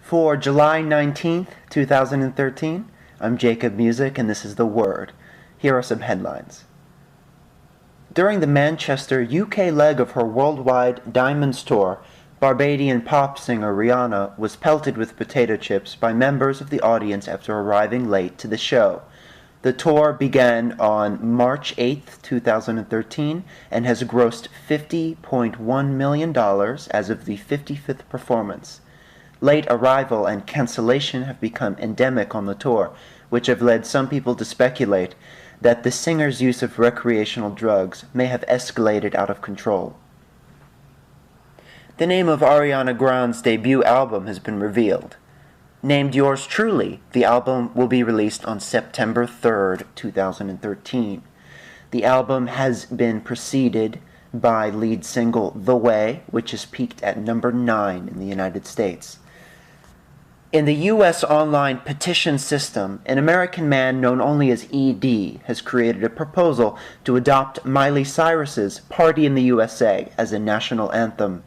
For July 19th, 2013, I'm Jacob Music, and this is The Word. Here are some headlines. During the Manchester, UK leg of her worldwide Diamonds tour, Barbadian pop singer Rihanna was pelted with potato chips by members of the audience after arriving late to the show. The tour began on March 8th, 2013, and has grossed $50.1 million as of the 55th performance. Late arrival and cancellation have become endemic on the tour, which have led some people to speculate that the singer's use of recreational drugs may have escalated out of control. The name of Ariana Grande's debut album has been revealed. Named Yours Truly, the album will be released on September 3rd, 2013. The album has been preceded by lead single The Way, which has peaked at number 9 in the United States. In the U.S. online petition system, an American man known only as ED has created a proposal to adopt Miley Cyrus's Party in the USA as a national anthem.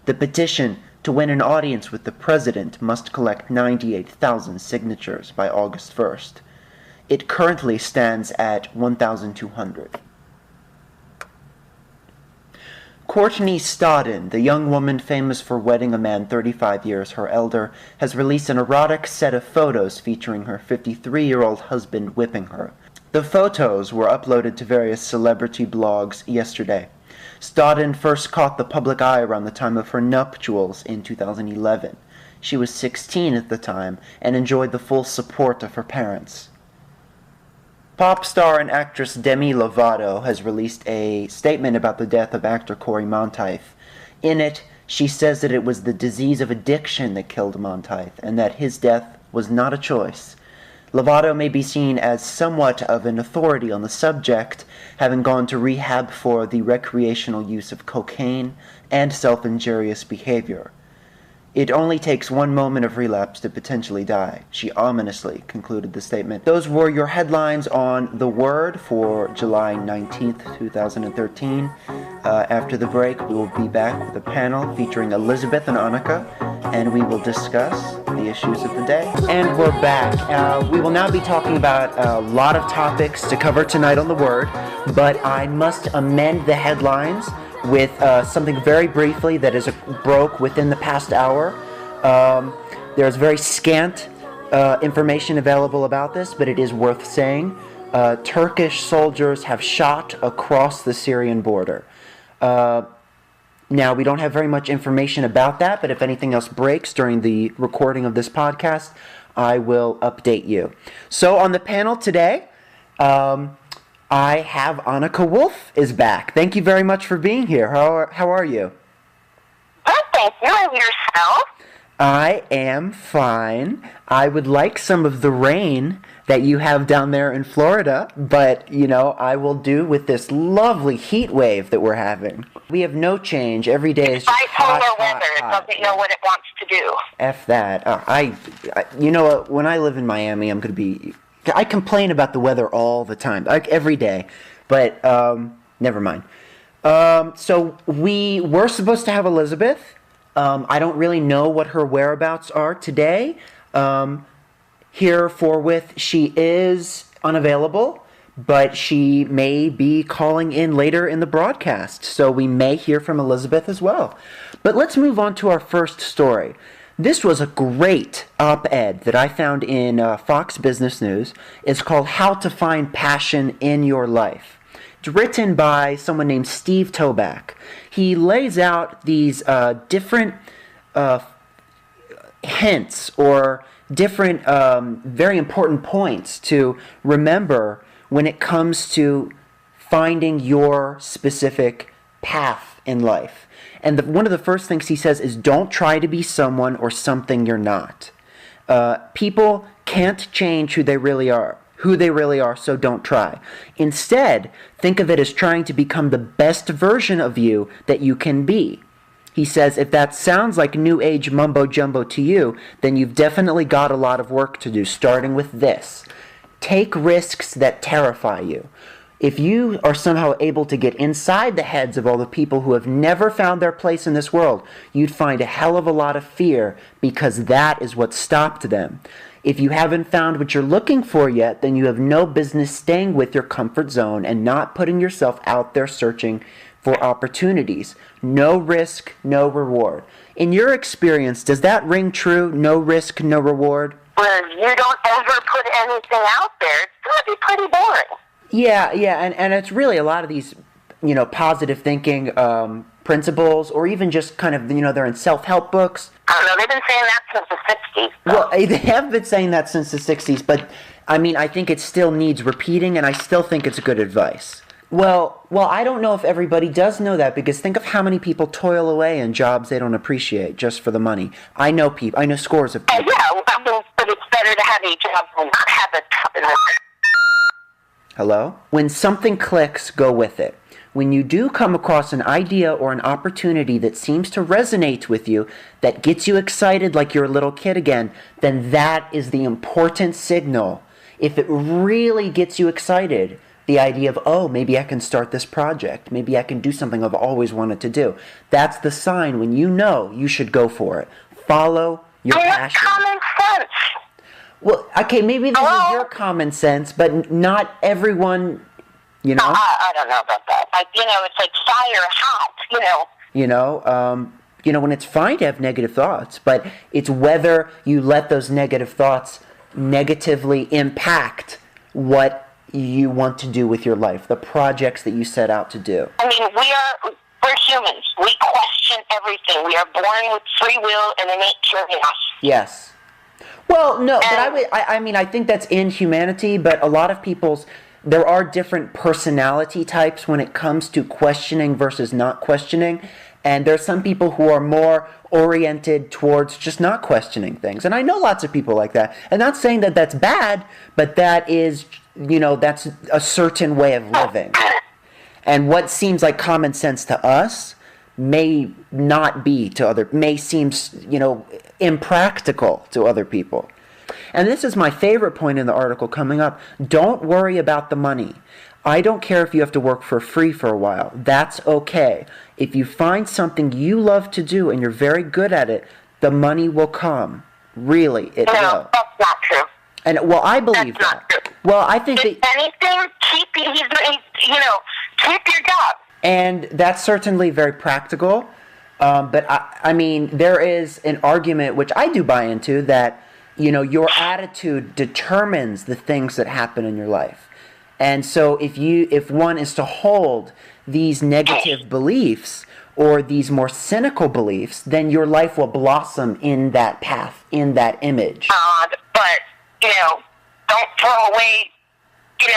The petition to win an audience with the president must collect 98,000 signatures by August 1st. It currently stands at 1,200. Courtney Stodden, the young woman famous for wedding a man 35 years her elder, has released an erotic set of photos featuring her 53-year-old husband whipping her. The photos were uploaded to various celebrity blogs yesterday. Stodden first caught the public eye around the time of her nuptials in 2011. She was 16 at the time and enjoyed the full support of her parents. Pop star and actress Demi Lovato has released a statement about the death of actor Corey Monteith. In it, she says that it was the disease of addiction that killed Monteith and that his death was not a choice. Lovato may be seen as somewhat of an authority on the subject, having gone to rehab for the recreational use of cocaine and self-injurious behavior. It only takes one moment of relapse to potentially die, she ominously concluded the statement. Those were your headlines on The Word for July 19th, 2013. After the break, we will be back with a panel featuring Elizabeth and Annika, and we will discuss the issues of the day. And we're back. We will now be talking about a lot of topics to cover tonight on The Word, but I must amend the headlines with something very briefly that is broke within the past hour. There's very scant information available about this, but it is worth saying. Turkish soldiers have shot across the Syrian border. Now, we don't have very much information about that, but if anything else breaks during the recording of this podcast, I will update you. So on the panel today, I have Annika Wolf is back. Thank you very much for being here. How are you? Well, thank you. And yourself? I am fine. I would like some of the rain that you have down there in Florida, but, I will do with this lovely heat wave that we're having. We have no change. Every day is just hot, bipolar weather. hot. It doesn't know what it wants to do. F that. You know what? When I live in Miami, I complain about the weather all the time, like every day, but never mind. So we were supposed to have Elizabeth. I don't really know what her whereabouts are today. Here forthwith, she is unavailable, but she may be calling in later in the broadcast, so we may hear from Elizabeth as well. But let's move on to our first story. This was a great op-ed that I found in Fox Business News. It's called How to Find Passion in Your Life. It's written by someone named Steve Toback. He lays out these different hints or different very important points to remember when it comes to finding your specific path in life. And one of the first things he says is don't try to be someone or something you're not. People can't change who they really are, so don't try. Instead, think of it as trying to become the best version of you that you can be. He says if that sounds like new age mumbo-jumbo to you, then you've definitely got a lot of work to do, starting with this. Take risks that terrify you. If you are somehow able to get inside the heads of all the people who have never found their place in this world, you'd find a hell of a lot of fear because that is what stopped them. If you haven't found what you're looking for yet, then you have no business staying with your comfort zone and not putting yourself out there searching for opportunities. No risk, no reward. In your experience, does that ring true? No risk, no reward? Where you don't ever put anything out there, it's going to be pretty boring. Yeah, and it's really a lot of these, positive thinking principles, or even just kind of, they're in self-help books. I don't know, they've been saying that since the 60s. So. Well, they have been saying that since the 60s, but, I think it still needs repeating, and I still think it's good advice. Well, I don't know if everybody does know that, because think of how many people toil away in jobs they don't appreciate just for the money. I know scores of people. But it's better to have a job than not have a job. Hello? When something clicks, go with it. When you do come across an idea or an opportunity that seems to resonate with you, that gets you excited like you're a little kid again, then that is the important signal. If it really gets you excited, the idea of, oh, maybe I can start this project, maybe I can do something I've always wanted to do, that's the sign when you know you should go for it. Follow your passion. Common sense. Well, okay, maybe this is your common sense, but not everyone, No, I don't know about that. It's like fire hot, when it's fine to have negative thoughts, but it's whether you let those negative thoughts negatively impact what you want to do with your life, the projects that you set out to do. We're humans. We question everything. We are born with free will and innate curiosity. Yes. Well, no, but I think that's in humanity, but a lot of there are different personality types when it comes to questioning versus not questioning, and there's some people who are more oriented towards just not questioning things, and I know lots of people like that, and not saying that that's bad, but that is, that's a certain way of living, and what seems like common sense to us may not be may seem, impractical to other people. And this is my favorite point in the article coming up. Don't worry about the money. I don't care if you have to work for free for a while. That's okay. If you find something you love to do and you're very good at it, the money will come. Really, it will. No, that's not true. And, I believe that's that. Not true. Well, I think if anything, keep your job. And that's certainly very practical. But, there is an argument, which I do buy into, that, your attitude determines the things that happen in your life. And so if one is to hold these negative beliefs or these more cynical beliefs, then your life will blossom in that path, in that image. But, don't throw away,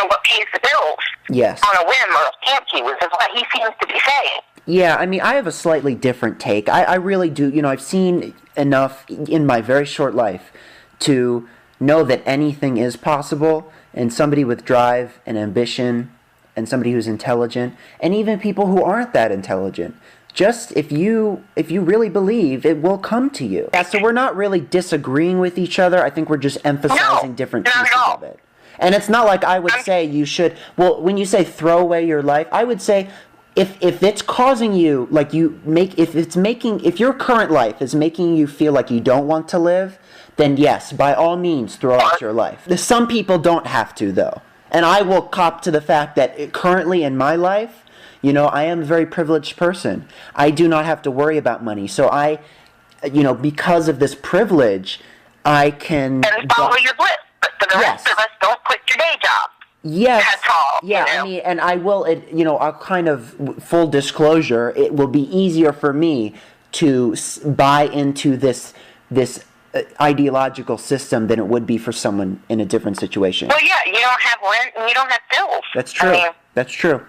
what pays the bills. Yes. On a whim or a fancy, which is what he seems to be saying. Yeah, I have a slightly different take. I really do. I've seen enough in my very short life to know that anything is possible, and somebody with drive and ambition and somebody who's intelligent, and even people who aren't that intelligent, just if you really believe, it will come to you. Yeah, so we're not really disagreeing with each other. I think we're just emphasizing different pieces of it. And it's not like I would say you should, when you say throw away your life, I would say if it's causing you, if your current life is making you feel like you don't want to live, then yes, by all means, throw out your life. Some people don't have to, though. And I will cop to the fact that currently in my life, I am a very privileged person. I do not have to worry about money. So because of this privilege, I can... And follow your bliss. But for the rest of us, don't quit your day job. Yes. That's all. Yeah, and I will, I'll kind of, full disclosure, it will be easier for me to buy into this ideological system than it would be for someone in a different situation. Well, yeah, you don't have rent and you don't have bills. That's true. That's true.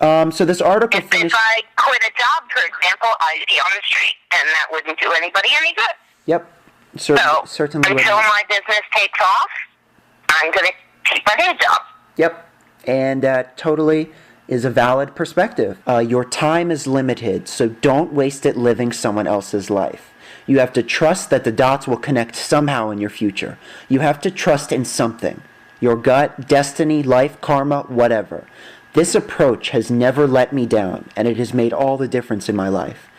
So this article if I quit a job, for example, I'd be on the street, and that wouldn't do anybody any good. Yep. Certainly until my business takes off, I'm going to keep my day job. Yep. And totally is a valid perspective. Your time is limited, so don't waste it living someone else's life. You have to trust that the dots will connect somehow in your future. You have to trust in something. Your gut, destiny, life, karma, whatever. This approach has never let me down, and it has made all the difference in my life.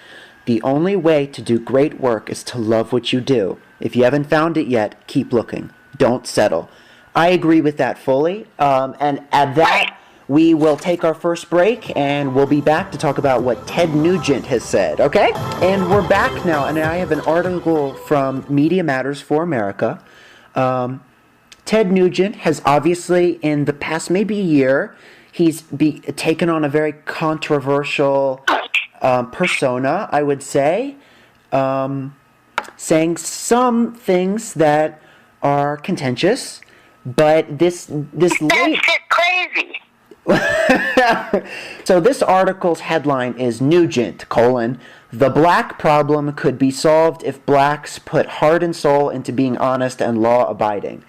The only way to do great work is to love what you do. If you haven't found it yet, keep looking. Don't settle. I agree with that fully. And at that, we will take our first break, and we'll be back to talk about what Ted Nugent has said, okay? And we're back now, and I have an article from Media Matters for America. Ted Nugent has obviously, in the past maybe year, he's taken on a very controversial persona, I would say, saying some things that are contentious, but this late... crazy. So this article's headline is Nugent, the black problem could be solved if blacks put heart and soul into being honest and law-abiding.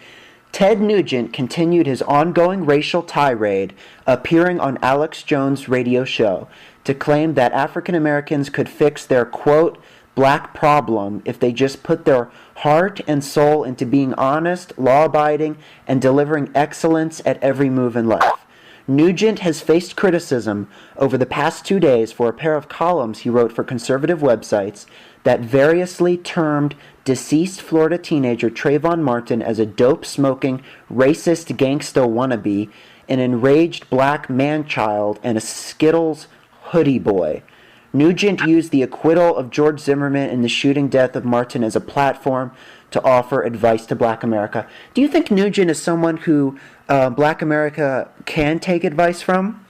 Ted Nugent continued his ongoing racial tirade, appearing on Alex Jones' radio show, to claim that African Americans could fix their, quote, black problem if they just put their heart and soul into being honest, law-abiding, and delivering excellence at every move in life. Nugent has faced criticism over the past 2 days for a pair of columns he wrote for conservative websites that variously termed deceased Florida teenager Trayvon Martin as a dope-smoking, racist gangsta wannabe, an enraged black man-child, and a Skittles hoodie boy. Nugent used the acquittal of George Zimmerman in the shooting death of Martin as a platform to offer advice to black America. Do you think Nugent is someone who black America can take advice from?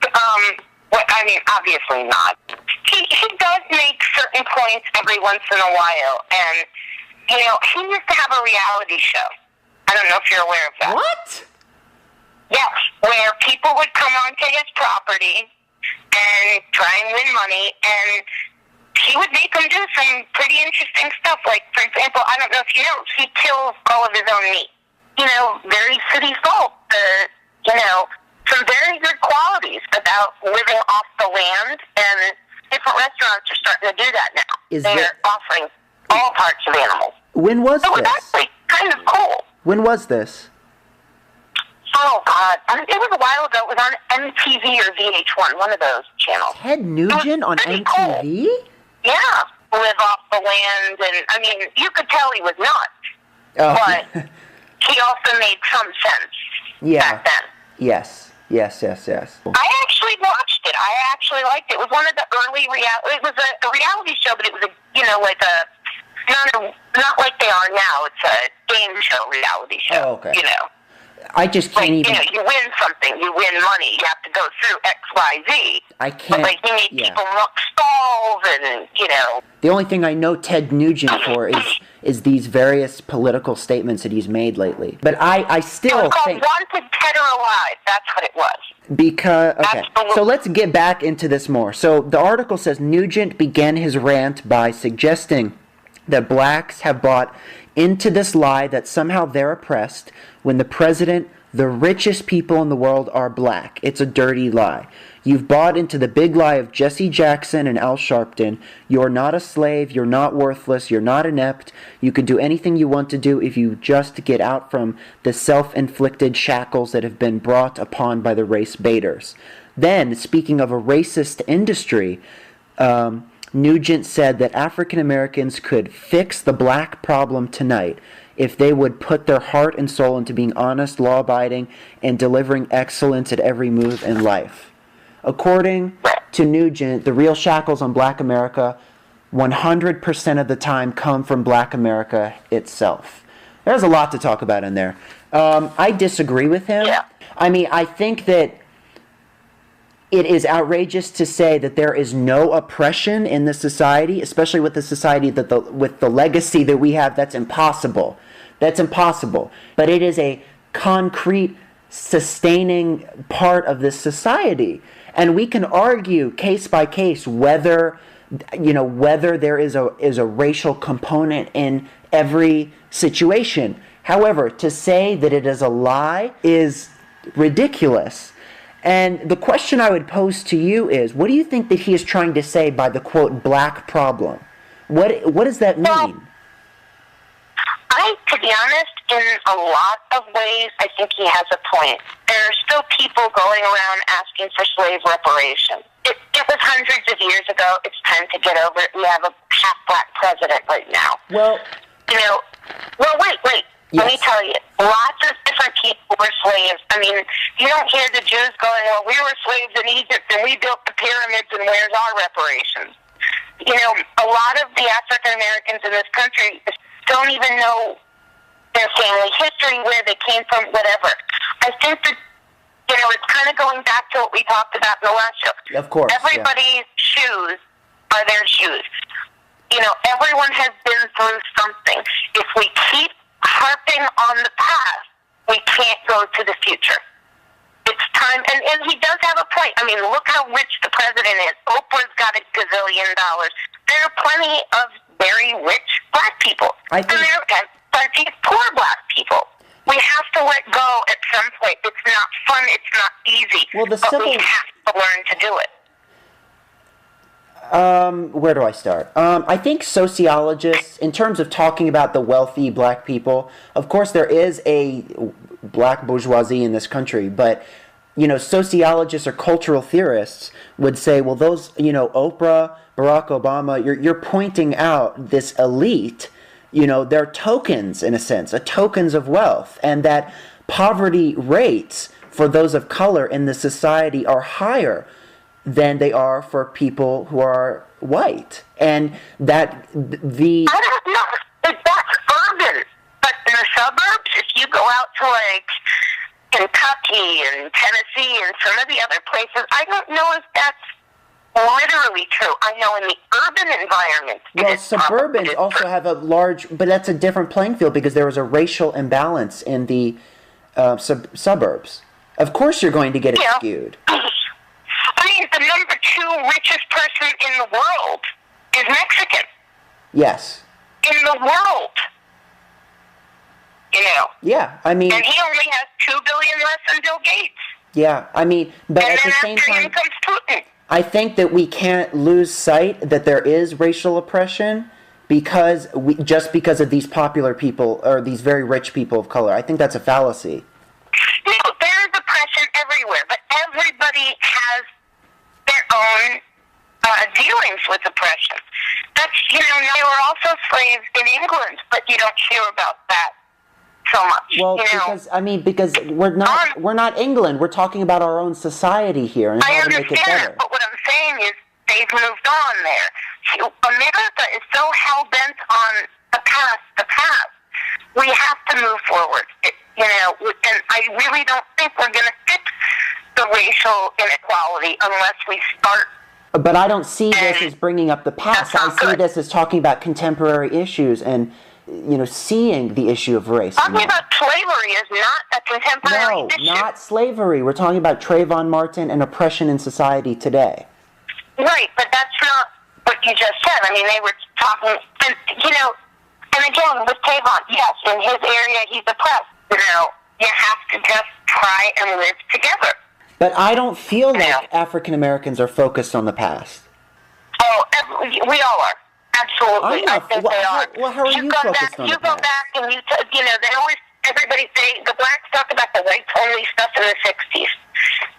Well, I mean, obviously not. He does make certain points every once in a while, and, he used to have a reality show. I don't know if you're aware of that. What? Yes, where people would come onto his property and try and win money, and he would make them do some pretty interesting stuff. Like, for example, I don't know if you know, he kills all of his own meat. Very city folk, some very good qualities about living off the land, and different restaurants are starting to do that now. They're offering all parts of animals. When was this? It was actually kind of cool. When was this? Oh, God. It was a while ago. It was on MTV or VH1, one of those channels. Ted Nugent on MTV? Cool. Yeah. Live off the land, and, you could tell he was nuts. Oh. But he also made some sense back then. Yes. I actually watched it. I actually liked it. It was one of the early it was a reality show, but it was not like they are now. It's a game show reality show. Oh, okay. I just can't even... you win something, you win money, you have to go through X, Y, Z. I can't... But, you need people look stalls and, The only thing I know Ted Nugent for is these various political statements that he's made lately. But I still think... Wanted Dead or Alive, that's what it was. Because... Okay, so let's get back into this more. So the article says Nugent began his rant by suggesting that blacks have bought into this lie that somehow they're oppressed when the president, the richest people in the world, are black. It's a dirty lie. You've bought into the big lie of Jesse Jackson and Al Sharpton. You're not a slave. You're not worthless. You're not inept. You can do anything you want to do if you just get out from the self-inflicted shackles that have been brought upon by the race baiters. Then, speaking of a racist industry, Nugent said that African Americans could fix the black problem tonight if they would put their heart and soul into being honest, law-abiding, and delivering excellence at every move in life. According to Nugent, the real shackles on black America 100% of the time come from black America itself. There's a lot to talk about in there. I disagree with him. Yeah. I think that it is outrageous to say that there is no oppression in the society, especially with the society with the legacy that we have. That's impossible. That's impossible. But it is a concrete, sustaining part of this society. And we can argue case by case whether there is a racial component in every situation. However, to say that it is a lie is ridiculous. And the question I would pose to you is, what do you think that he is trying to say by the, quote, black problem? What does that mean? Well, I to be honest, in a lot of ways, I think he has a point. There are still people going around asking for slave reparations. It was hundreds of years ago. It's time to get over it. We have a half-black president right now. Well, wait. Yes. Let me tell you, lots of different people were slaves. I mean, you don't hear the Jews going, well, we were slaves in Egypt and we built the pyramids and where's our reparations? You know, a lot of the African Americans in this country don't even know their family history, where they came from, whatever. I think that, you know, it's kind of going back to what we talked about in the last show. Of course. Everybody's shoes are their shoes. You know, everyone has been through something. If we keep harping on the past, we can't go to the future. It's time, and he does have a point. I mean, look how rich the president is. Oprah's got $1 gazillion. There are plenty of very rich black people. And there are plenty of poor black people. We have to let go at some point. It's not fun. It's not easy. Well, but we have to learn to do it. Where do I start? I think sociologists, in terms of talking about the wealthy black people, of course there is a black bourgeoisie in this country, but, you know, sociologists or cultural theorists would say, well, those, you know, Oprah, Barack Obama, you're pointing out this elite, you know, they're tokens, in a sense, tokens of wealth, and that poverty rates for those of color in the society are higher than they are for people who are white. And that the... I don't know if that's urban, but in the suburbs, if you go out to, like, Kentucky and Tennessee and some of the other places, I don't know if that's literally true. I know in the urban environment... Well, suburbans also have a large... But that's a different playing field because there was a racial imbalance in the suburbs. Of course you're going to get it skewed. I mean, the number 2 richest person in the world is Mexican. Yes. In the world. You know. Yeah, I mean... And he only has $2 billion less than Bill Gates. Yeah, I mean, but and at the same time... And then after him comes Putin. I think that we can't lose sight that there is racial oppression because just because of these popular people or these very rich people of color. I think that's a fallacy. No, there's oppression everywhere, but everybody has their own dealings with oppression. That's, you know, they were also slaves in England, but you don't hear about that so much. Well, you know? because we're not England. We're talking about our own society here and how to make it better. But what I'm saying is they've moved on there. America is so hell-bent on the past. We have to move forward. You know, and I really don't think we're going to fix the racial inequality unless we start. But I don't see this as bringing up the past. I see this as talking about contemporary issues and, you know, seeing the issue of race. Talking about slavery is not a contemporary issue. No, not slavery. We're talking about Trayvon Martin and oppression in society today. Right, but that's not what you just said. I mean, they were talking, you know, and again, with Trayvon, yes, in his area, he's oppressed. You know, you have to just try and live together. But I don't feel like African Americans are focused on the past. Oh, we all are. Absolutely. I think they are. Well, how are you focused on the past? You go back and you know, they always, everybody say, the blacks talk about the whites-only stuff in the 60s.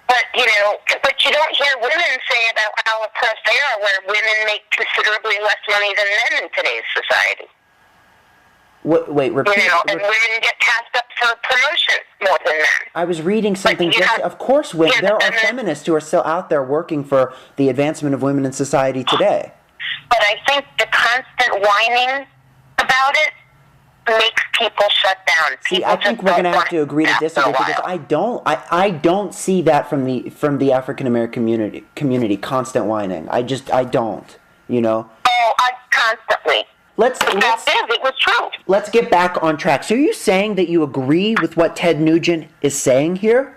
But, you know, but you don't hear women say about how oppressed they are, where women make considerably less money than men in today's society. Wait, repeat. You know, and women get passed up for promotion more than men. I was reading something of course, there are feminists who are still out there working for the advancement of women in society today. But I think the constant whining about it makes people shut down. See, I think we're going to have to agree to disagree because I don't see that from the African American community constant whining. I don't, you know. Oh, constantly. It was true. Let's get back on track. So are you saying that you agree with what Ted Nugent is saying here?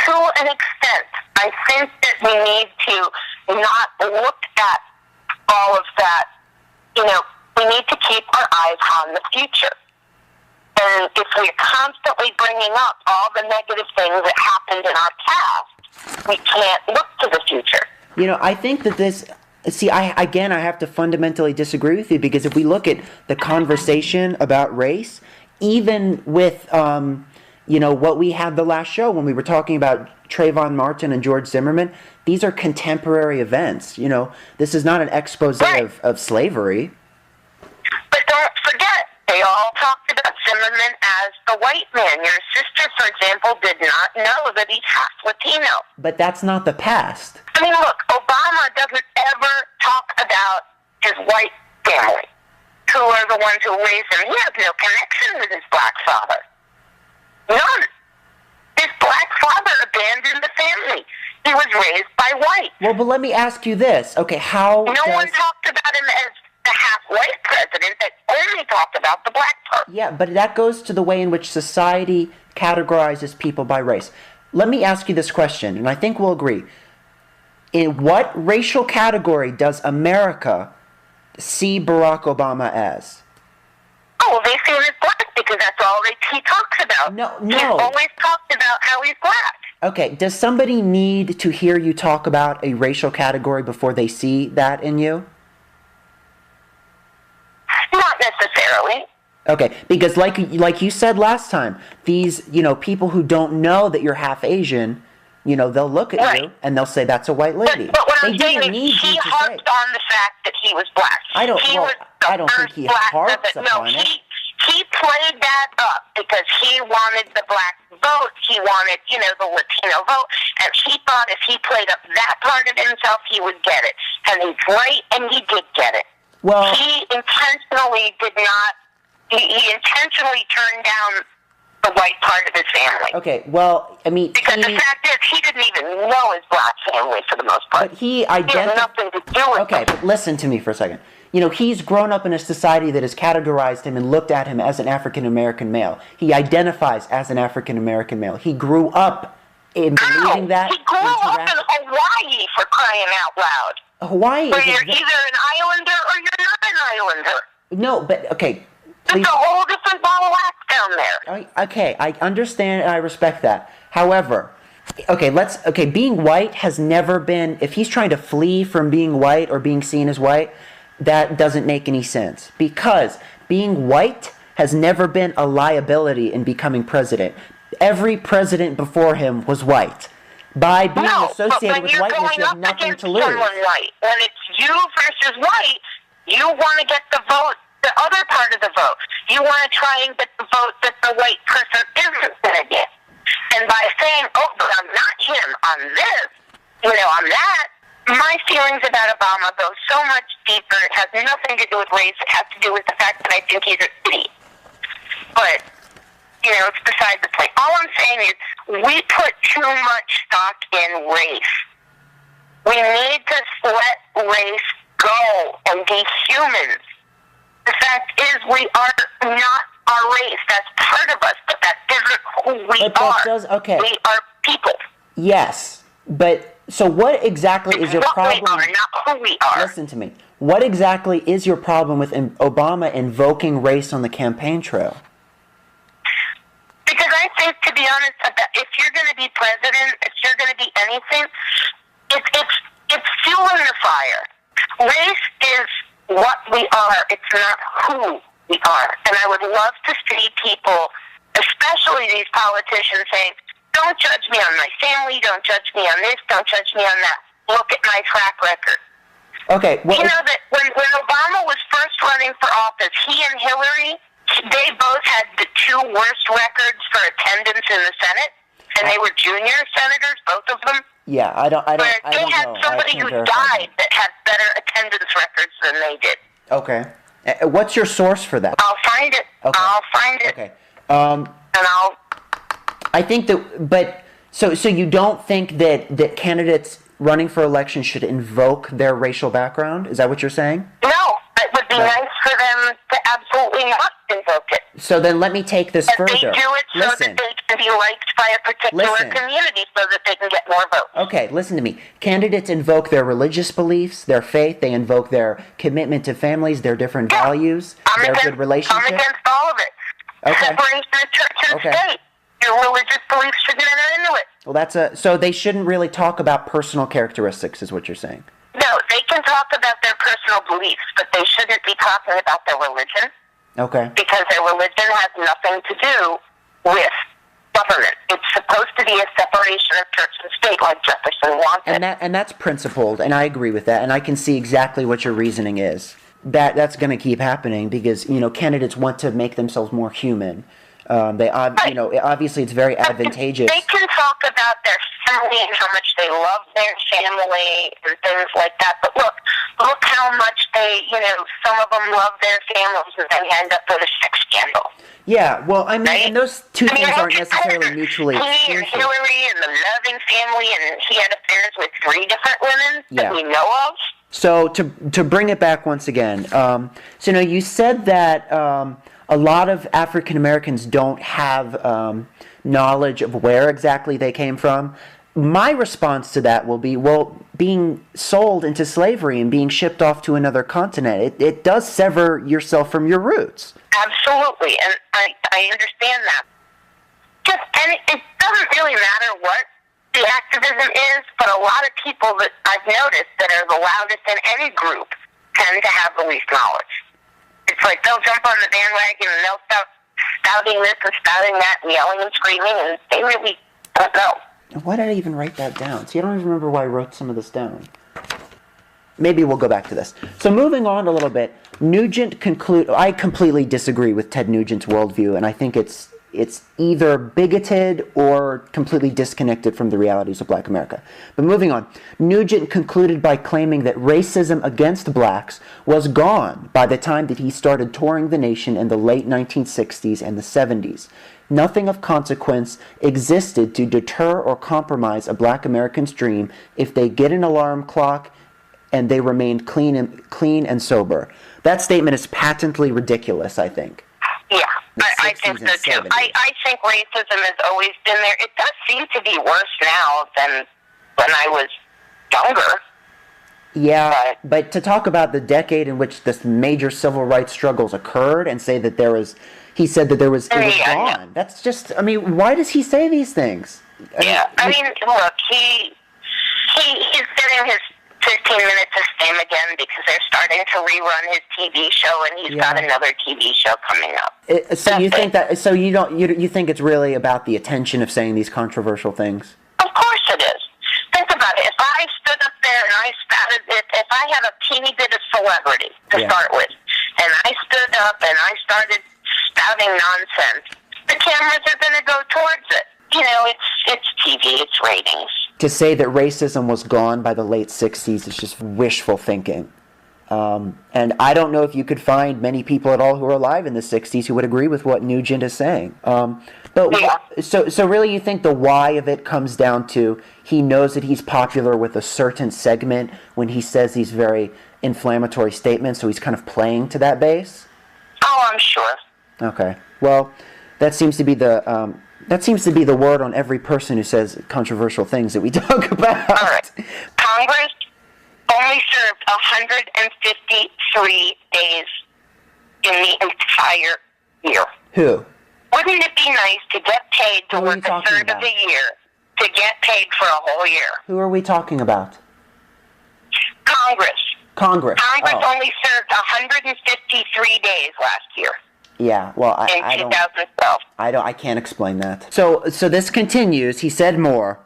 To an extent. I think that we need to not look at all of that. You know, we need to keep our eyes on the future. And if we're constantly bringing up all the negative things that happened in our past, we can't look to the future. You know, I think that this... See, I have to fundamentally disagree with you, because if we look at the conversation about race, even with what we had the last show when we were talking about Trayvon Martin and George Zimmerman, these are contemporary events. This is not an expose of slavery. But don't forget, they all talked about Zimmerman as the white man. Your sister, for example, did not know that he's half Latino. But that's not the past. I mean, look, Obama doesn't ever talk about his white family, who are the ones who raised him. He has no connection with his black father. None. His black father abandoned the family. He was raised by white. Well, but let me ask you this. Okay, how No one talked about him as the half-white president. That only talked about the black part. Yeah, but that goes to the way in which society categorizes people by race. Let me ask you this question, and I think we'll agree. In what racial category does America see Barack Obama as? Oh, they see him as black because that's all he talks about. No. He's always talked about how he's black. Okay, does somebody need to hear you talk about a racial category before they see that in you? Not necessarily. Okay, because like you said last time, these, people who don't know that you're half Asian, they'll look at you and they'll say that's a white lady. But what they I'm saying is he harped on the fact that he was black. I don't think he harps upon it. He played that up because he wanted the black vote. He wanted, the Latino vote. And he thought if he played up that part of himself, he would get it. And he's right, and he did get it. Well, he intentionally did not. He intentionally turned down the white part of his family. Okay, well, I mean, because the fact is, he didn't even know his black family for the most part. But he had nothing to do with Okay, but listen to me for a second. He's grown up in a society that has categorized him and looked at him as an African-American male. He identifies as an African-American male. He grew up in believing that. He grew up in Hawaii, for crying out loud. Hawaii where you're either an islander or you're not an islander. No, but, okay. Please. It's a whole different ball of wax down there. Okay, I understand and I respect that. However, being white has never been, if he's trying to flee from being white or being seen as white, that doesn't make any sense. Because being white has never been a liability in becoming president. Every president before him was white. By being associated with whiteness, you have nothing to lose. White, when it's you versus white, you want to get the vote, the other part of the vote. You want to try and get the vote that the white person isn't going to get. And by saying, but I'm not him on this, on that, my feelings about Obama go so much deeper. It has nothing to do with race. It has to do with the fact that I think he's an idiot. But, it's beside the point. All I'm saying is we put too much stock in race. We need to let race go and be humans. The fact is we are not our race. That's part of us, but that isn't who we are. We are people. Yes, but so what exactly is your problem? We are, not who we are. Listen to me. What exactly is your problem with Obama invoking race on the campaign trail? Because I think, to be honest, if you're going to be president, if you're going to be anything, it's fueling the fire. Race is what we are. It's not who we are. And I would love to see people, especially these politicians, saying, don't judge me on my family, don't judge me on this, don't judge me on that. Look at my track record. Okay. Well, that when Obama was first running for office, he and Hillary, they both had the two worst records for attendance in the Senate, and they were junior senators, both of them. Yeah, I don't know. They had somebody who died that had better attendance records than they did. Okay. What's your source for that? I'll find it. Okay. I'll find it. Okay. And I think that, but so you don't think that candidates running for election should invoke their racial background? Is that what you're saying? No, it would be nice for them to absolutely not invoke it. So then let me take this further. They do it so that they can be liked by a particular community so that they can get more votes. Okay, listen to me. Candidates invoke their religious beliefs, their faith, they invoke their commitment to families, their different values, their good relationships. I'm against all of it. Okay. Separation of church and state. Your religious beliefs shouldn't enter into it. Well, so they shouldn't really talk about personal characteristics, is what you're saying. No, they can talk about their personal beliefs, but they shouldn't be talking about their religion. Okay. Because their religion has nothing to do with government. It's supposed to be a separation of church and state, like Jefferson wanted. And that's principled, and I agree with that, and I can see exactly what your reasoning is. That's going to keep happening because, candidates want to make themselves more human. Obviously it's very advantageous. They can talk about their family and how much they love their family and things like that. But look how much some of them love their families and then end up with a sex scandal. Yeah, well, I mean, right? and those two things aren't necessarily mutually exclusive. He and Hillary and the loving family, and he had affairs with 3 different women that we know of. So to bring it back once again, you said that a lot of African Americans don't have knowledge of where exactly they came from. My response to that will be, being sold into slavery and being shipped off to another continent, it does sever yourself from your roots. Absolutely, and I understand that. And it doesn't really matter what the activism is, but a lot of people that I've noticed that are the loudest in any group tend to have the least knowledge. It's like they'll jump on the bandwagon and they'll start spouting this and spouting that and yelling and screaming, and they really don't know. Why did I even write that down? See, I don't even remember why I wrote some of this down. Maybe we'll go back to this. So moving on a little bit, I completely disagree with Ted Nugent's worldview, and I think it's either bigoted or completely disconnected from the realities of Black America. But moving on, Nugent concluded by claiming that racism against blacks was gone by the time that he started touring the nation in the late 1960s and the 70s. Nothing of consequence existed to deter or compromise a Black American's dream if they get an alarm clock and they remained clean and sober. That statement is patently ridiculous, I think. Yeah, I think so too. I think racism has always been there. It does seem to be worse now than when I was younger. Yeah, but to talk about the decade in which this major civil rights struggles occurred and say that he said that it was gone. Yeah. That's just, why does he say these things? Look, he's getting his 15 minutes of fame again because they're starting to rerun his TV show, and he's got another TV show coming up. So you think it's really about the attention of saying these controversial things? Of course it is. Think about it. If I stood up there and I spouted it, if I had a teeny bit of celebrity to start with, and I stood up and I started spouting nonsense, the cameras are going to go towards it. It's TV, it's ratings. To say that racism was gone by the late 60s is just wishful thinking. And I don't know if you could find many people at all who are alive in the 60s who would agree with what Nugent is saying. So really you think the why of it comes down to he knows that he's popular with a certain segment when he says these very inflammatory statements, so he's kind of playing to that base? Oh, I'm sure. Okay. Well, that seems to be the word on every person who says controversial things that we talk about. All right. Congress only served 153 days in the entire year. Who? Wouldn't it be nice to get paid to work a third of the year, to get paid for a whole year? Who are we talking about? Congress. Congress only served 153 days last year. Yeah, well, I don't. 2012. I can't explain that. So this continues. He said more.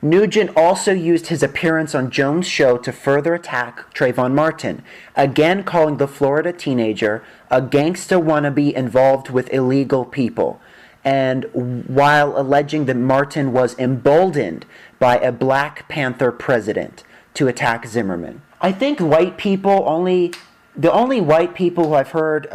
Nugent also used his appearance on Jones' show to further attack Trayvon Martin, again calling the Florida teenager a gangsta wannabe involved with illegal people, and while alleging that Martin was emboldened by a Black Panther president to attack Zimmerman. I think the only white people who I've heard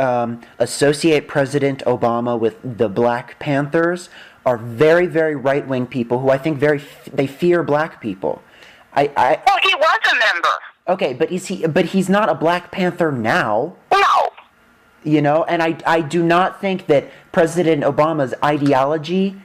associate President Obama with the Black Panthers are very, very right-wing people who I think they fear black people. Well, he was a member. Okay, but he's not a Black Panther now. No. And I do not think that President Obama's ideology,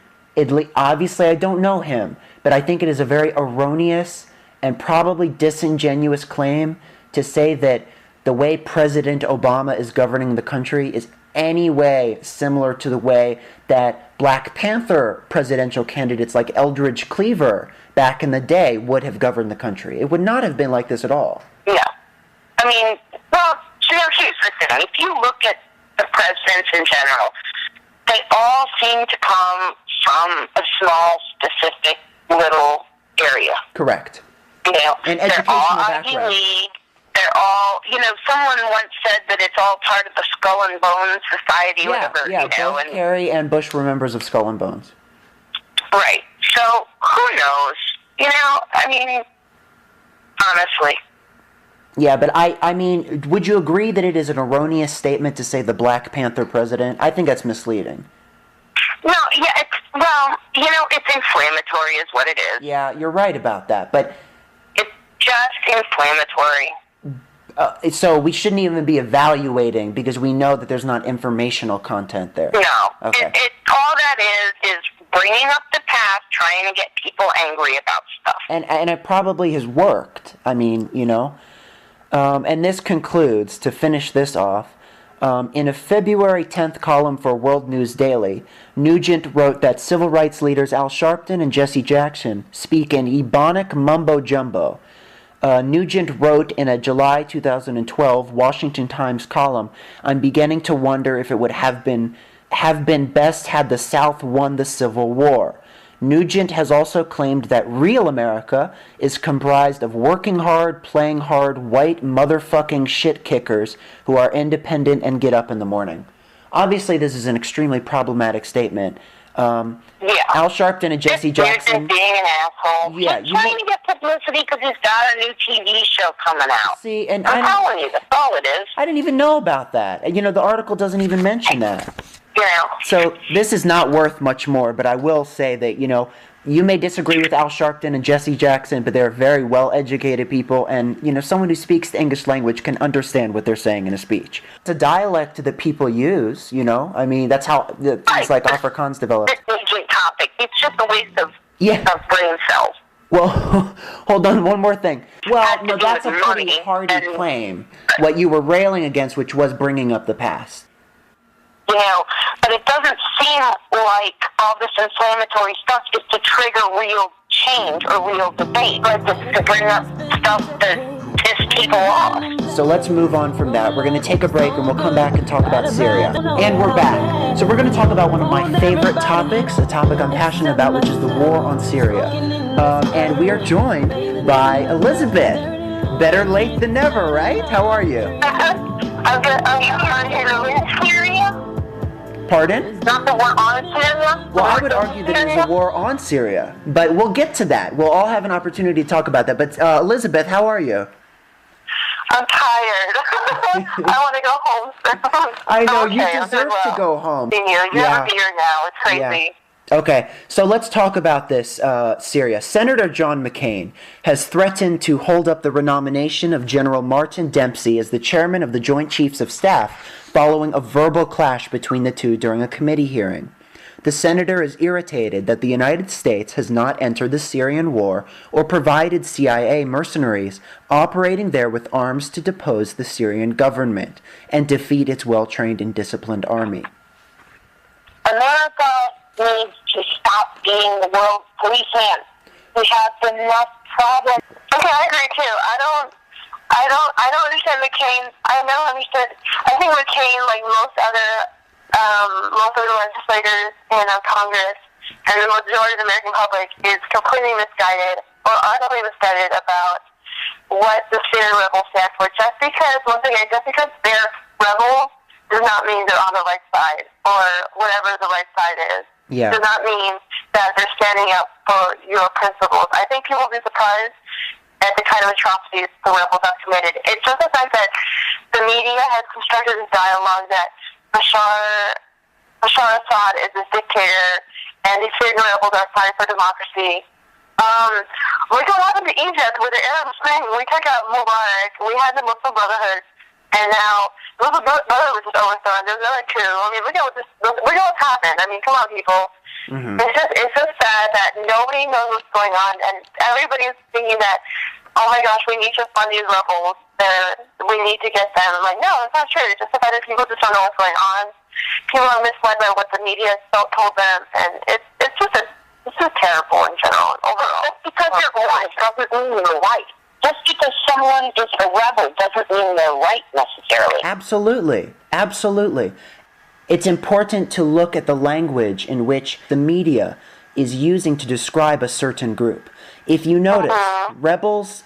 obviously I don't know him, but I think it is a very erroneous and probably disingenuous claim to say that the way President Obama is governing the country is any way similar to the way that Black Panther presidential candidates like Eldridge Cleaver back in the day would have governed the country. It would not have been like this at all. Yeah. I mean, well, here's the thing. If you look at the presidents in general, they all seem to come from a small, specific little area. Correct. You know, and they're all Ivy League. They're all, someone once said that it's all part of the Skull and Bones Society, whatever. Yeah, both Kerry and Bush were members of Skull and Bones. Right. So, who knows? I mean, honestly. Yeah, but I mean, would you agree that it is an erroneous statement to say the Black Panther president? I think that's misleading. No, yeah, it's inflammatory is what it is. Yeah, you're right about that, but... It's just inflammatory. So we shouldn't even be evaluating because we know that there's not informational content there. No. Okay. All that is bringing up the past, trying to get people angry about stuff. And it probably has worked. I mean, and this concludes, to finish this off, in a February 10th column for World News Daily, Nugent wrote that civil rights leaders Al Sharpton and Jesse Jackson speak in ebonic mumbo-jumbo. Nugent wrote in a July 2012 Washington Times column, "I'm beginning to wonder if it would have been best had the South won the Civil War." Nugent has also claimed that real America is comprised of working hard, playing hard, white motherfucking shit kickers who are independent and get up in the morning. Obviously, this is an extremely problematic statement. Al Sharpton and Jesse Jackson. Being an asshole. Yeah, he's trying to get publicity because he's got a new TV show coming out. See, and I'm telling you, that's all it is. I didn't even know about that. The article doesn't even mention that. So this is not worth much more, but I will say that, you may disagree with Al Sharpton and Jesse Jackson, but they're very well-educated people, and, someone who speaks the English language can understand what they're saying in a speech. It's a dialect that people use, I mean, that's how things like Afrikaans developed. It's a topic. It's just a waste of brain cells. Well, hold on, one more thing. Well, no, that's a pretty hardy claim, what you were railing against, which was bringing up the past. But it doesn't seem like all this inflammatory stuff is to trigger real change or real debate, but to bring up stuff that piss people off. So let's move on from that. We're going to take a break and we'll come back and talk about Syria. And we're back. So we're going to talk about one of my favorite topics, a topic I'm passionate about, which is the war on Syria. And we are joined by Elizabeth. Better late than never, right? How are you? Are you in Syria? Pardon? Not the war on Syria? Well, I would argue that it is a war on Syria, but we'll get to that. We'll all have an opportunity to talk about that. But Elizabeth, how are you? I'm tired. I want to go home soon. I know, you deserve to go home. You're here now. It's crazy. Yeah. Okay, so let's talk about this, Syria. Senator John McCain has threatened to hold up the renomination of General Martin Dempsey as the chairman of the Joint Chiefs of Staff following a verbal clash between the two during a committee hearing. The senator is irritated that the United States has not entered the Syrian war or provided CIA mercenaries operating there with arms to depose the Syrian government and defeat its well-trained and disciplined army. America needs to stop being the world's policeman. We have enough problems. Okay, I agree too. I don't understand McCain. I think McCain, like most other legislators in Congress and the majority of the American public, is completely misguided or utterly misguided about what the Syrian rebels stand for. Just because they're rebels does not mean they're on the right side or whatever the right side is. Yeah. Does not mean that they're standing up for your principles. I think people will be surprised at the kind of atrocities the rebels have committed. It's just the fact that the media has constructed this dialogue that Bashar Assad is this dictator and the Syrian rebels are fighting for democracy. Look what happened to Egypt with the Arab Spring. We took out Mubarak, we had the Muslim Brotherhood, and now the Muslim Brotherhood was just overthrown. There's another coup. I mean, look at what's happened. I mean, come on, people. Mm-hmm. It's just sad that nobody knows what's going on, and everybody's thinking that, oh my gosh, we need to fund these rebels. We need to get them. I'm like, no, that's not true. It's just the fact that people just don't know what's going on. People are misled by what the media told them, and it's just terrible in general, overall. It's because you're white. Doesn't mean you're white. just because someone is a rebel doesn't mean they're right necessarily. Absolutely. Absolutely. It's important to look at the language in which the media is using to describe a certain group. If you notice, rebels,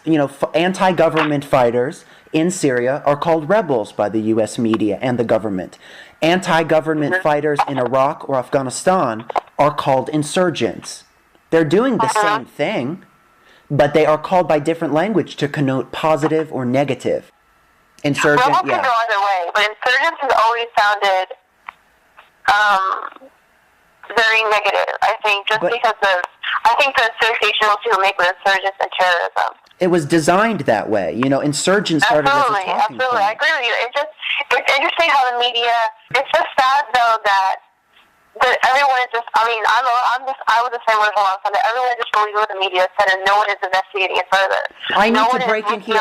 anti-government fighters in Syria are called rebels by the U.S. media and the government. Anti-government fighters in Iraq or Afghanistan are called insurgents. They're doing the same thing, but they are called by different language to connote positive or negative. Insurgent, rebel can go either way, but insurgents has always sounded very negative. I think because I think the association will make with insurgents and terrorism. It was designed that way. Insurgents started as a talking point. I agree with you. It's interesting how the media. It's just sad though that everyone is just. I mean, I was the same way for a long time. Everyone just believes what the media said, and no one is investigating it further. I need to break in here.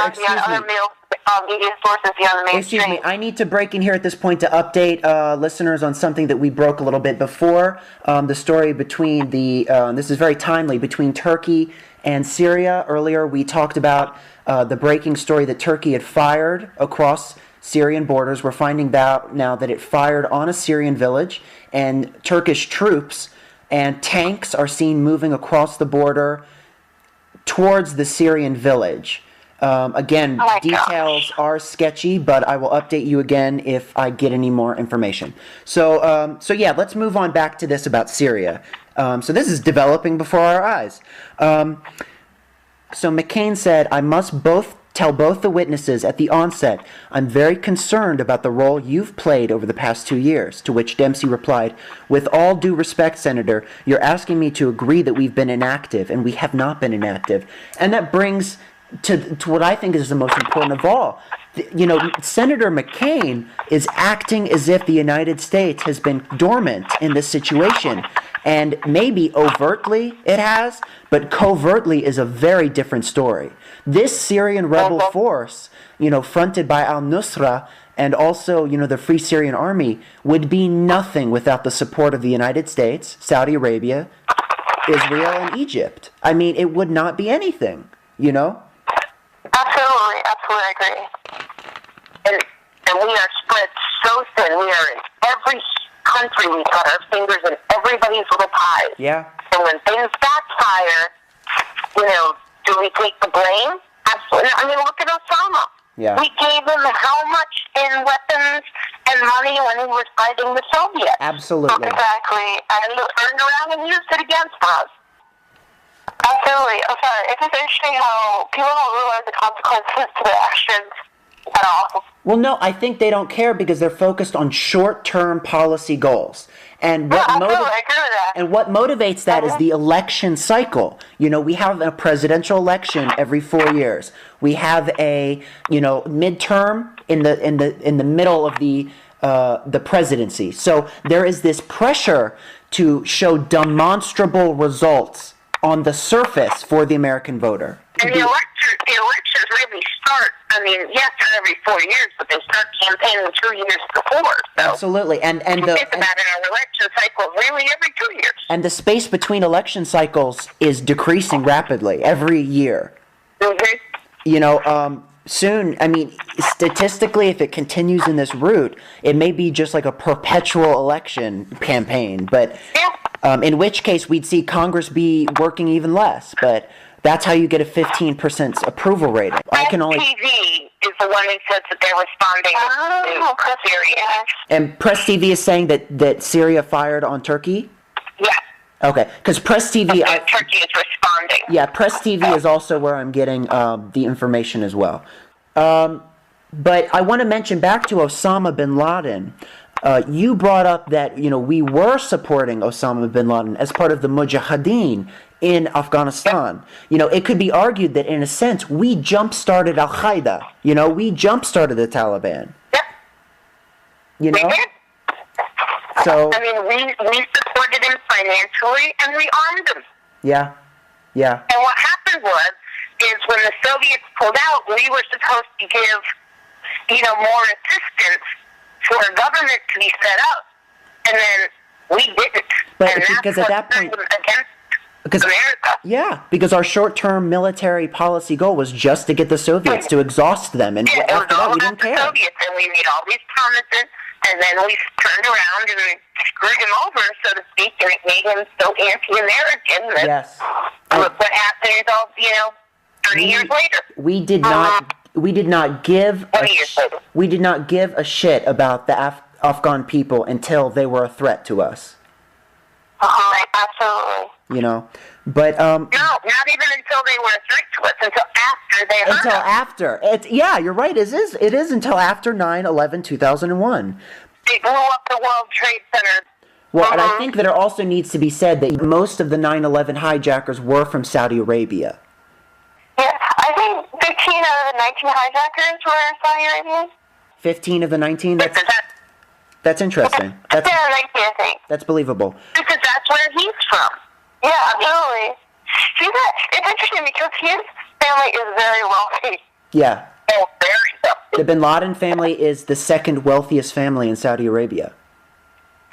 Media sources beyond the mainstream. Excuse me. I need to break in here at this point to update listeners on something that we broke a little bit before. The story between this is very timely, between Turkey and Syria. Earlier we talked about the breaking story that Turkey had fired across Syrian borders. We're finding out now that it fired on a Syrian village, and Turkish troops and tanks are seen moving across the border towards the Syrian village. Again, details are sketchy, but I will update you again if I get any more information. So yeah, let's move on back to this about Syria. So this is developing before our eyes. So McCain said, I must tell both the witnesses at the onset, I'm very concerned about the role you've played over the past 2 years, to which Dempsey replied, with all due respect, Senator, you're asking me to agree that we've been inactive, and we have not been inactive. And that brings to what I think is the most important of all. Senator McCain is acting as if the United States has been dormant in this situation. And maybe overtly it has, but covertly is a very different story. This Syrian rebel force, fronted by al-Nusra and also, the Free Syrian Army, would be nothing without the support of the United States, Saudi Arabia, Israel, and Egypt. I mean, it would not be anything, Absolutely, I agree. And we are spread so thin. We are in every country. We've got our fingers in everybody's little pies. Yeah. And when things backfire, do we take the blame? Absolutely. I mean, look at Osama. Yeah. We gave him how much in weapons and money when he was fighting the Soviets? Absolutely. Exactly. And he turned around and used it against us. Absolutely. I'm sorry. It's just interesting how people don't realize the consequences to their actions at all. Well, no, I think they don't care because they're focused on short-term policy goals. And what I agree with that. And what motivates that is the election cycle. We have a presidential election every 4 years. We have a, midterm in the middle of the presidency. So there is this pressure to show demonstrable results on the surface for the American voter. And the elections really start, yes, they're every 4 years, but they start campaigning 2 years before. So absolutely. And think about it, our election cycle really every 2 years. And the space between election cycles is decreasing rapidly every year. Mm-hmm. Soon, statistically, if it continues in this route, it may be just like a perpetual election campaign. But in which case, we'd see Congress be working even less. But that's how you get a 15% approval rating. TV is the one who says that they're responding to Syria. And Press TV is saying that Syria fired on Turkey? Yeah. Okay, because Press TV... Turkey is responding. Yeah, Press TV is also where I'm getting the information as well. But I want to mention back to Osama bin Laden. You brought up that, we were supporting Osama bin Laden as part of the Mujahideen in Afghanistan. It could be argued that, in a sense, we jump-started Al-Qaeda. We jump-started the Taliban. We did. So, we supported him financially, and we armed him. Yeah. And what happened is when the Soviets pulled out, we were supposed to give, more assistance for a government to be set up, and then we didn't. But and because at that point, America. Yeah, because our short-term military policy goal was just to get the Soviets to exhaust them, and Yeah, after that, we didn't the care. Soviets, and we made all these promises, and then we turned around and screwed him over, so to speak, and it made him so anti-American that Yes. look what happened all, 30 years later. We did not give 20 years later. we did not give a shit about the Afghan people until they were a threat to us. Absolutely. But No, not even until they were a threat to us, until after they hurt until us. after. You're right. It is until after 9/11/2001. They blew up the World Trade Center. Well, and I think that it also needs to be said that most of the 9/11 hijackers were from Saudi Arabia. Yeah, I think 15 out of the 19 hijackers were Saudi Arabians. 15 of the 19? That's interesting. That's 19, I think. That's believable. Because that's where he's from. Yeah, absolutely. It's interesting because his family is very wealthy. Yeah. Oh, very wealthy. The Bin Laden family is the second wealthiest family in Saudi Arabia.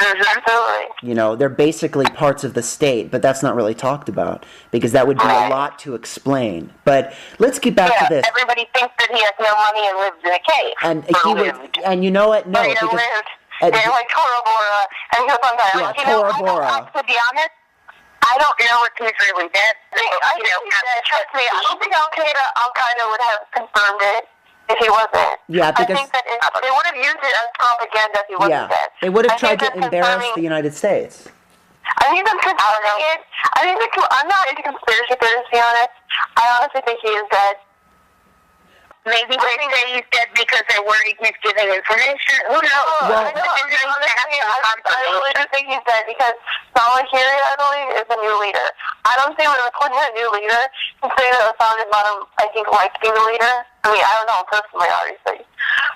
Absolutely. They're basically parts of the state, but that's not really talked about because that would be a lot to explain. But let's get back to this. Everybody thinks that he has no money and lives in a cave. And you know what? No, because like Tora Bora, and he was on that. Yeah, Tora Bora. To be honest, I don't know if he's really dead. Trust me, I don't think Al-Qaeda would have confirmed it if he wasn't. Yeah, because I think that they would have used it as propaganda if he wasn't dead. They would have tried to embarrass the United States. I think that's confirming it. I'm not into conspiracy theories, to be honest. I honestly think he is dead. Maybe they say he's dead because they're worried he's giving information. Who knows? Well, I really do think he's dead because Salahiri, I believe, is a new leader. I don't think we're appointing a new leader. Considering that Osama bin Laden, I think, liked being the leader. I mean, I don't know personally, obviously.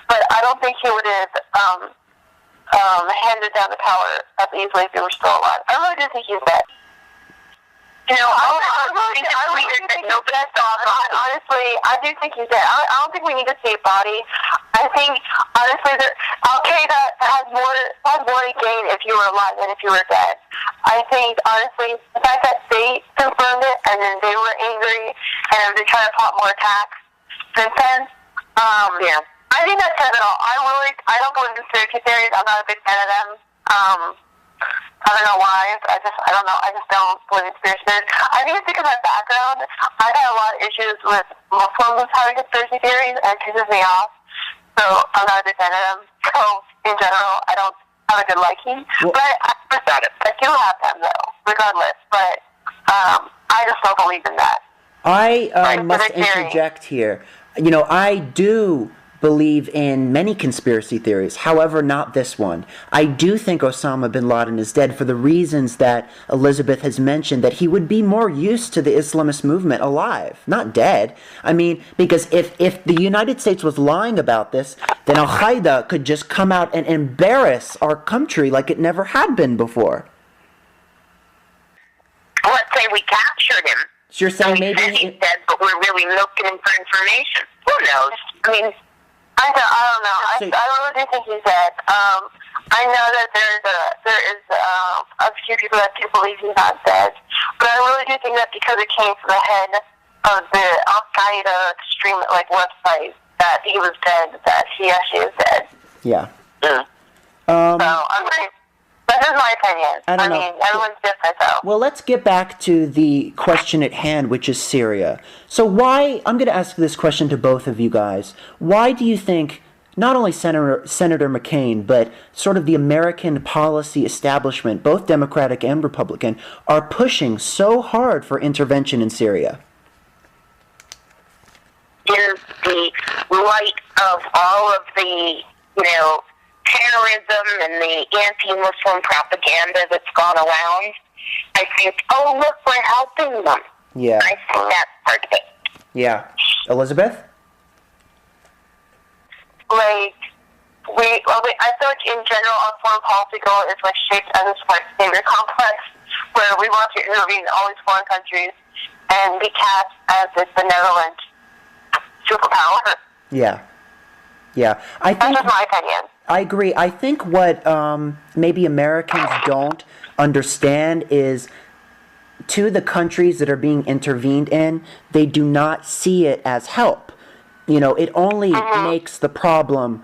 But I don't think he would have handed down the power as easily if he were still alive. I really do think he's dead. Honestly, I do think he's dead. I don't think we need to see a body. I think, honestly, Al-Qaeda has more to gain if you were alive than if you were dead. I think, honestly, the fact that they confirmed it and then they were angry and they tried to plot more attacks since then, I think that says it all. I don't believe in conspiracy theories. I'm not a big fan of them. I don't know why. I don't know. I just don't believe in conspiracy theories. I think it's because of my background. I've had a lot of issues with Muslims having conspiracy theories, and it pisses me off. So I'm not a big fan of them. So in general, I don't have a good liking. But I do have them, though, regardless. But I just don't believe in that. I must interject here. I do believe in many conspiracy theories, however, not this one. I do think Osama bin Laden is dead for the reasons that Elizabeth has mentioned, that he would be more used to the Islamist movement alive, not dead. I mean, because if the United States was lying about this, then Al-Qaeda could just come out and embarrass our country like it never had been before. Let's say we captured him. So you're saying maybe he's dead, but we're really milking him for information. Who knows? I mean, I don't know. I really do think he's dead. I know that there is a few people that do believe he's not dead, but I really do think that because it came from the head of the Al-Qaeda extreme website that he was dead, that he actually is dead. Yeah. That's just my opinion. I mean, everyone's different, though. Well, let's get back to the question at hand, which is Syria. So I'm going to ask this question to both of you guys. Why do you think not only Senator McCain, but sort of the American policy establishment, both Democratic and Republican, are pushing so hard for intervention in Syria? In the light of all of the, terrorism and the anti-Muslim propaganda that's gone around, I think, oh, look, we're helping them. Yeah. I think that's part of it. Yeah. Elizabeth? I feel like in general, our foreign policy goal is shaped as a sports savior complex, where we want to intervene in all these foreign countries and be cast as this benevolent superpower. Yeah. Yeah. That's just my opinion. I agree. I think what maybe Americans don't understand is to the countries that are being intervened in, they do not see it as help. It only makes the problem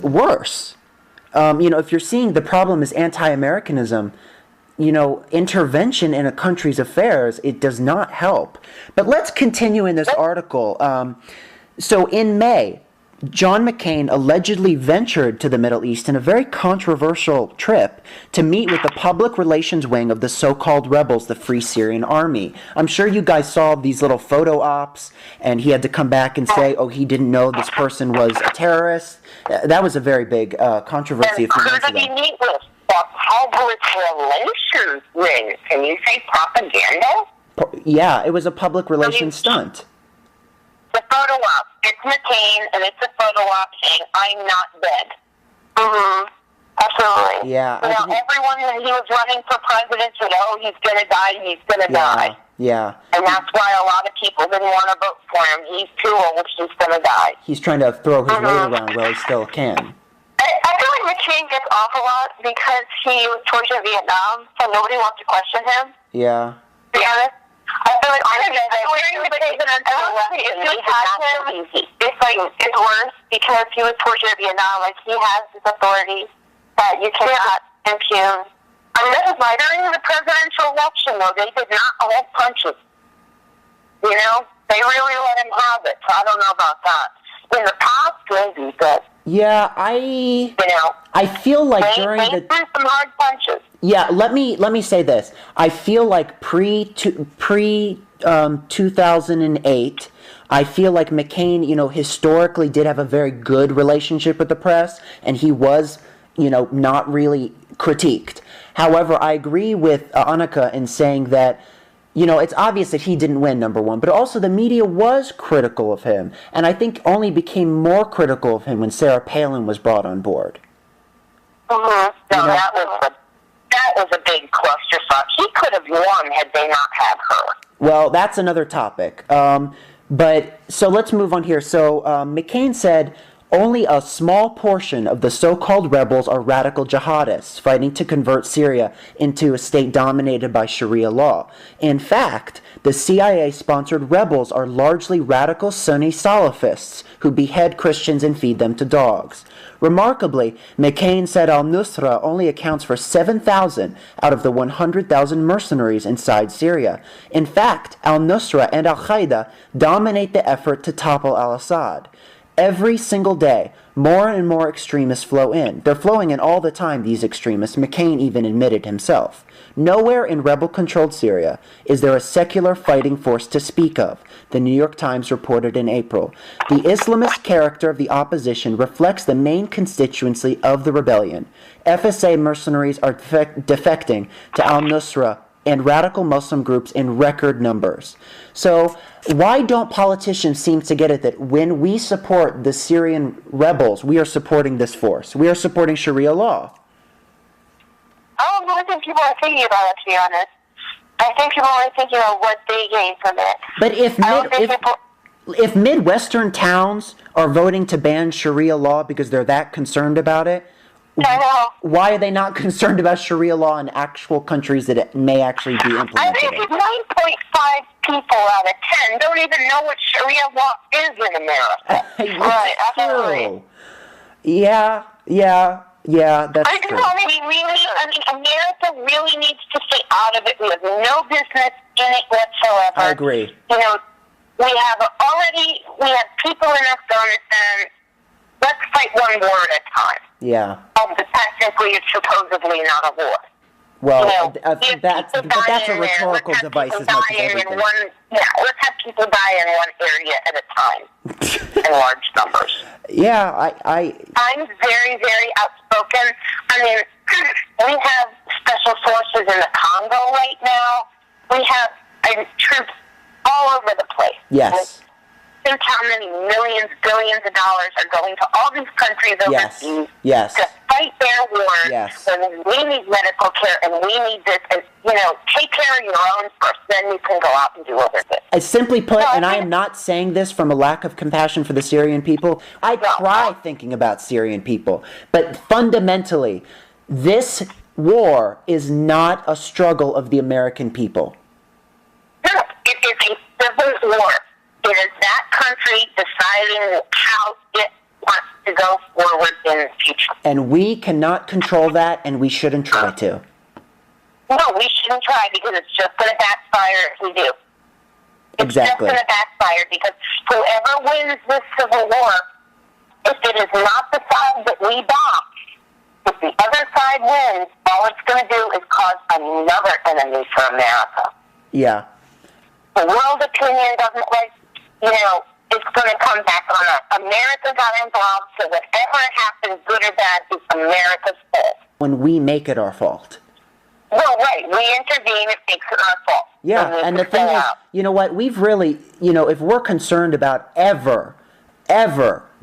worse. If you're seeing the problem is anti-Americanism, intervention in a country's affairs, it does not help. But let's continue in this article. So in May, John McCain allegedly ventured to the Middle East in a very controversial trip to meet with the public relations wing of the so-called rebels, the Free Syrian Army. I'm sure you guys saw these little photo ops, and he had to come back and say, he didn't know this person was a terrorist. That was a very big controversy a few months ago. The public relations wing. Can you say propaganda? Yeah, it was a public relations stunt. The photo op. It's McCain, and it's a photo op saying, "I'm not dead." Absolutely. Yeah. Everyone when he was running for president said, he's going to die, he's going to die. Yeah. And that's why a lot of people didn't want to vote for him. He's too old, he's going to die. He's trying to throw his weight around while he still can. I feel like McCain gets off a lot because he was tortured in Vietnam, so nobody wants to question him. Yeah. To be honest. I feel like during the presidential election, it's worse because he was tortured in Vietnam. Like, he has this authority that you cannot impugn. During the presidential election, though, they did not hold punches. They really let him have it. So I don't know about that. In the past, maybe, but yeah, I feel like during they threw some hard punches. Yeah, let me say this. I feel like pre 2008, I feel like McCain, historically did have a very good relationship with the press, and he was, not really critiqued. However, I agree with Annika in saying that, it's obvious that he didn't win, number one, but also the media was critical of him, and I think only became more critical of him when Sarah Palin was brought on board. That was a big clusterfuck. He could have won had they not had her. Well, that's another topic. But so let's move on here. So McCain said only a small portion of the so-called rebels are radical jihadists fighting to convert Syria into a state dominated by Sharia law. In fact, the CIA-sponsored rebels are largely radical Sunni Salafists who behead Christians and feed them to dogs. Remarkably, McCain said al-Nusra only accounts for 7,000 out of the 100,000 mercenaries inside Syria. In fact, al-Nusra and al-Qaeda dominate the effort to topple al-Assad. Every single day, more and more extremists flow in. They're flowing in all the time, these extremists. McCain even admitted himself. Nowhere in rebel-controlled Syria is there a secular fighting force to speak of, the New York Times reported in April. The Islamist character of the opposition reflects the main constituency of the rebellion. FSA mercenaries are defecting to al-Nusra and radical Muslim groups in record numbers. So why don't politicians seem to get it that when we support the Syrian rebels, we are supporting this force? We are supporting Sharia law. I don't think people are thinking about it, to be honest. I think people are thinking of what they gain from it. But if Midwestern towns are voting to ban Sharia law because they're that concerned about it, why are they not concerned about Sharia law in actual countries that it may actually be implemented I think 9.5 people out of 10 don't even know what Sharia law is in America. Right, absolutely. Yeah, that's true. America really needs to stay out of it. We have no business in it whatsoever. I agree. We have people in Afghanistan. Let's fight one war at a time. Yeah. But technically, it's supposedly not a war. Well, that's a rhetorical device as much as everything. Let's have people die in one area at a time in large numbers. Yeah, I'm very, very outspoken. I mean, we have special forces in the Congo right now. We have troops all over the place. Yes. Think how many millions, billions of dollars are going to all these countries overseas to fight their wars. Yes. And we need medical care, and we need this. And, take care of your own first, then you can go out and do other things. Simply put, and I am not saying this from a lack of compassion for the Syrian people, I cry thinking about Syrian people. But fundamentally, this war is not a struggle of the American people. It is that country deciding how it wants to go forward in the future. And we cannot control that, and we shouldn't try to. No, we shouldn't try because it's just going to backfire if we do. It's Exactly. just going to backfire because whoever wins this civil war, if it is not the side that we back, if the other side wins, all it's going to do is cause another enemy for America. Yeah. The world opinion doesn't like, it's going to come back on us. America got involved, so whatever happens, good or bad, is America's fault. When we make it our fault. Well, right. We intervene, it makes it our fault. Yeah, and the thing is, you know what, we've really, if we're concerned about ever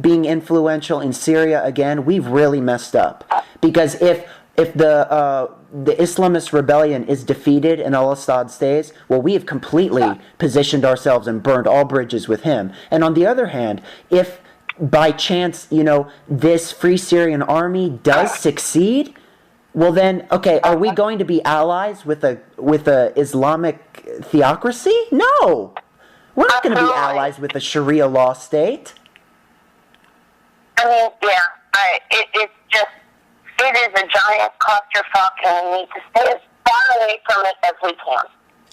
being influential in Syria again, we've really messed up. Because if the Islamist rebellion is defeated and al-Assad stays, well, we have completely positioned ourselves and burned all bridges with him. And on the other hand, if by chance, this Free Syrian Army does succeed, well then, okay, are we going to be allies with a Islamic theocracy? No! We're not going to be allies with a Sharia law state. I mean, it is a giant clusterfuck, and we need to stay as far away from it as we can.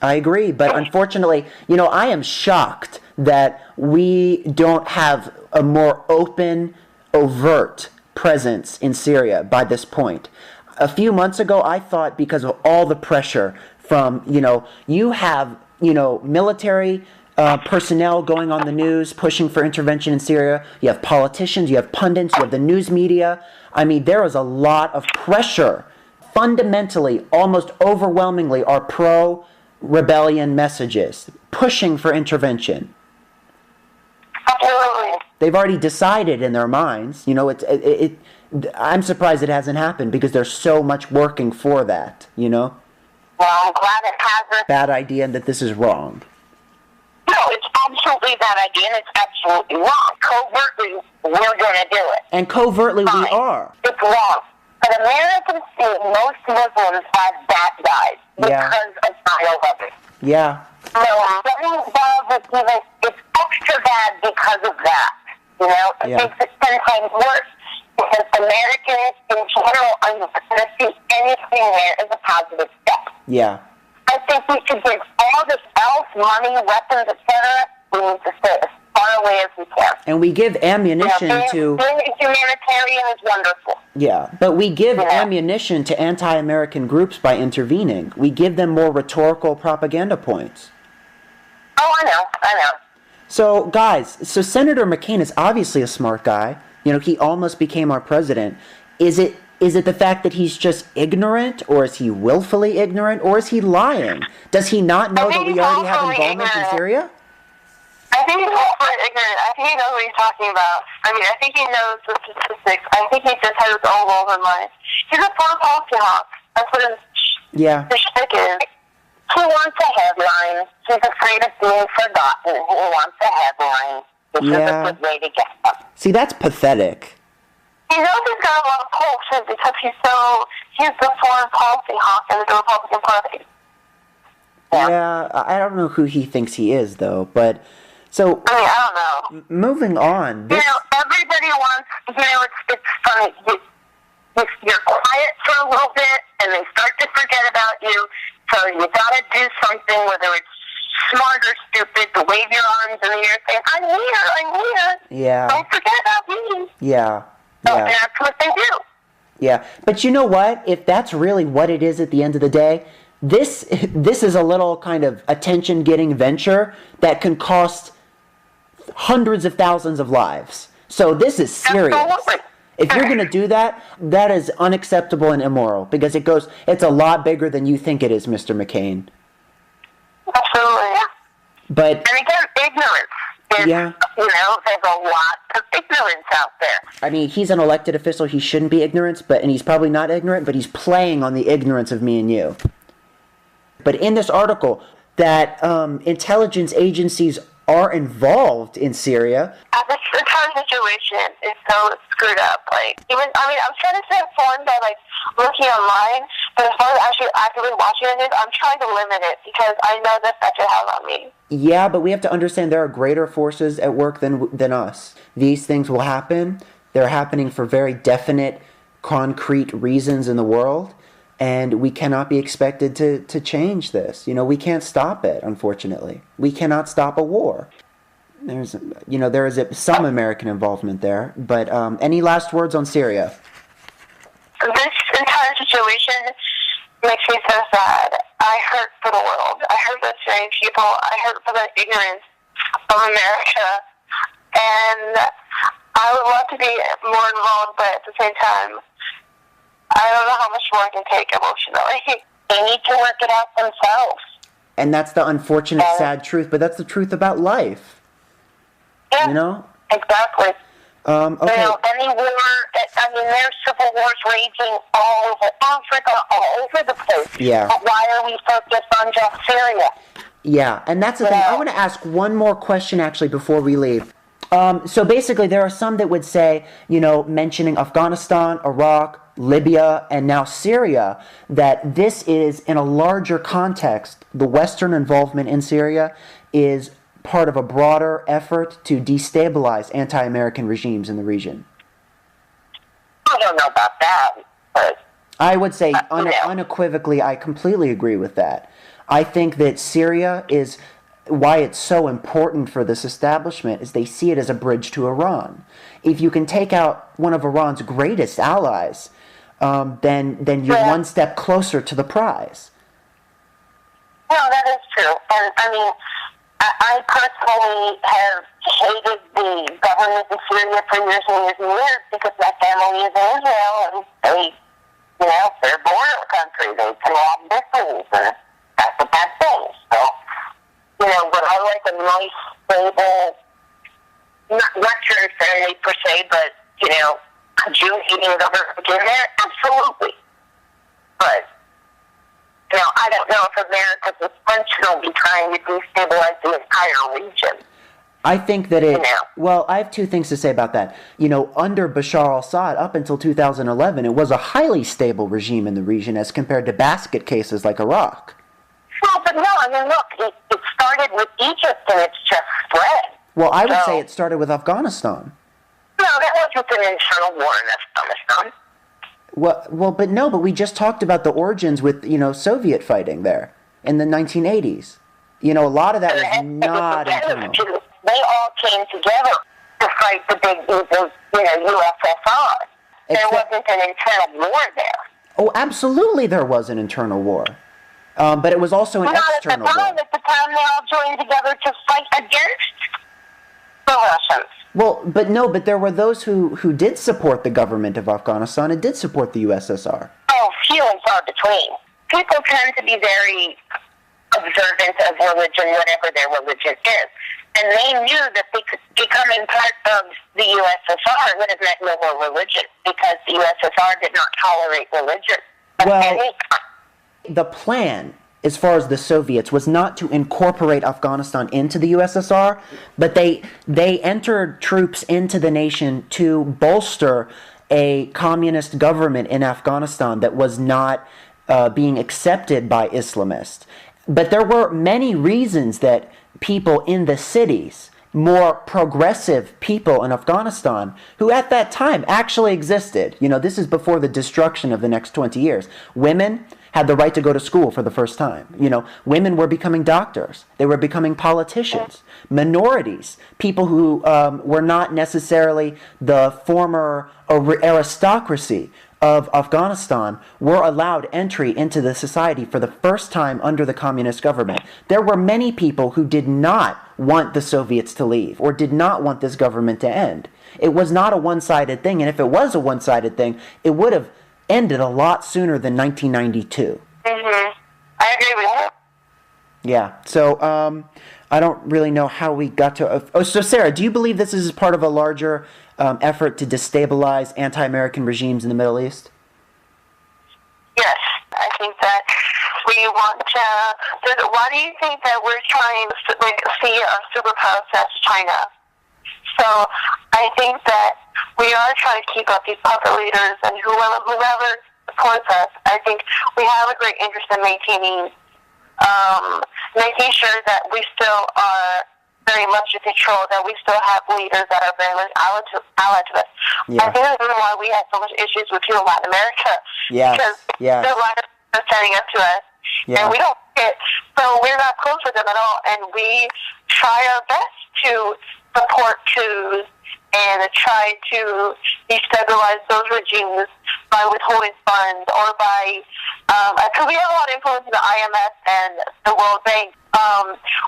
I agree, but unfortunately, I am shocked that we don't have a more open, overt presence in Syria by this point. A few months ago, I thought because of all the pressure from, you have, military personnel going on the news, pushing for intervention in Syria. You have politicians, you have pundits, you have the news media. I mean, there is a lot of pressure. Fundamentally, almost overwhelmingly, are pro-rebellion messages, pushing for intervention. Absolutely. They've already decided in their minds. I'm surprised it hasn't happened because there's so much working for that, Well, I'm glad it hasn't. Bad idea and that this is wrong. No, it's absolutely a bad idea, and it's absolutely wrong. Covertly, we're going to do it. And covertly we are. It's wrong. But Americans see most Muslims as bad guys because of 9/11. Yeah. No, getting involved with it's extra bad because of that. It makes it 10 times worse. Because Americans in general are not going to see anything there as a positive step. Yeah. I think we should give all this else, money, weapons, etc. We need to stay as far away as we can. And we give ammunition to... Being humanitarian is wonderful. Yeah, but we give ammunition to anti-American groups by intervening. We give them more rhetorical propaganda points. Oh, I know. So, guys, Senator McCain is obviously a smart guy. He almost became our president. Is it the fact that he's just ignorant, or is he willfully ignorant, or is he lying? Does he not know that we already have involvement in Syria? I think he's willfully ignorant. I think he knows what he's talking about. I mean, I think he knows the statistics. I think he just has his own goals in mind. He's a foreign policy hawk. That's what his shtick is. He wants a headline. He's afraid of being forgotten. He wants a headline. This is a good way to get them. See, that's pathetic. He knows he's got a lot of pull, too, because he's the foreign policy hawk in the Republican Party. Yeah, I don't know who he thinks he is, though, but... So, I don't know. Moving on... everybody wants... it's funny. You're quiet for a little bit, and they start to forget about you, so you gotta do something, whether it's smart or stupid, to wave your arms in the air saying, I'm here. Yeah. Don't forget about me. Yeah. And that's what they do. Yeah. But you know what? If that's really what it is at the end of the day, this is a little kind of attention-getting venture that can cost hundreds of thousands of lives. So this is serious. Absolutely. If you're going to do that, that is unacceptable and immoral because it's a lot bigger than you think it is, Mr. McCain. Absolutely, yeah. But, and again, ignorance. There's a lot of ignorance out there. I mean, he's an elected official. He shouldn't be ignorant, and he's probably not ignorant, but he's playing on the ignorance of me and you. But in this article, that intelligence agencies are involved in Syria. This entire situation is so screwed up. I'm trying to stay informed by looking online, but as far as actually actively watching it, I'm trying to limit it because I know the effect it has on me. Yeah, but we have to understand there are greater forces at work than us. These things will happen. They're happening for very definite, concrete reasons in the world, and we cannot be expected to change this. We can't stop it, unfortunately. We cannot stop a war. There is some American involvement there, but any last words on Syria? This entire situation makes me so sad. I hurt for the world. I hurt the Syrian people. I hurt for the ignorance of America. And I would love to be more involved, but at the same time, I don't know how much more I can take emotionally. They need to work it out themselves. And that's the unfortunate, sad truth, but that's the truth about life. Yeah, exactly. Okay. Any war, there's civil wars raging all over Africa, all over the place. Yeah. But why are we focused on just Syria? Yeah, and that's the thing. I want to ask one more question, actually, before we leave. So basically, there are some that would say, mentioning Afghanistan, Iraq, Libya, and now Syria, that this is, in a larger context, the Western involvement in Syria is part of a broader effort to destabilize anti-American regimes in the region. I don't know about that, but I would say unequivocally, I completely agree with that. I think that Syria is, why it's so important for this establishment is they see it as a bridge to Iran. If you can take out one of Iran's greatest allies, then you're one step closer to the prize. No, that is true. And I personally have hated the government in Syria for years and years and years because my family is in Israel and they're a border country. They can rob missiles and that's a bad thing. So, but I like a nice, stable, not Jew-friendly per se, but, a Jew-hating government in there, absolutely. But, I don't know if America's intentionally trying to destabilize the entire region. I think that well, I have two things to say about that. Under Bashar al-Assad, up until 2011, it was a highly stable regime in the region as compared to basket cases like Iraq. Well, but no, look, it started with Egypt and it's just spread. Well, I would say it started with Afghanistan. No, that wasn't an internal war in Afghanistan. But we just talked about the origins with, Soviet fighting there in the 1980s. A lot of that was not internal. They all came together to fight the big, USSR. There wasn't an internal war there. Oh, absolutely there was an internal war. But it was also an external war. At the time, they all joined together to fight against the Russians. Well, but there were those who did support the government of Afghanistan and did support the USSR. Oh, few and far between. People tend to be very observant of religion, whatever their religion is. And they knew that becoming part of the USSR would have meant no more religion because the USSR did not tolerate religion. Well, the plan, as far as the Soviets, was not to incorporate Afghanistan into the USSR, but they entered troops into the nation to bolster a communist government in Afghanistan that was not being accepted by Islamists. But there were many reasons that people in the cities, more progressive people in Afghanistan, who at that time actually existed, this is before the destruction of the next 20 years, women had the right to go to school for the first time. Women were becoming doctors. They were becoming politicians. Minorities, people who were not necessarily the former aristocracy of Afghanistan, were allowed entry into the society for the first time under the communist government. There were many people who did not want the Soviets to leave or did not want this government to end. It was not a one-sided thing, and if it was a one-sided thing, it would have ended a lot sooner than 1992. Mm-hmm. I agree with that. Yeah, so I don't really know how we got to... so Sarah, do you believe this is part of a larger effort to destabilize anti-American regimes in the Middle East? Yes, I think that we want to. Why do you think that we're trying to see our superpower as China? So I think that we are trying to keep up these puppet leaders, and whoever supports us, I think we have a great interest in making sure that we still are very much in control, that we still have leaders that are very much allied to us. Yeah. I think that's why we have so much issues with people in Latin America. Yes. Because yes. they're standing up to us. Yeah. And we don't get, so we're not close with them at all. And we try our best to support coups and try to destabilize those regimes by withholding funds or by, because we have a lot of influence in the IMF and the World Bank.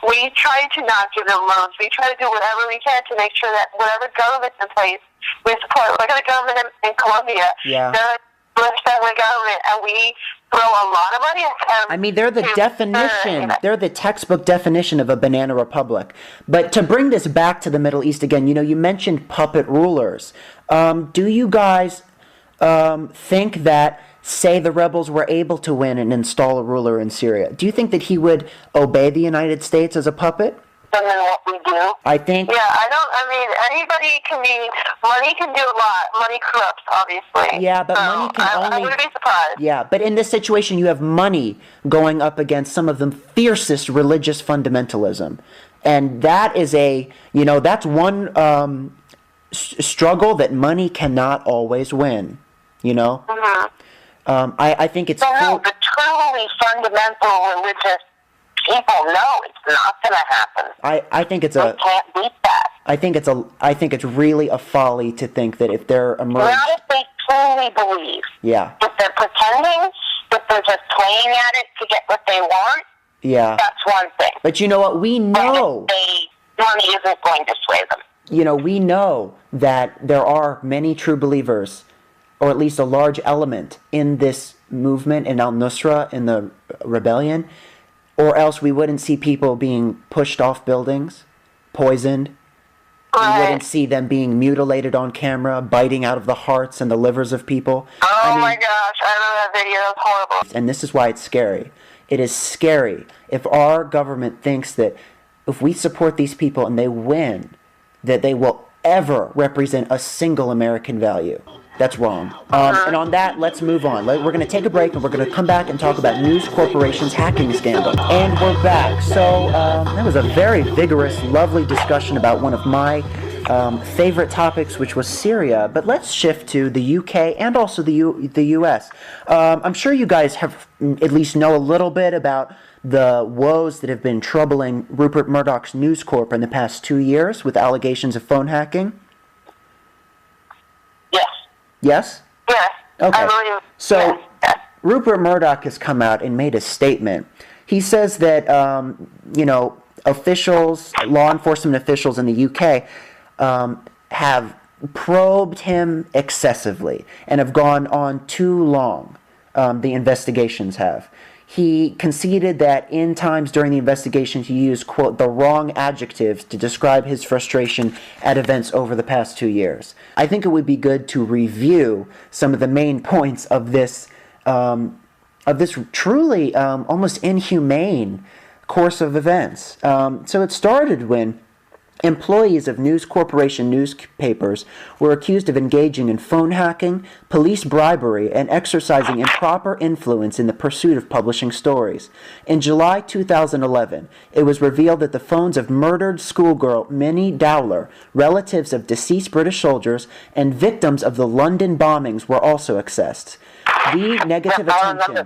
We try to not give them loans. We try to do whatever we can to make sure that whatever government's in place, we support. Look at the government in Colombia. Yeah. They're a family government, and we throw a lot of money at them. I mean, they're the definition. They're the textbook definition of a banana republic. But to bring this back to the Middle East again, you mentioned puppet rulers. Do you guys think that, say, the rebels were able to win and install a ruler in Syria? Do you think that he would obey the United States as a puppet? And then what we do. I think. Yeah, anybody money can do a lot. Money corrupts, obviously. Yeah, but money can only. I wouldn't be surprised. Yeah, but in this situation, you have money going up against some of the fiercest religious fundamentalism. And that is that's one struggle that money cannot always win, Mm-hmm. I think it's. No, the truly fundamental religious people know it's not going to happen. I think it's we can't beat that. I think it's really a folly to think that if they're emerged. Not if they truly believe. Yeah. If they're pretending, if they're just playing at it to get what they want. Yeah. That's one thing. But you know what? We know. Money isn't going to sway them. We know that there are many true believers, or at least a large element in this movement, in al-Nusra, in the rebellion, or else we wouldn't see people being pushed off buildings, poisoned. Right. We wouldn't see them being mutilated on camera, biting out of the hearts and the livers of people. Oh my gosh, I remember that video. It was horrible. And this is why it's scary. It is scary if our government thinks that if we support these people and they win, that they will ever represent a single American value. That's wrong. And on that, let's move on. We're going to take a break, and we're going to come back and talk about News Corporation's hacking scandal. And we're back. So that was a very vigorous, lovely discussion about one of my favorite topics, which was Syria. But let's shift to the UK and also the US. I'm sure you guys have at least know a little bit about the woes that have been troubling Rupert Murdoch's News Corp in the past 2 years with allegations of phone hacking. Yes. Yes? Yes. Okay. I believe. So, yes. Rupert Murdoch has come out and made a statement. He says that, officials, law enforcement officials in the UK have probed him excessively and have gone on too long, the investigations have. He conceded that in times during the investigation he used, quote, the wrong adjectives to describe his frustration at events over the past 2 years. I think it would be good to review some of the main points of this truly almost inhumane course of events. So it started when employees of News Corporation newspapers were accused of engaging in phone hacking, police bribery, and exercising improper influence in the pursuit of publishing stories. In July 2011, it was revealed that the phones of murdered schoolgirl Minnie Dowler, relatives of deceased British soldiers, and victims of the London bombings were also accessed. The negative attention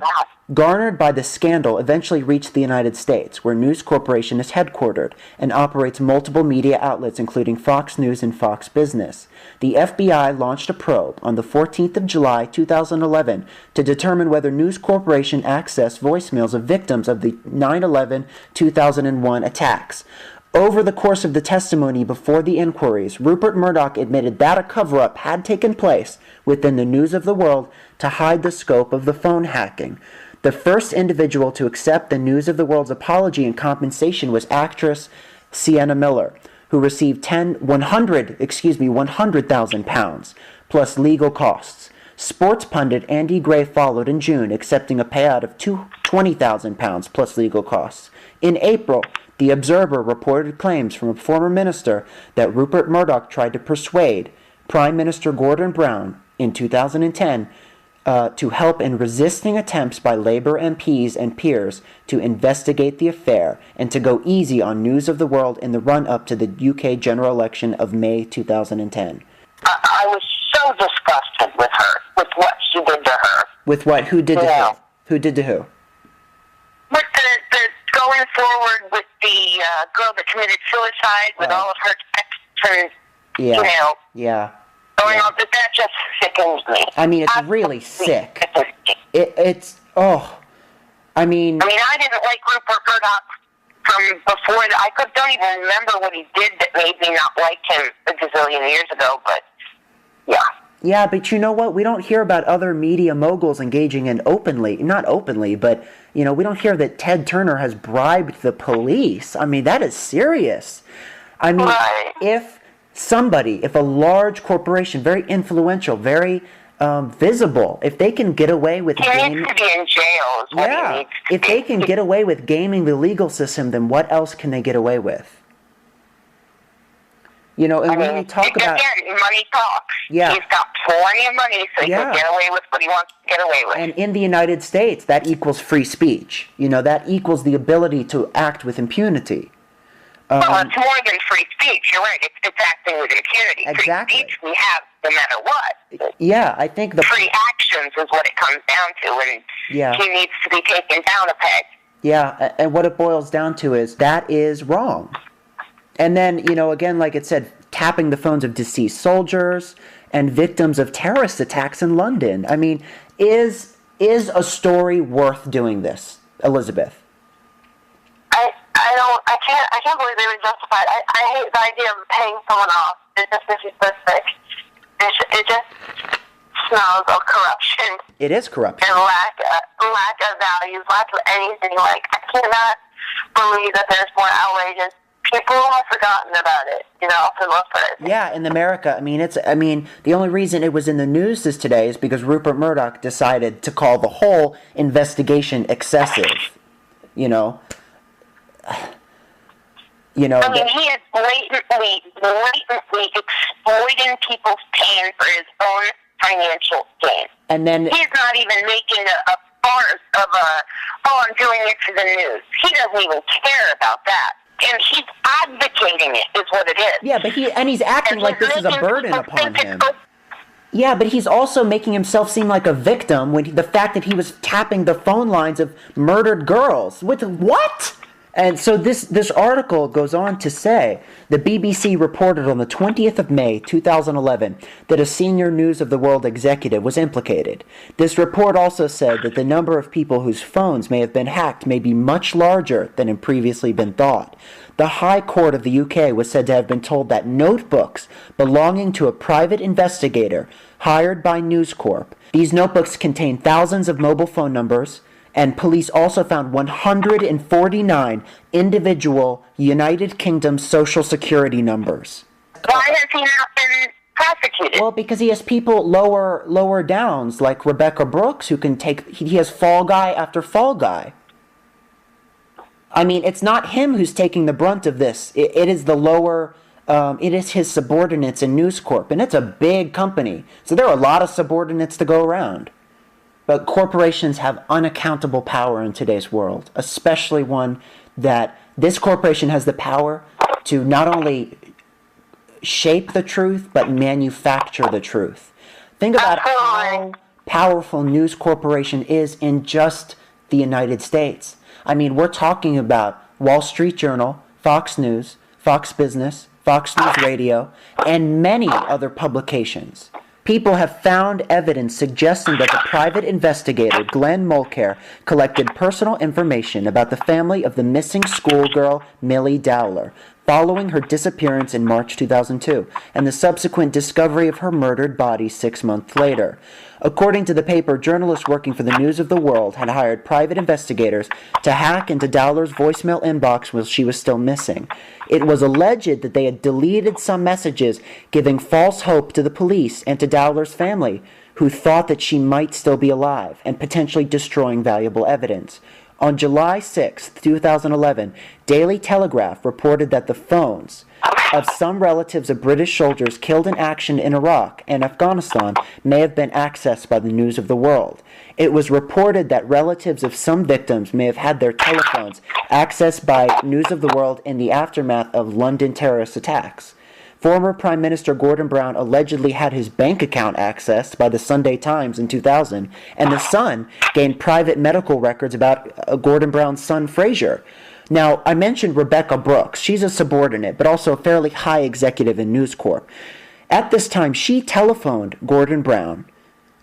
garnered by the scandal eventually reached the United States, where News Corporation is headquartered and operates multiple media outlets including Fox News and Fox Business. The FBI launched a probe on the 14th of July 2011 to determine whether News Corporation accessed voicemails of victims of the 9/11-2001 attacks. Over the course of the testimony before the inquiries, Rupert Murdoch admitted that a cover-up had taken place within the News of the World to hide the scope of the phone hacking. The first individual to accept the News of the World's apology and compensation was actress Sienna Miller, who received £100,000 plus legal costs. Sports pundit Andy Gray followed in June, accepting a payout of £20,000 plus legal costs. In April, The Observer reported claims from a former minister that Rupert Murdoch tried to persuade Prime Minister Gordon Brown in 2010 to help in resisting attempts by Labour MPs and peers to investigate the affair and to go easy on News of the World in the run-up to the UK general election of May 2010. I was so disgusted with her, with what she did to her. With what? Who did to who? Who did to who? With the going forward with the girl that committed suicide with all of her texts and, going on, but that just sickens me. I mean, it's really sick. It's, I mean, I didn't like Rupert Murdoch from before. I don't even remember what he did that made me not like him a gazillion years ago, but yeah. Yeah, but you know what? We don't hear about other media moguls engaging in not openly, but, we don't hear that Ted Turner has bribed the police. I mean, that is serious. I mean, if a large corporation, very influential, very visible, if they can get away with gaming... He needs to be in jail is what he needs to if they can get away with gaming the legal system, then what else can they get away with? When we talk about... Again, money talks. Yeah. He's got plenty of money, so he can get away with what he wants to get away with. And in the United States, that equals free speech. That equals the ability to act with impunity. Well, it's more than free speech. You're right. It's acting with impunity. Exactly. Free speech we have no matter what. Yeah, I think the... Free actions is what it comes down to, and he needs to be taken down a peg. Yeah, and what it boils down to is that is wrong. And then, again, like it said, tapping the phones of deceased soldiers and victims of terrorist attacks in London. I mean, is a story worth doing this, Elizabeth? I can't believe they were justified. I hate the idea of paying someone off. It just makes me so sick. It just smells of corruption. It is corruption. And lack of values, lack of anything. Like, I cannot believe that there's more outrageous. People have forgotten about it, for the most part. Yeah, in America, the only reason it was in the news today is because Rupert Murdoch decided to call the whole investigation excessive. He is blatantly exploiting people's pain for his own financial gain. And then he's not even making a farce of I'm doing it for the news. He doesn't even care about that. And he's advocating it, is what it is. Yeah, but he's acting like this is a burden upon him. Yeah, but he's also making himself seem like a victim when the fact that he was tapping the phone lines of murdered girls. What? And so this article goes on to say, the BBC reported on the 20th of May, 2011, that a senior News of the World executive was implicated. This report also said that the number of people whose phones may have been hacked may be much larger than had previously been thought. The High Court of the UK was said to have been told that notebooks belonging to a private investigator hired by News Corp. These notebooks contain thousands of mobile phone numbers, and police also found 149 individual United Kingdom Social Security numbers. Why has he not been prosecuted? Well, because he has people lower downs, like Rebecca Brooks, who can take... He has fall guy after fall guy. It's not him who's taking the brunt of this. It is the lower... it is his subordinates in News Corp, and it's a big company. So there are a lot of subordinates to go around. But corporations have unaccountable power in today's world, especially one that this corporation has the power to not only shape the truth, but manufacture the truth. Think about how powerful News Corporation is in just the United States. We're talking about Wall Street Journal, Fox News, Fox Business, Fox News Radio, and many other publications. People have found evidence suggesting that the private investigator, Glenn Mulcair, collected personal information about the family of the missing schoolgirl, Millie Dowler, following her disappearance in March 2002, and the subsequent discovery of her murdered body 6 months later. According to the paper, journalists working for the News of the World had hired private investigators to hack into Dowler's voicemail inbox while she was still missing. It was alleged that they had deleted some messages giving false hope to the police and to Dowler's family, who thought that she might still be alive and potentially destroying valuable evidence. On July 6, 2011, Daily Telegraph reported that the phones of some relatives of British soldiers killed in action in Iraq and Afghanistan may have been accessed by the News of the World. It was reported that relatives of some victims may have had their telephones accessed by News of the World in the aftermath of London terrorist attacks. Former Prime Minister Gordon Brown allegedly had his bank account accessed by the Sunday Times in 2000, and the Sun gained private medical records about Gordon Brown's son, Fraser. Now, I mentioned Rebecca Brooks. She's a subordinate, but also a fairly high executive in News Corp. At this time, she telephoned Gordon Brown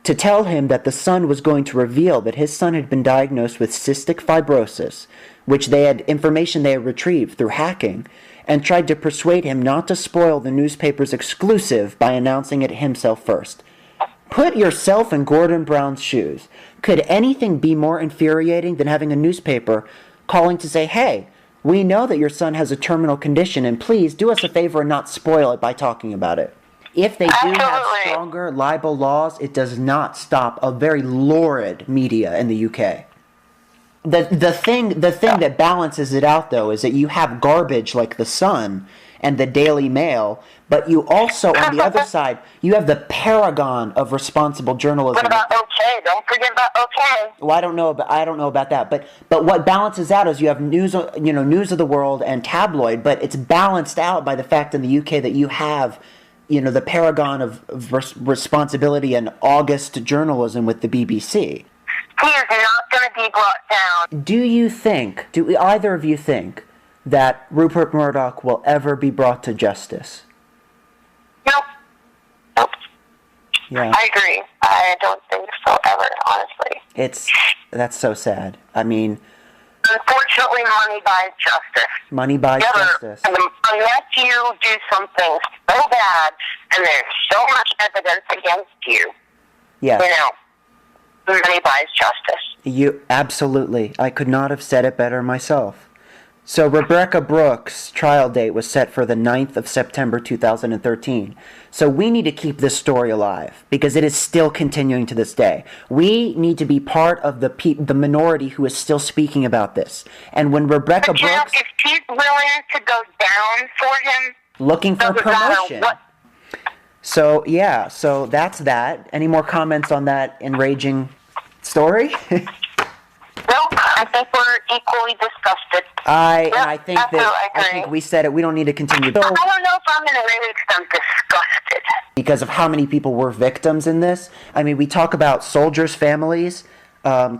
to tell him that the Sun was going to reveal that his son had been diagnosed with cystic fibrosis, which information they had retrieved through hacking, and tried to persuade him not to spoil the newspaper's exclusive by announcing it himself first. Put yourself in Gordon Brown's shoes. Could anything be more infuriating than having a newspaper calling to say, hey, we know that your son has a terminal condition, and please do us a favor and not spoil it by talking about it. If they do have stronger libel laws, it does not stop a very lurid media in the UK. The thing that balances it out, though, is that you have garbage like The Sun and the Daily Mail, but you also, on the other side, you have the paragon of responsible journalism. What about OK? Don't forget about OK. Well, I don't know about that, but what balances out is you have News of the World and tabloid, but it's balanced out by the fact in the UK that you have, the paragon of responsibility and august journalism with the BBC. He is not going to be brought down. Do either of you think that Rupert Murdoch will ever be brought to justice? Nope. Yeah. I agree. I don't think so ever, honestly. That's so sad. I mean, unfortunately, money buys justice. Money buys justice. Unless you do something so bad and there's so much evidence against you, money buys justice. Absolutely. I could not have said it better myself. So Rebecca Brooks' trial date was set for the 9th of September 2013. So we need to keep this story alive because it is still continuing to this day. We need to be part of the minority who is still speaking about this. And when Rebecca Brooks... if she's willing to go down for him... Looking for promotion. So that's that. Any more comments on that enraging story? Nope, I think we're equally disgusted. I think we said it. We don't need to continue. So, I don't know if I'm in a really extent disgusted. Because of how many people were victims in this. I mean, we talk about soldiers' families,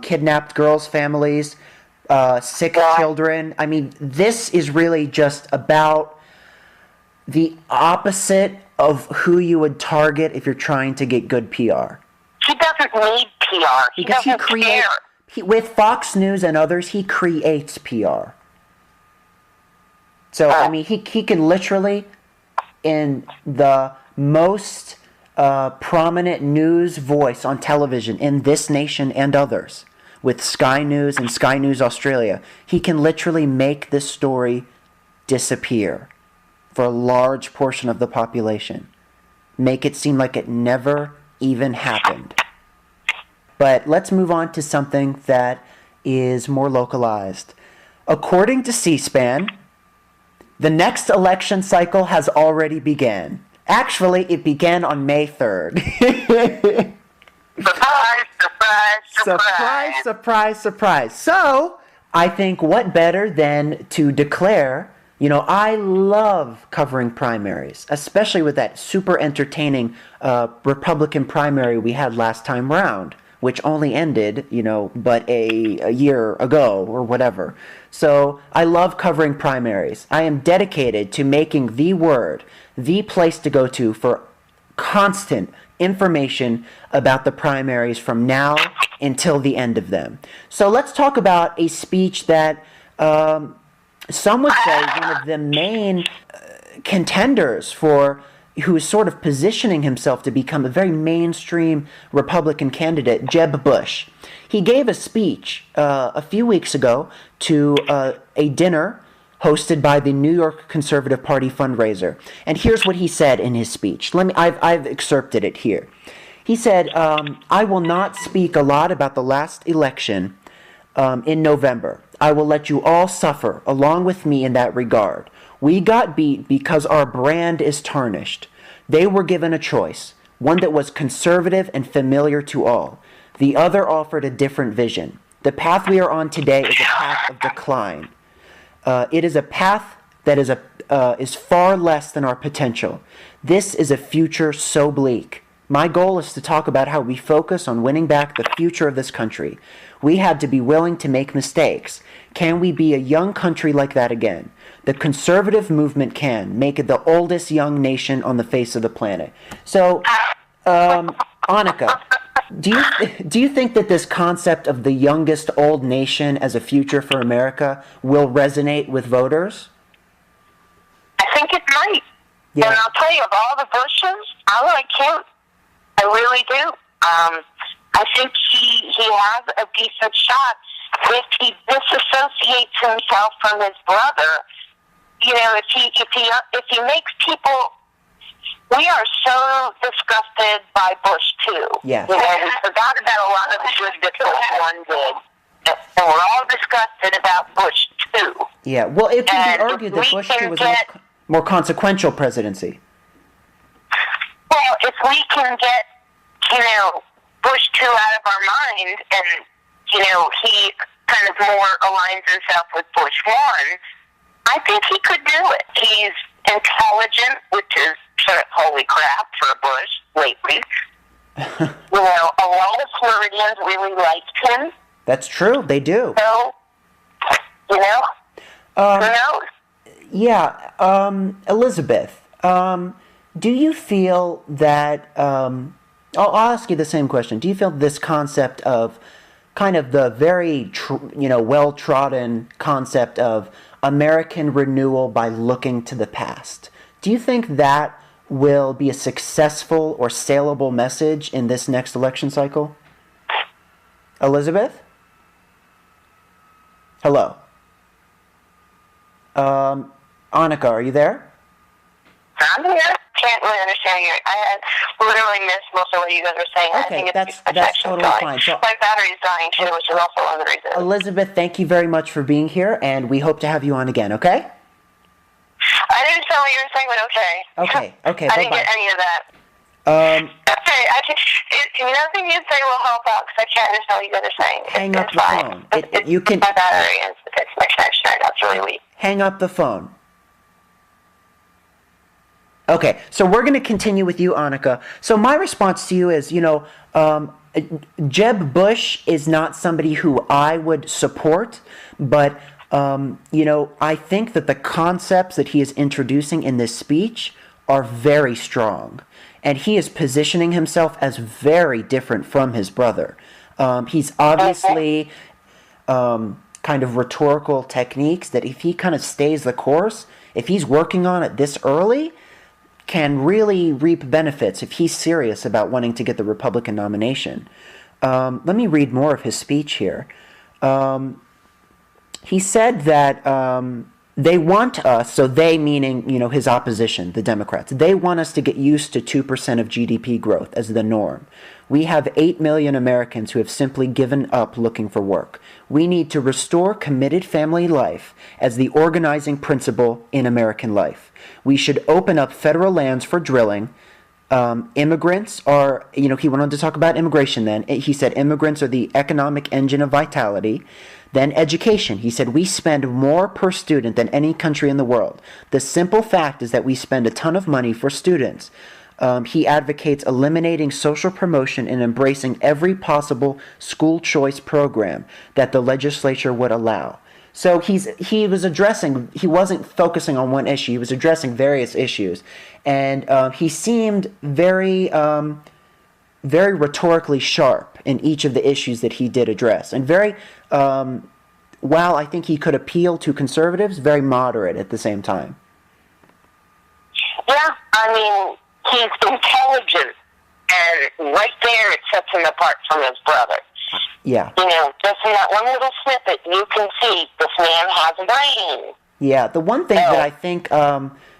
kidnapped girls' families, sick children. I mean, this is really just about the opposite of who you would target if you're trying to get good PR. He doesn't need PR. He doesn't care. With Fox News and others, he creates PR. So, I mean, he can literally, in the most prominent news voice on television in this nation and others, with Sky News and Sky News Australia, he can literally make this story disappear for a large portion of the population. Make it seem like it never even happened. But let's move on to something that is more localized. According to C-SPAN, the next election cycle has already begun. Actually, it began on May 3rd. Surprise, surprise, surprise. Surprise, surprise, surprise. So, I think what better than to declare, I love covering primaries, especially with that super entertaining Republican primary we had last time round, which only ended, but a year ago or whatever. So I love covering primaries. I am dedicated to making the Word the place to go to for constant information about the primaries from now until the end of them. So let's talk about a speech that some would say one of the main contenders for who is sort of positioning himself to become a very mainstream Republican candidate, Jeb Bush. He gave a speech a few weeks ago to a dinner hosted by the New York Conservative Party fundraiser. And here's what he said in his speech. I've excerpted it here. He said, I will not speak a lot about the last election in November. I will let you all suffer along with me in that regard. We got beat because our brand is tarnished. They were given a choice, one that was conservative and familiar to all. The other offered a different vision. The path we are on today is a path of decline. It is a path that is far less than our potential. This is a future so bleak. My goal is to talk about how we focus on winning back the future of this country. We had to be willing to make mistakes. Can we be a young country like that again? The conservative movement can make it the oldest young nation on the face of the planet. So, Annika, do you think that this concept of the youngest old nation as a future for America will resonate with voters? I think it might. Yeah. And I'll tell you, of all the Bushes, I like him. I really do. I think he has a decent shot. If he disassociates himself from his brother, you know, if he makes people, we are so disgusted by Bush too. Yes. You know, we forgot about a lot of the good that Bush one did, and we're all disgusted about Bush too. Yeah. Well, it can be argued that Bush 2 was a more consequential presidency. Well, if we can get, you know, Bush 2 out of our mind, and, you know, he kind of more aligns himself with Bush 1, I think he could do it. He's intelligent, which is sort of holy crap for a Bush lately. You know, a lot of Floridians really liked him. That's true. They do. So, you know, who knows? Yeah. Elizabeth, do you feel that... I'll ask you the same question. Do you feel this concept of kind of the very, well-trodden concept of American renewal by looking to the past, do you think that will be a successful or saleable message in this next election cycle? Elizabeth? Hello? Annika, are you there? I'm here. Can't really understand you. I had literally missed most of what you guys were saying. Okay, I think that's totally fine. So, my battery's dying too, which is also one of the reasons. Elizabeth, thank you very much for being here, and we hope to have you on again, okay? I didn't understand what you were saying, but okay. Okay, I didn't get any of that. Okay, nothing you say will help out, because I can't understand what you guys are saying. Hang up the phone. You can... My battery is, it's my connection right now. It's really weak. Hang up the phone. Okay, so we're going to continue with you, Annika. So my response to you is, Jeb Bush is not somebody who I would support, but, I think that the concepts that he is introducing in this speech are very strong. And he is positioning himself as very different from his brother. He's obviously kind of rhetorical techniques that if he kind of stays the course, if he's working on it this early, can really reap benefits if he's serious about wanting to get the Republican nomination. Let me read more of his speech here. He said that they want us, so they meaning, his opposition, the Democrats, they want us to get used to 2% of GDP growth as the norm. We have 8 million Americans who have simply given up looking for work. We need to restore committed family life as the organizing principle in American life. We should open up federal lands for drilling. Immigrants are, he went on to talk about immigration then. He said immigrants are the economic engine of vitality. Then education. He said we spend more per student than any country in the world. The simple fact is that we spend a ton of money for students. He advocates eliminating social promotion and embracing every possible school choice program that the legislature would allow. So he wasn't focusing on one issue. He was addressing various issues. And he seemed very, very rhetorically sharp in each of the issues that he did address. And very, while I think he could appeal to conservatives, very moderate at the same time. Yeah, I mean, he's intelligent. And right there it sets him apart from his brother. Yeah. Just in that one little snippet, you can see this man has a brain. Yeah, the one thing that I think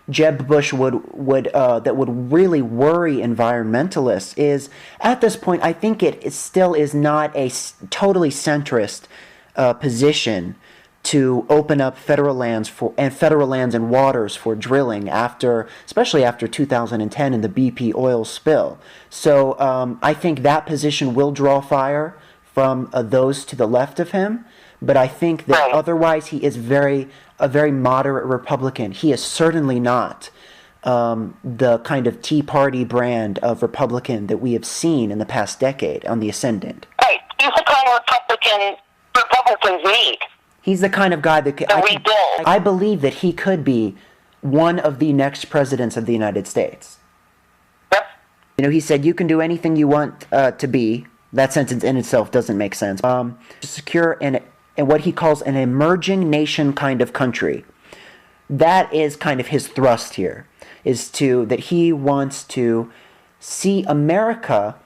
Jeb Bush would that would really worry environmentalists is, at this point, I think it still is not a totally centrist position to open up federal lands and waters for drilling especially after 2010 and the BP oil spill. So I think that position will draw fire from those to the left of him, but I think that otherwise he is a very moderate Republican. He is certainly not the kind of Tea Party brand of Republican that we have seen in the past decade on the ascendant. Right. He's the kind of Republicans need. He's the kind of guy that I believe that he could be one of the next presidents of the United States. Yep. You know, he said, you can do anything you want to be. That sentence in itself doesn't make sense. To secure and what he calls an emerging nation kind of country. That is kind of his thrust here, that he wants to see America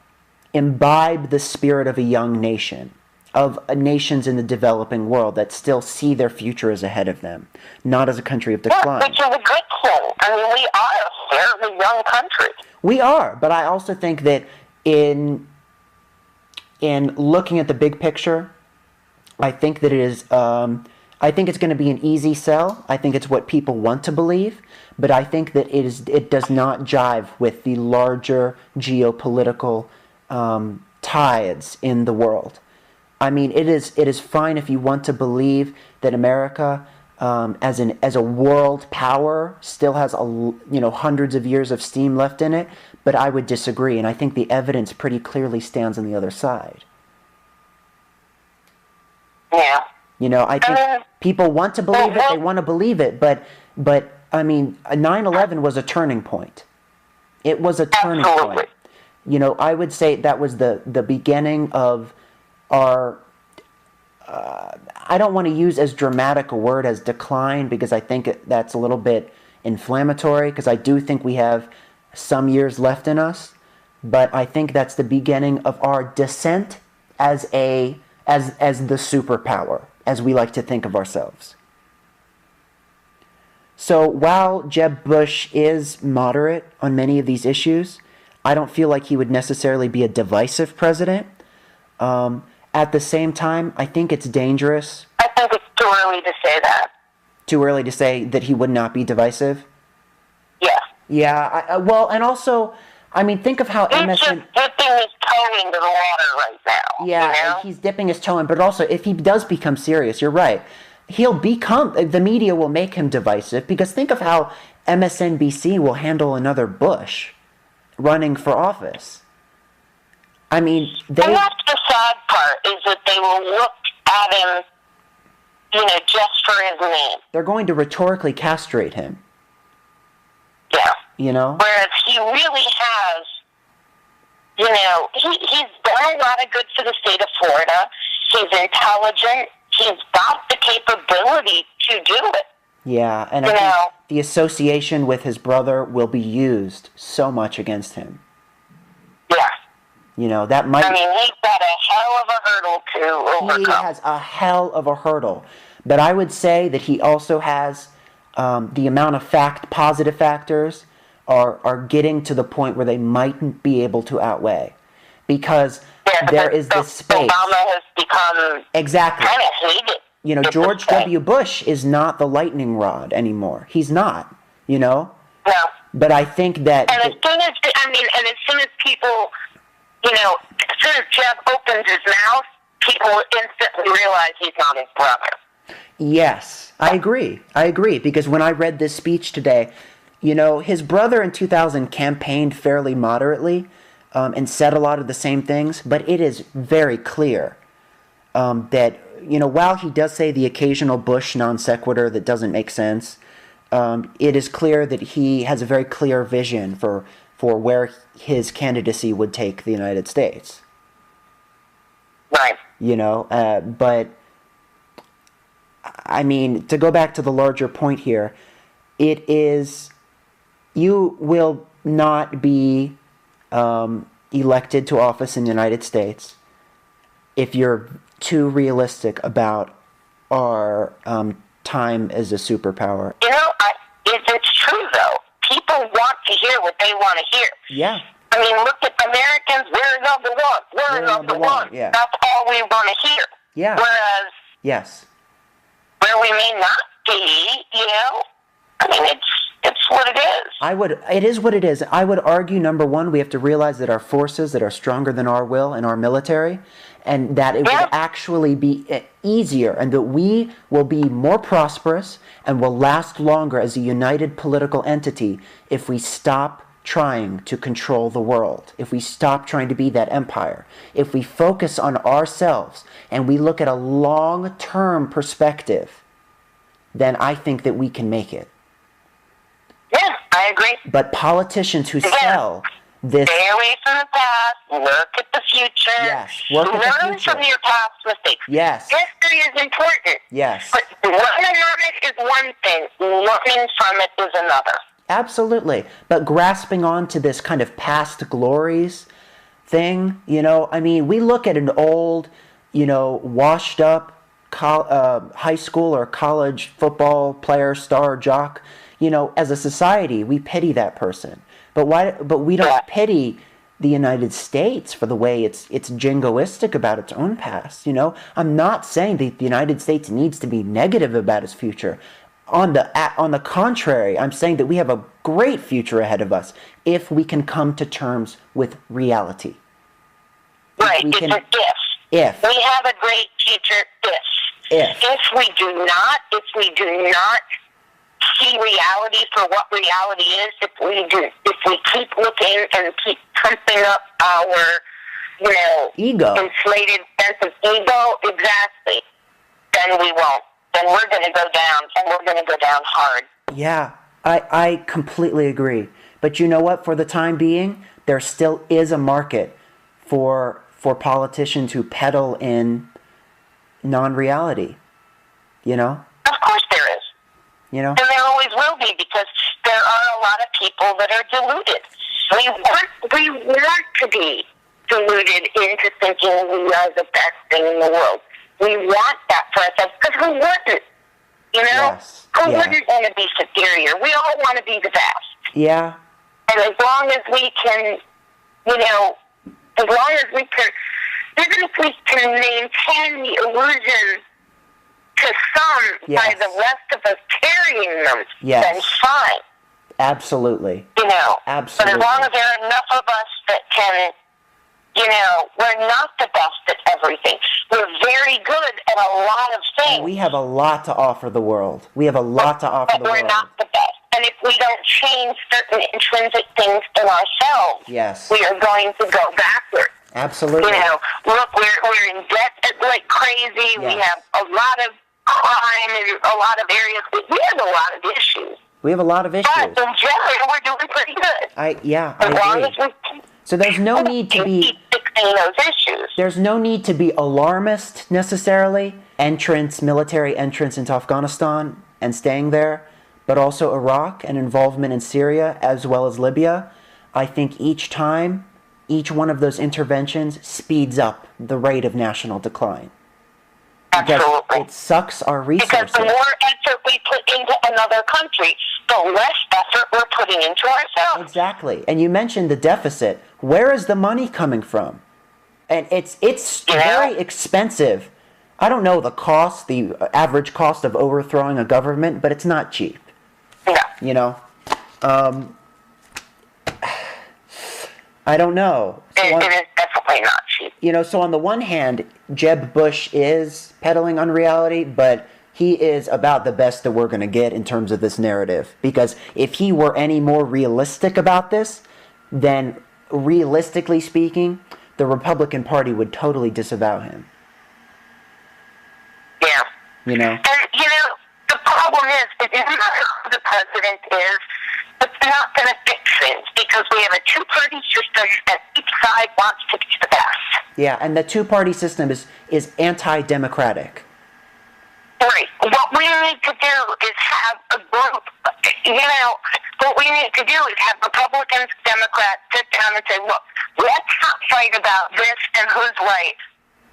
imbibe the spirit of a young nation, of nations in the developing world that still see their future as ahead of them, not as a country of decline. Which is a good thing. I mean, we are a fairly young country. We are, but I also think that in looking at the big picture, I think that it is. I think it's going to be an easy sell. I think it's what people want to believe, but I think that it does not jive with the larger geopolitical tides in the world. I mean, it is fine if you want to believe that America, as a world power, still has hundreds of years of steam left in it. But I would disagree, and I think the evidence pretty clearly stands on the other side. Yeah. You know, I think people want to believe it. They want to believe it, but I mean, 9/11 was a turning point. It was a turning point. You know, I would say that was the beginning of our. I don't want to use as dramatic a word as decline, because I think that's a little bit inflammatory, because I do think we have some years left in us, but I think that's the beginning of our descent as the superpower, as we like to think of ourselves. So while Jeb Bush is moderate on many of these issues, I don't feel like he would necessarily be a divisive president. At the same time, I think it's dangerous. I think it's too early to say that. Too early to say that he would not be divisive? Yeah. Yeah, well, and also, I mean, think of how He's just dipping his toe into the water right now. Yeah, you know? He's dipping his toe in, but also, if he does become serious, you're right, the media will make him divisive, because think of how MSNBC will handle another Bush running for office. I mean, and that's the sad part, is that they will look at him, just for his name. They're going to rhetorically castrate him. Yeah. You know? Whereas he really has, he's done a lot of good for the state of Florida. He's intelligent. He's got the capability to do it. Yeah, and I think the association with his brother will be used so much against him. Yeah. That might... I mean, he's got a hell of a hurdle to overcome. He has a hell of a hurdle. But I would say that he also has the amount of positive factors are getting to the point where they mightn't be able to outweigh. Because there is this space. Obama has become exactly kind of hated. George W. Bush is not the lightning rod anymore. He's not, No. But I think that... And as soon as people, as soon as Jeb opens his mouth, people instantly realize he's not his brother. Yes, I agree, because when I read this speech today, his brother in 2000 campaigned fairly moderately and said a lot of the same things, but it is very clear that, while he does say the occasional Bush non sequitur that doesn't make sense, it is clear that he has a very clear vision for where his candidacy would take the United States. Right. But... I mean, to go back to the larger point here, you will not be elected to office in the United States if you're too realistic about our time as a superpower. It's true, though. they want to hear. Yeah. I mean, look at Americans, we're number one. We're number one. Yeah. That's all we want to hear. Yeah. Whereas, yes. where we may not be, I mean, it's what it is. It is what it is. I would argue, number one, we have to realize that our forces that are stronger than our will and our military, and that it would actually be easier, and that we will be more prosperous and will last longer as a united political entity if we stop trying to control the world, if we stop trying to be that empire, if we focus on ourselves and we look at a long-term perspective, then I think that we can make it. Yeah, I agree. But politicians who sell this... Stay away from the past, look at the future. Yes, work at the future. Learn from your past mistakes. Yes. History is important. Yes. But learning from it is one thing, learning from it is another. Absolutely. But grasping on to this kind of past glories thing, I mean, we look at an old, washed up high school or college football player, star, jock, as a society, we pity that person. But we don't pity the United States for the way it's jingoistic about its own past, I'm not saying that the United States needs to be negative about its future. On the contrary, I'm saying that we have a great future ahead of us if we can come to terms with reality. Right, it's an if. We have a great future if. If we do not see reality for what reality is, if we keep looking and keep pumping up our, ego, inflated sense of ego, exactly, then we won't. Then we're going to go down, and we're going to go down hard. Yeah, I completely agree. But you know what? For the time being, there still is a market for politicians who peddle in non-reality, Of course there is. And there always will be, because there are a lot of people that are deluded. We want to be deluded into thinking we are the best thing in the world. We want that for ourselves, because who wouldn't? Yes. Who wouldn't want to be superior? We all want to be the best. Yeah. And as long as we can, even if we can maintain the illusion to some by the rest of us carrying them, then fine. Absolutely. But Absolutely. as long as there are enough of us that can, we're not the best at everything. We're very good at a lot of things. We have a lot to offer the world. But we're not the best. And if we don't change certain intrinsic things in ourselves, we are going to go backward. Absolutely. Look, we're in debt like crazy. We have a lot of crime in a lot of areas. We have a lot of issues. We have a lot of issues. But in general, we're doing pretty good. I agree. So there's no need to be fixing those issues. There's no need to be alarmist necessarily. Military entrance into Afghanistan and staying there, but also Iraq and involvement in Syria as well as Libya. I think each one of those interventions speeds up the rate of national decline. Absolutely. Because it sucks our resources. Because the more effort we put into another country, the less effort we're putting into ourselves. Exactly. And you mentioned the deficit. Where is the money coming from? And it's very expensive. I don't know the average cost of overthrowing a government, but it's not cheap. No. I don't know. It is definitely not cheap. So on the one hand, Jeb Bush is peddling unreality, but he is about the best that we're going to get in terms of this narrative. Because if he were any more realistic about this, then realistically speaking, the Republican Party would totally disavow him. Yeah. And, the problem is, it doesn't matter who the president is, it's not going to fix things, because we have a two-party system and each side wants to be the best. Yeah, and the two-party system is anti-democratic. Right. What we need to do is have a group, what we need to do is have Republicans, Democrats sit down and say, look, let's not fight about this and who's right.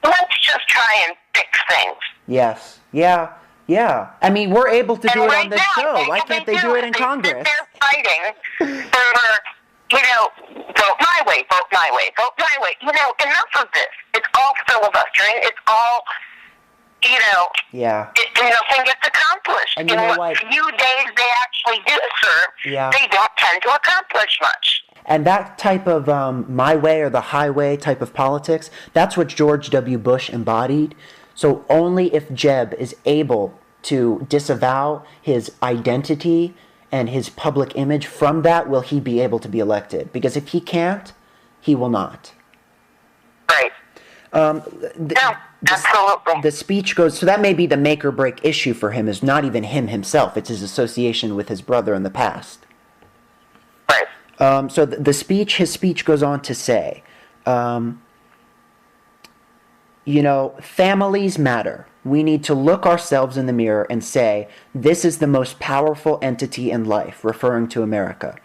Let's just try and fix things. Yes. Yeah. Yeah. I mean, we're able to do it on this show. Why can't they do it in Congress? They're fighting over you know, vote my way, vote my way, vote my way. You know, enough of this. It's all filibustering. It's all, you know, yeah. Nothing gets accomplished. And you in know what few days they actually do serve, they don't tend to accomplish much. And that type of my way or the highway type of politics, that's what George W. Bush embodied. So only if Jeb is able to disavow his identity and his public image from that will he be able to be elected. Because if he can't, he will not. Right. Absolutely. The speech goes, so that may be the make or break issue for him, is not even himself, it's his association with his brother in the past. Right. So his speech goes on to say, you know, families matter. We need to look ourselves in the mirror and say, this is the most powerful entity in life, referring to America.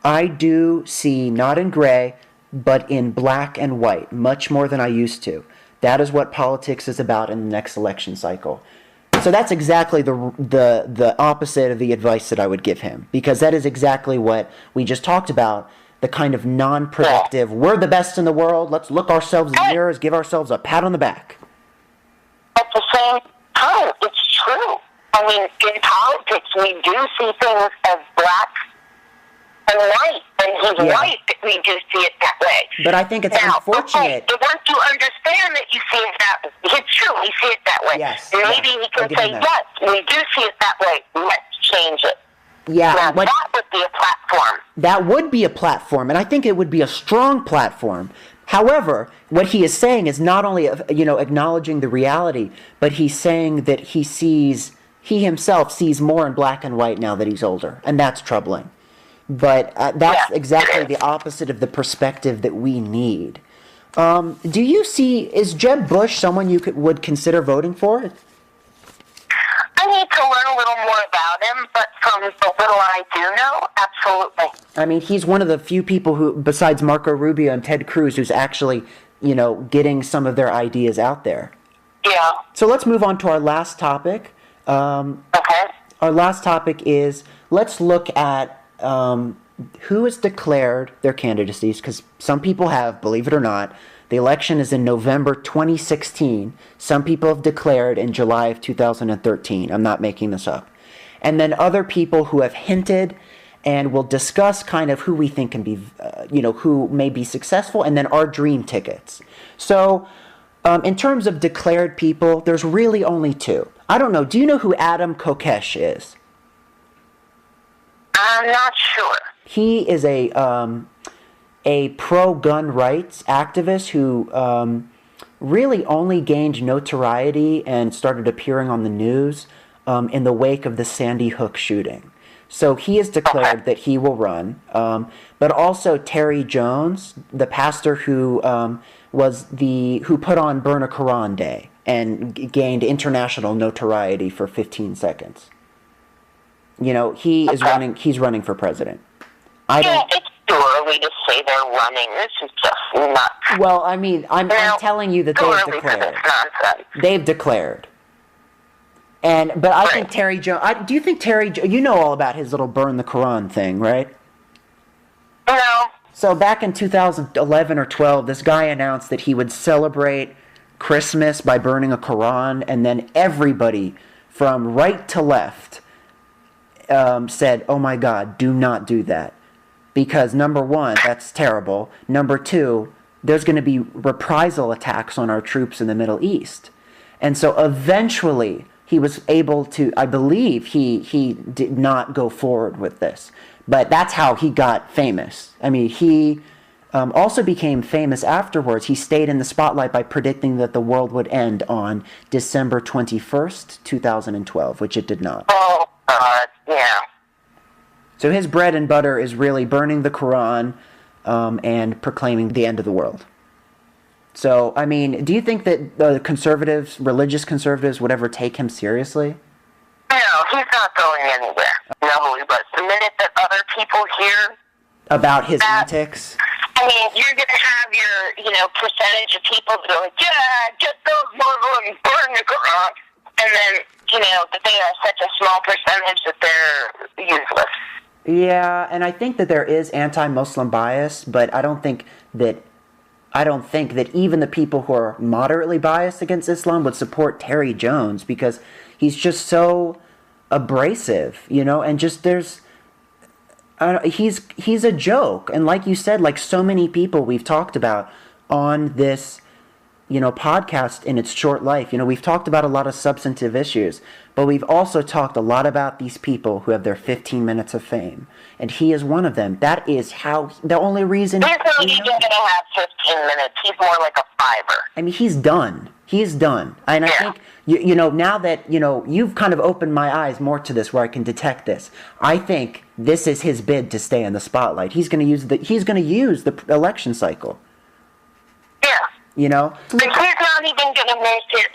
I do see, not in gray, but in black and white, much more than I used to. That is what politics is about in the next election cycle. So that's exactly the opposite of the advice that I would give him, because that is exactly what we just talked about, the kind of non-productive, we're the best in the world, let's look ourselves in the mirrors, give ourselves a pat on the back. At the same time, it's true. I mean, in politics, we do see things as black and white, and he's white, we do see it that way. But I think it's unfortunate. Okay, once you understand that you see it that way, it's true, we see it that way. Yes. Maybe he can say, yes, we do see it that way, let's change it. Yeah, now, that would be a platform. That would be a platform, and I think it would be a strong platform. However, what he is saying is not only, you know, acknowledging the reality, but he's saying that he himself sees more in black and white now that he's older, and that's troubling. But that's exactly the opposite of the perspective that we need. Do you see, is Jeb Bush someone you would consider voting for? I need to learn a little more about him, but from the little I do know, absolutely. I mean, he's one of the few people who, besides Marco Rubio and Ted Cruz, who's actually, you know, getting some of their ideas out there. Yeah. So let's move on to our last topic. Okay. Our last topic is, let's look at who has declared their candidacies, because some people have, believe it or not. The election is in November 2016. Some people have declared in July of 2013. I'm not making this up. And then other people who have hinted, and we'll discuss kind of who we think can be, you know, who may be successful, and then our dream tickets. So in terms of declared people, there's really only two. I don't know. Do you know who Adam Kokesh is? I'm not sure. He is a pro-gun rights activist who really only gained notoriety and started appearing on the news in the wake of the Sandy Hook shooting. So he has declared that he will run. But also Terry Jones, the pastor who who put on Burn a Quran Day and gained international notoriety for 15 seconds. You know, he's running for president. It's too early to say they're running. This is just nuts. Well, I mean, I'm telling you that they've declared. They've declared. But I think Terry Jones. Do you think you know all about his little burn the Quran thing, right? No. So back in 2011 or 12, this guy announced that he would celebrate Christmas by burning a Quran, and then everybody from right to left said, "Oh my God, do not do that." Because number one, that's terrible. Number two, there's going to be reprisal attacks on our troops in the Middle East. And so eventually he was able to, I believe he did not go forward with this. But that's how he got famous. I mean, he also became famous afterwards. He stayed in the spotlight by predicting that the world would end on December 21st, 2012, which it did not. Oh, yeah. So his bread and butter is really burning the Quran and proclaiming the end of the world. So, I mean, do you think that the conservatives, religious conservatives, would ever take him seriously? No, he's not going anywhere. No, but the minute that other people hear about his antics, I mean, you're going to have your, percentage of people that are like, yeah, get those Muslims, burn the Quran. And then, that they are such a small percentage that they're useless. Yeah, and I think that there is anti-Muslim bias, but I don't think that even the people who are moderately biased against Islam would support Terry Jones because he's just so abrasive, and just he's a joke. And like you said, like so many people we've talked about on this, podcast in its short life, we've talked about a lot of substantive issues, but we've also talked a lot about these people who have their 15 minutes of fame. And he is one of them. That is the only reason. He's not even going to have 15 minutes. He's more like a fiver. I mean, he's done. He's done. And I think, now that, you've kind of opened my eyes more to this where I can detect this, I think this is his bid to stay in the spotlight. He's going to use the election cycle. Yeah. But he's not even going to make it,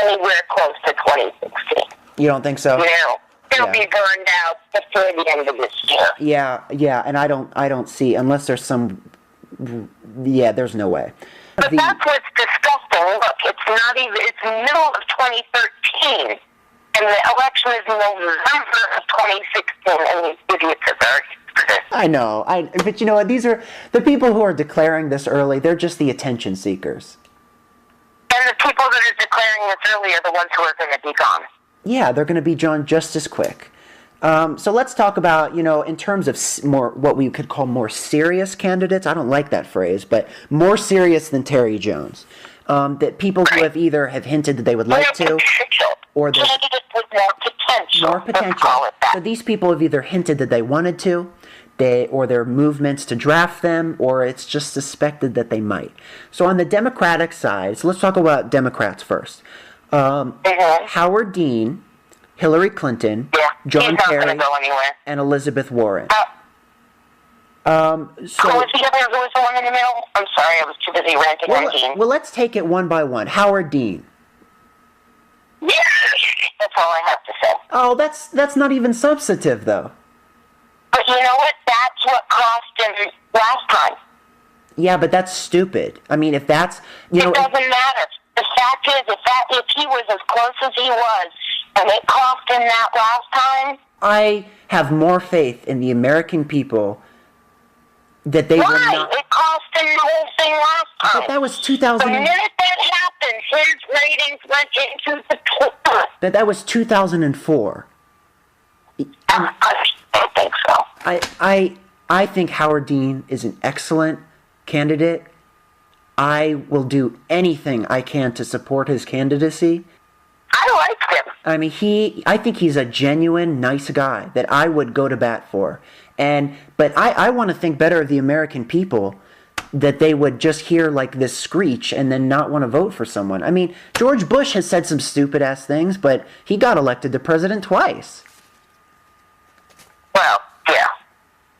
anywhere close to 2016. You don't think so? No. He'll be burned out before the end of this year. Yeah, and I don't see, unless there's there's no way. But that's what's disgusting. Look, it's middle of 2013, and the election is November of 2016, and these idiots are very I know, but you know what, these are, the people who are declaring this early, they're just the attention seekers. And the people that are declaring this early are the ones who are going to be gone. Yeah, they're going to be gone just as quick. So let's talk about, in terms of more what we could call more serious candidates. I don't like that phrase, but more serious than Terry Jones. That people who have either have hinted that they would like to, or candidates with more potential. More potential. So these people have either hinted that they wanted to, or their movements to draft them, or it's just suspected that they might. So on the Democratic side, so let's talk about Democrats first. Howard Dean, Hillary Clinton, John Kerry, and Elizabeth Warren. Who was the other? Who was the one in the middle? I'm sorry, I was too busy ranting on Dean. Well, let's take it one by one. Howard Dean. Yeah, that's all I have to say. Oh, that's not even substantive, though. But you know what? That's what cost him last time. Yeah, but that's stupid. I mean, if that's... It doesn't matter. The fact is, if he was as close as he was, and it cost him that last time... I have more faith in the American people that they will not... It cost him the whole thing last time. But that was 2000... The minute that happened, his ratings went into the toilet. But that was 2004. I don't think so. I think Howard Dean is an excellent candidate. I will do anything I can to support his candidacy. I like him. I mean, I think he's a genuine, nice guy that I would go to bat for. But I want to think better of the American people, that they would just hear like this screech and then not want to vote for someone. I mean, George Bush has said some stupid-ass things, but he got elected to president twice. Well, yeah.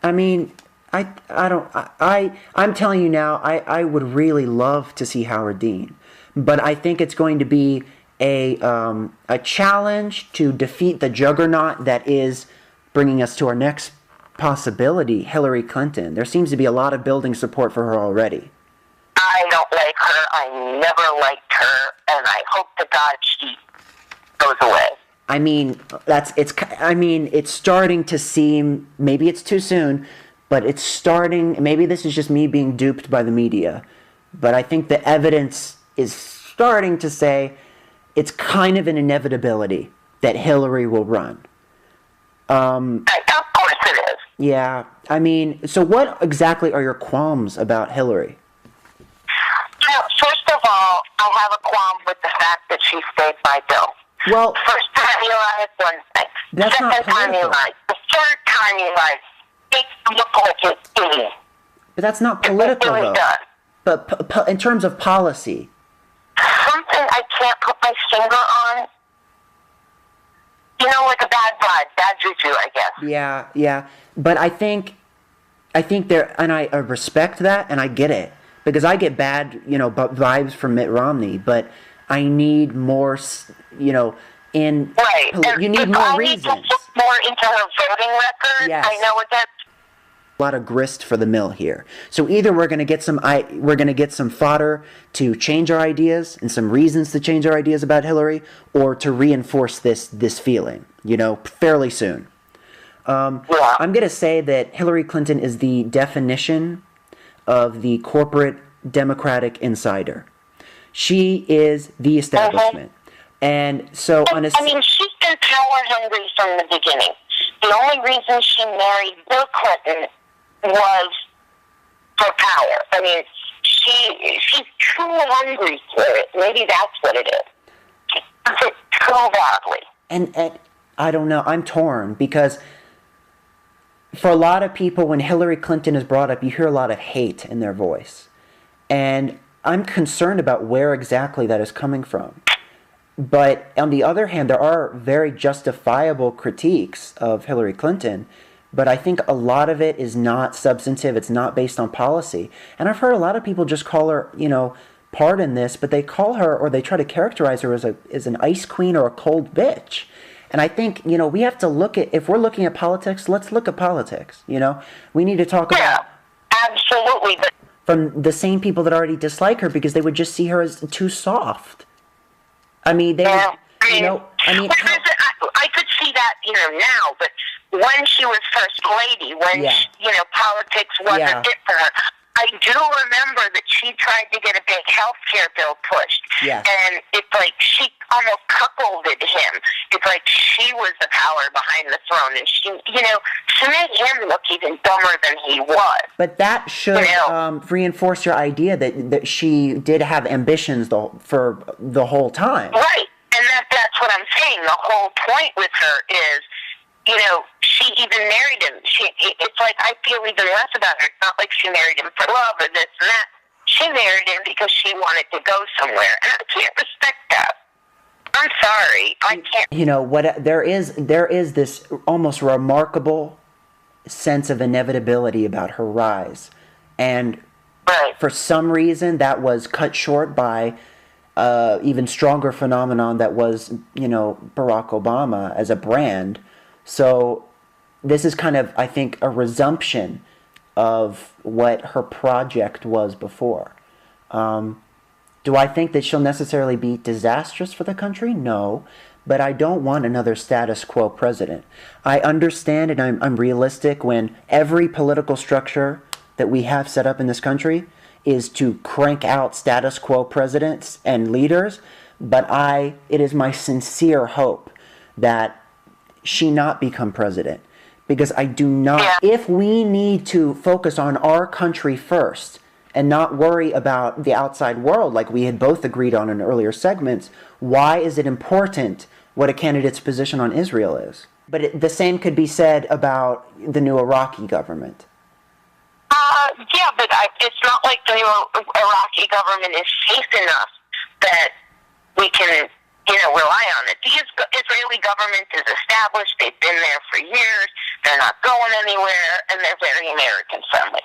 I mean, I'm telling you now, I would really love to see Howard Dean, but I think it's going to be a challenge to defeat the juggernaut that is bringing us to our next possibility, Hillary Clinton. There seems to be a lot of building support for her already. I don't like her. I never liked her, and I hope to God she goes away. I mean, it's starting to seem, maybe it's too soon, but it's starting, maybe this is just me being duped by the media, but I think the evidence is starting to say it's kind of an inevitability that Hillary will run. Of course it is. Yeah, I mean, so what exactly are your qualms about Hillary? First of all, I have a qualm with the fact that she stayed by Bill. Well, first time you lied, one thing. That's Second time you lied. The third time you lied, makes you look like an idiot. But that's not political, really though. Does. But in terms of policy. Something I can't put my finger on. Like a bad vibe, bad juju, I guess. Yeah. But I think there, and I respect that, and I get it. Because I get bad, vibes from Mitt Romney, but I need more, right. You need more reasons. I need to look more into her voting record. Yes. I know what that's. A lot of grist for the mill here. So either we're going to get some fodder to change our ideas and some reasons to change our ideas about Hillary, or to reinforce this feeling, fairly soon. Yeah. I'm going to say that Hillary Clinton is the definition of the corporate Democratic insider. She is the establishment. And so on a... I mean, she's been power hungry from the beginning. The only reason she married Bill Clinton was for power. I mean, she's too hungry for it. Maybe that's what it is. She wants it too badly. And I don't know. I'm torn because for a lot of people, when Hillary Clinton is brought up, you hear a lot of hate in their voice. And I'm concerned about where exactly that is coming from. But on the other hand, there are very justifiable critiques of Hillary Clinton, but I think a lot of it is not substantive. It's not based on policy. And I've heard a lot of people just call her, pardon this, but they call her, or they try to characterize her as an ice queen or a cold bitch. And I think, we have to look at, if we're looking at politics, let's look at politics, We need to talk about... Absolutely. But from the same people that already dislike her because they would just see her as too soft. I mean, they would, I could see that, now, but when she was first lady, when, politics wasn't it for her, I do remember that she tried to get a big health care bill pushed. Yeah. And it's like she almost cuckolded him. It's like she was the power behind the throne. And she, she made him look even dumber than he was. But that should reinforce your idea that she did have ambitions for the whole time. Right. And that's what I'm saying. The whole point with her is, she even married him. It's like I feel even less about her. It's not like she married him for love or this and that. She married him because she wanted to go somewhere, and I can't respect that. I'm sorry, I can't. There is this almost remarkable sense of inevitability about her rise, and for some reason that was cut short by even stronger phenomenon that was Barack Obama as a brand. So this is kind of, I think, a resumption of what her project was before. Do I think that she'll necessarily be disastrous for the country? No, but I don't want another status quo president. I understand, and I'm realistic, when every political structure that we have set up in this country is to crank out status quo presidents and leaders, but it is my sincere hope that she not become president, because I do not, if we need to focus on our country first and not worry about the outside world like we had both agreed on in earlier segments, why is it important what a candidate's position on Israel is? But the same could be said about the new Iraqi government. But it's not like the new Iraqi government is safe enough that we can rely on it. The Israeli government is established. They've been there for years. They're not going anywhere, and they're very American-friendly.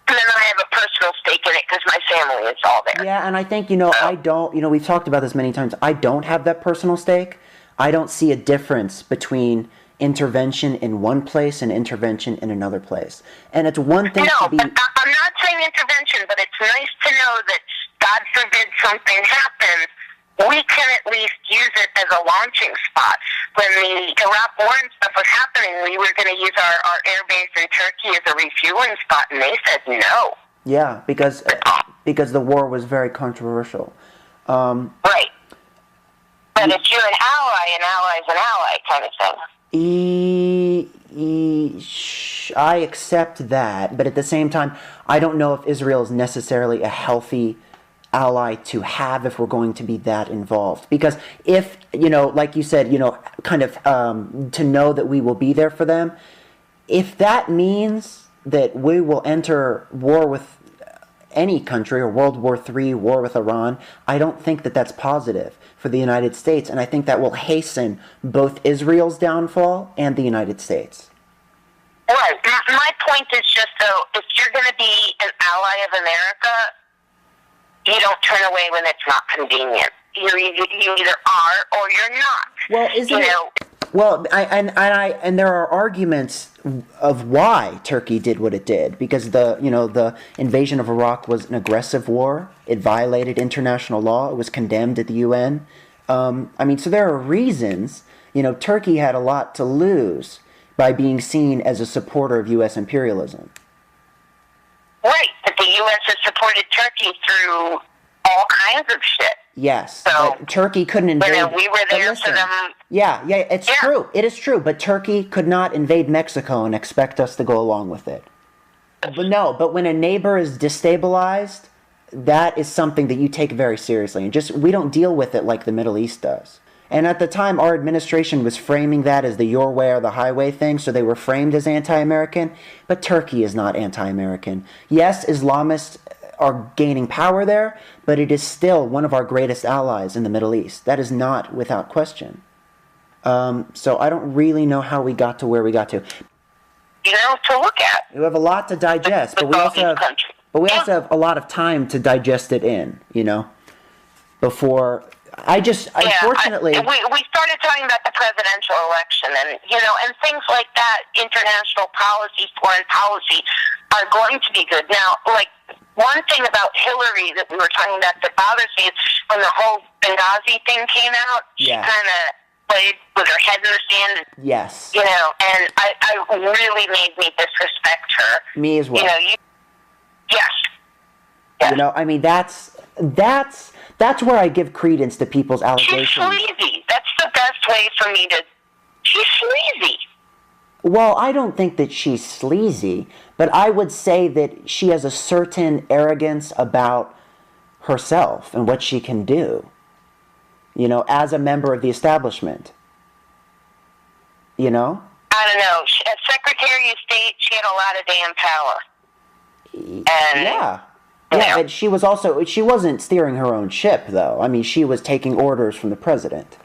And then I have a personal stake in it because my family is all there. Yeah, and I think, I don't, we've talked about this many times. I don't have that personal stake. I don't see a difference between intervention in one place and intervention in another place. And it's one thing to be... I'm not saying intervention, but it's nice to know that, God forbid something happens, we can at least use it as a launching spot. When the Iraq war and stuff was happening, we were going to use our air base in Turkey as a refueling spot, and they said no. Yeah, because the war was very controversial. Right. But if you're an ally's an ally kind of thing. I accept that, but at the same time, I don't know if Israel is necessarily a healthy ally to have if we're going to be that involved. Because if, like you said, kind of to know that we will be there for them, if that means that we will enter war with any country, or World War III, war with Iran, I don't think that that's positive for the United States, and I think that will hasten both Israel's downfall and the United States. Right. My point is just, though, if you're going to be an ally of America, you don't turn away when it's not convenient. You either are or you're not. Well, isn't it? Well, and there are arguments of why Turkey did what it did, because the invasion of Iraq was an aggressive war. It violated international law. It was condemned at the UN. So there are reasons. Turkey had a lot to lose, by being seen as a supporter of U.S. imperialism. Right, but the U.S. has supported Turkey through all kinds of shit. Yes, so, but Turkey couldn't invade. We were there for them. Yeah, it's true. It is true, but Turkey could not invade Mexico and expect us to go along with it. But when a neighbor is destabilized, that is something that you take very seriously. And we don't deal with it like the Middle East does. And at the time, our administration was framing that as the your way or the highway thing, so they were framed as anti-American. But Turkey is not anti-American. Yes, Islamists are gaining power there, but it is still one of our greatest allies in the Middle East. That is not without question. So I don't really know how we got to where we got to. To look at. We have a lot to digest, but we also have a lot of time to digest it in, before... unfortunately... We started talking about the presidential election, and, and things like that, international policy, foreign policy, are going to be good. Now, one thing about Hillary that we were talking about that bothers me is when the whole Benghazi thing came out, she kind of played with her head in the sand. Yes. And I really made me disrespect her. Me as well. Yes. I mean, that's where I give credence to people's allegations. She's sleazy. That's the best way for me to... She's sleazy. Well, I don't think that she's sleazy, but I would say that she has a certain arrogance about herself and what she can do, as a member of the establishment. I don't know. As Secretary of State, she had a lot of damn power. And yeah, but she wasn't steering her own ship, though. I mean, she was taking orders from the president.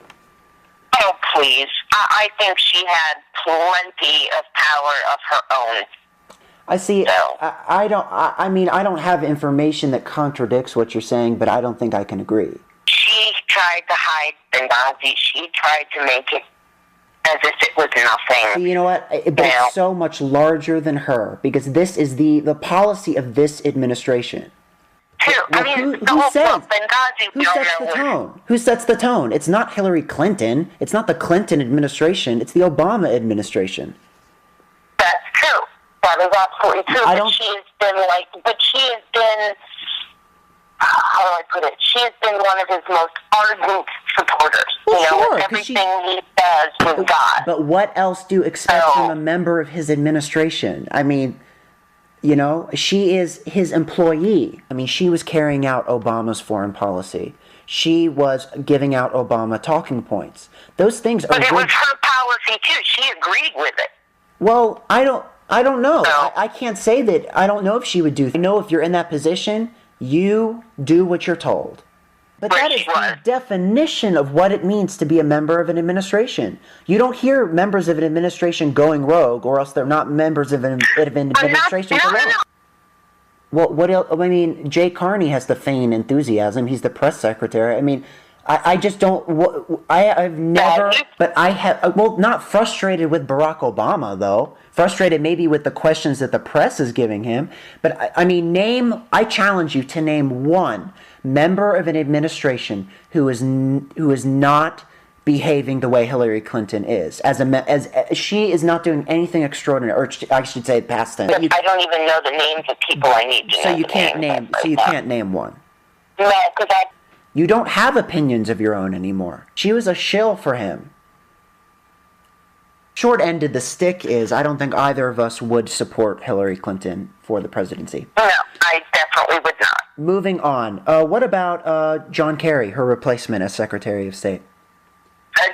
Oh, please. I think she had plenty of power of her own. I see. So. I don't have information that contradicts what you're saying, but I don't think I can agree. She tried to hide Benghazi. She tried to make it as if it was nothing. You know what? But it's so much larger than her, because this is the policy of this administration. Well, who sets the tone? Who sets the tone? It's not Hillary Clinton. It's not the Clinton administration. It's the Obama administration. That's true. That is absolutely true. But she has been, how do I put it? She has been one of his most ardent supporters. Sure, everything he does with God. But what else do you expect from a member of his administration? I mean... she is his employee. I mean, she was carrying out Obama's foreign policy. She was giving out Obama talking points. Those things are... But it was her policy, too. She agreed with it. Well, I don't know. I can't say that. I don't know if she would do... I know if you're in that position, you do what you're told. But that is the definition of what it means to be a member of an administration. You don't hear members of an administration going rogue, or else they're not members of an administration for long. Well, what else? I mean, Jay Carney has to feign enthusiasm. He's the press secretary. I mean, I just don't... I've never... But I have... Well, not frustrated with Barack Obama, though. Frustrated maybe with the questions that the press is giving him. But, I mean, I challenge you to name one member of an administration who is not behaving the way Hillary Clinton is. As she is not doing anything extraordinary, or I should say past tense. I don't even know the names of people I need to know. So you can't name one. No, because you don't have opinions of your own anymore. She was a shill for him. Short end of the stick is, I don't think either of us would support Hillary Clinton for the presidency. No, I definitely would not. Moving on. What about John Kerry, her replacement as Secretary of State?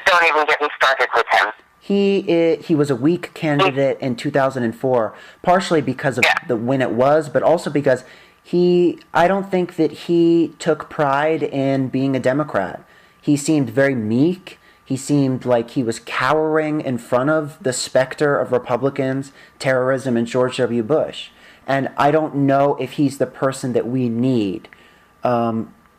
Don't even get me started with him. He was a weak candidate in 2004, partially because of the when it was, but also because I don't think that he took pride in being a Democrat. He seemed very meek. He seemed like he was cowering in front of the specter of Republicans, terrorism, and George W. Bush. And I don't know if he's the person that we need.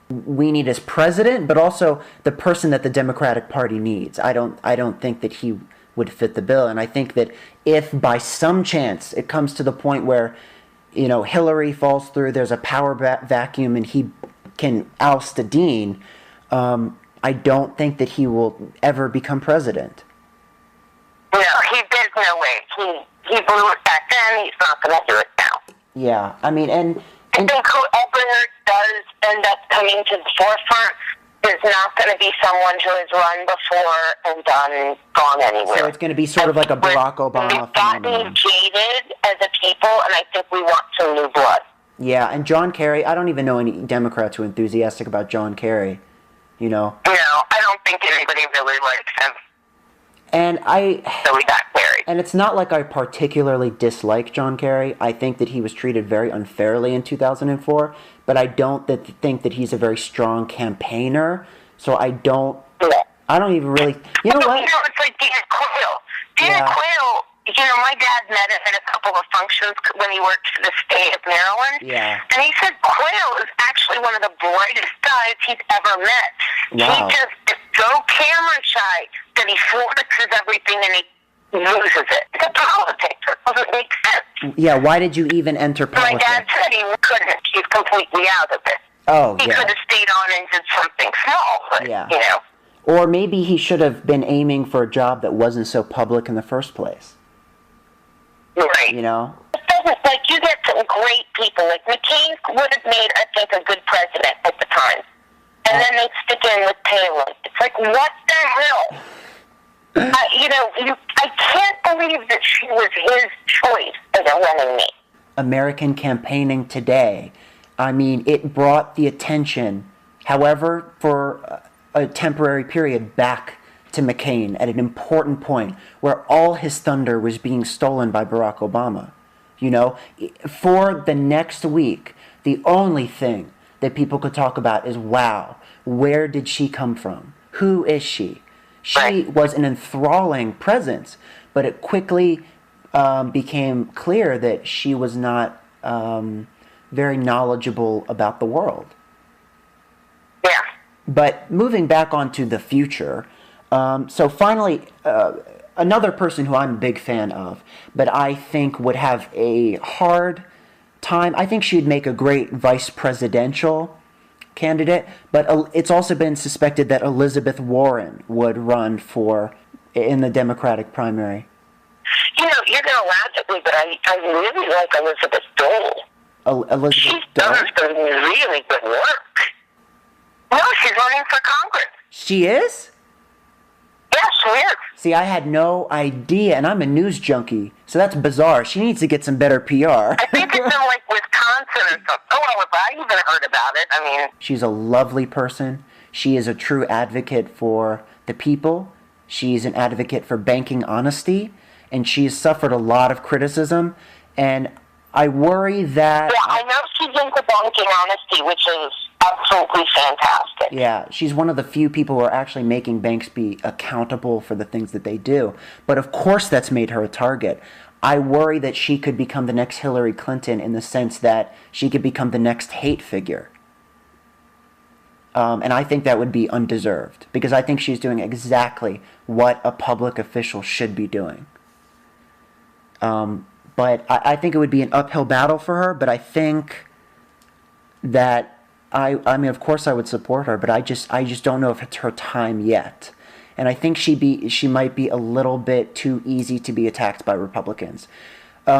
We need as president, but also the person that the Democratic Party needs. I don't think that he would fit the bill. And I think that if by some chance it comes to the point where, Hillary falls through, there's a power vacuum, and he can oust a dean, I don't think that he will ever become president. No, he did. no way. He blew it back then. He's not going to do it now. Yeah, I mean, and I think whoever does end up coming to the forefront is not going to be someone who has run before and gone anywhere. So it's going to be sort of like a Barack Obama We've gotten phenomenon. jaded as a people, and I think we want some new blood. Yeah, and John Kerry, I don't even know any Democrats who are enthusiastic about John Kerry, you know. No, I don't think anybody really likes him. And So we got Kerry. And it's not like I particularly dislike John Kerry. I think that he was treated very unfairly in 2004, but I don't think that he's a very strong campaigner. So I don't even really. You know what? You know, it's like Dan Quayle. Dan Quayle. You know, my dad met him at a couple of functions when he worked for the state of Maryland. Yeah. And he said Quayle is actually one of the brightest guys he's ever met. Wow. He just is so camera shy that he flexes everything and he loses it. It's a politics. It doesn't make sense. Yeah, why did you even enter politics? My dad said he couldn't. He's completely out of it. Oh, He could have stayed on and did something small, but, you know. Or maybe he should have been aiming for a job that wasn't so public in the first place. Right. You know? It doesn't, like, you get some great people. Like, McCain would have made, I think, a good president at the time. And then they'd stick in with Palin. It's like, what the hell? I can't believe that she was his choice as a running mate. American campaigning today, I mean, it brought the attention, however, for a temporary period, back to McCain at an important point where all his thunder was being stolen by Barack Obama. You know, for the next week, the only thing that people could talk about is, wow, where did she come from? Who is she? She was an enthralling presence, but it quickly became clear that she was not very knowledgeable about the world. Yeah. But moving back onto the future, so finally, another person who I'm a big fan of, but I think would have a hard time, I think she'd make a great vice presidential candidate, but it's also been suspected that Elizabeth Warren would run in the Democratic primary. You know, you're going to laugh at me, but I really like Elizabeth Dole. Elizabeth She's Dole? done some really good work. No, she's running for Congress. She is? Yes, she is. See, I had no idea, and I'm a news junkie, so that's bizarre. She needs to get some better PR. I think it's in, like, Wisconsin or something. Oh, well, if I even heard about it, I mean... She's a lovely person. She is a true advocate for the people. She's an advocate for banking honesty, and she's suffered a lot of criticism, and I worry that... Yeah, I know she's into banking honesty, which is absolutely fantastic. Yeah, she's one of the few people who are actually making banks be accountable for the things that they do. But of course that's made her a target. I worry that she could become the next Hillary Clinton in the sense that she could become the next hate figure. And I think that would be undeserved, because I think she's doing exactly what a public official should be doing. But I think it would be an uphill battle for her, but I think that I mean, of course I would support her, but I just don't know if it's her time yet. And I think she might be a little bit too easy to be attacked by Republicans.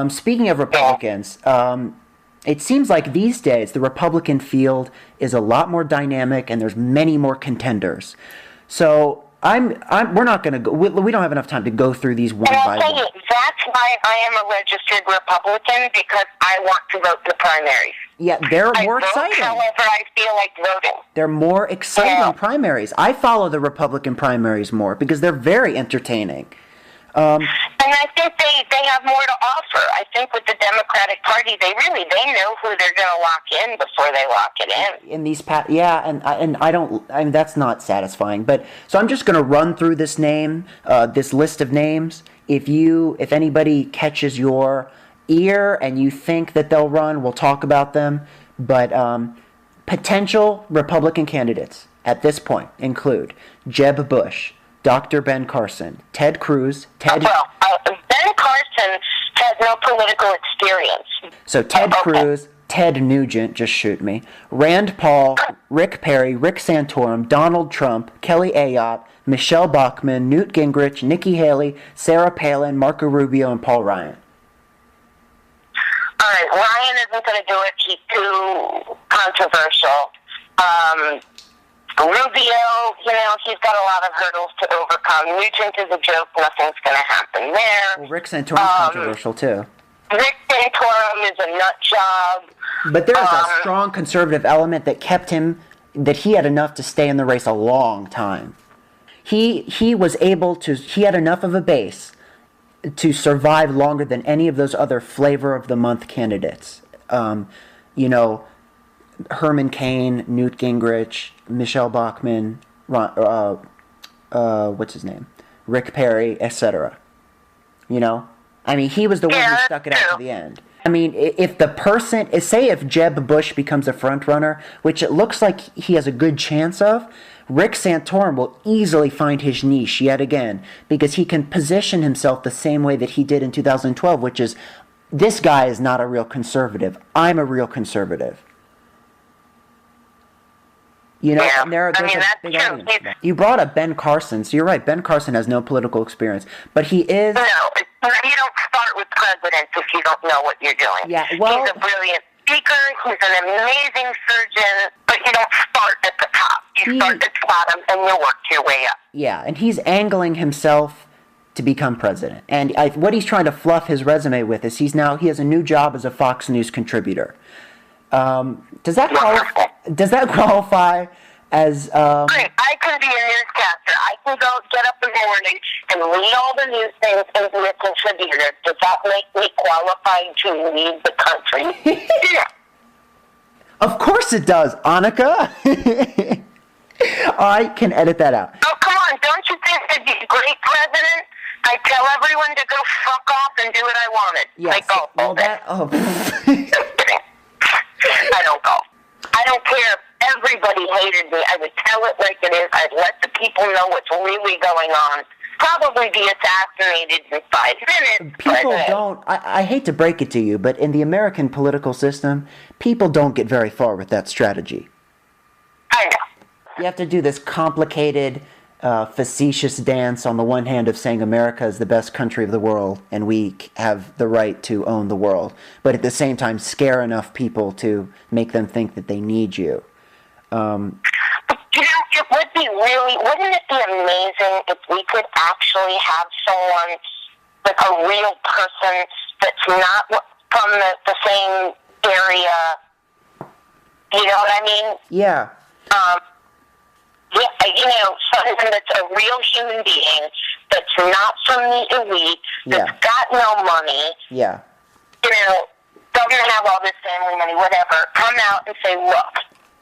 Speaking of Republicans, it seems like these days the Republican field is a lot more dynamic and there's many more contenders. So we're not going to go. We don't have enough time to go through these one by one. That's why I am a registered Republican, because I want to vote in the primaries. Yeah, they're more exciting. However, I feel like voting. They're more exciting primaries. I follow the Republican primaries more because they're very entertaining. And I think they have more to offer. I think with the Democratic Party, they know who they're going to lock in before they lock it in. In these and I mean that's not satisfying. But so I'm just going to run through this list of names. If anybody catches your ear and you think that they'll run, we'll talk about them. But potential Republican candidates at this point include Jeb Bush, Dr. Ben Carson, Ted Cruz, Ben Carson has no political experience. So Ted Cruz, Ted Nugent, just shoot me, Rand Paul, Rick Perry, Rick Santorum, Donald Trump, Kelly Ayotte, Michelle Bachmann, Newt Gingrich, Nikki Haley, Sarah Palin, Marco Rubio, and Paul Ryan. All right, Ryan isn't going to do it. He's too controversial. Rubio, he's got a lot of hurdles to overcome. Nugent is a joke. Nothing's going to happen there. Well, Rick Santorum's controversial, too. Rick Santorum is a nut job. But there was a strong conservative element that kept him, that he had enough to stay in the race a long time. He was able to, he had enough of a base to survive longer than any of those other flavor of the month candidates. Herman Cain, Newt Gingrich, Michelle Bachmann, what's his name? Rick Perry, etc. He was the one who stuck it out to the end. If Jeb Bush becomes a front runner, which it looks like he has a good chance of, Rick Santorum will easily find his niche yet again, because he can position himself the same way that he did in 2012, which is, this guy is not a real conservative. I'm a real conservative. And there's a big audience. You brought up Ben Carson, so you're right. Ben Carson has no political experience, but he is. No, you don't start with presidents if you don't know what you're doing. Yeah, well, he's a brilliant speaker. He's an amazing surgeon, but you don't start at the top. You start at the bottom, and you work your way up. Yeah, and he's angling himself to become president, and what he's trying to fluff his resume with is he has a new job as a Fox News contributor. Does that qualify as... I could be a newscaster. I can go get up in the morning and read all the news things and be a contributor. Does that make me qualified to lead the country? Yeah. Of course it does, Annika. I can edit that out. Oh, come on. Don't you think I'd be a great president? I'd tell everyone to go fuck off and do what I wanted. Yes. Like golf all day. Just kidding. I don't golf. I don't care if everybody hated me. I would tell it like it is. I'd let the people know what's really going on. Probably be assassinated in 5 minutes. People don't, I hate to break it to you, but in the American political system, people don't get very far with that strategy. I know. You have to do this complicated, facetious dance on the one hand of saying America is the best country of the world and we have the right to own the world, but at the same time scare enough people to make them think that they need you. It would be wouldn't it be amazing if we could actually have someone, like a real person that's not from the same area, you know what I mean? Yeah. Someone that's a real human being, that's not from the elite, that's got no money, doesn't have all this family money, whatever, come out and say, look,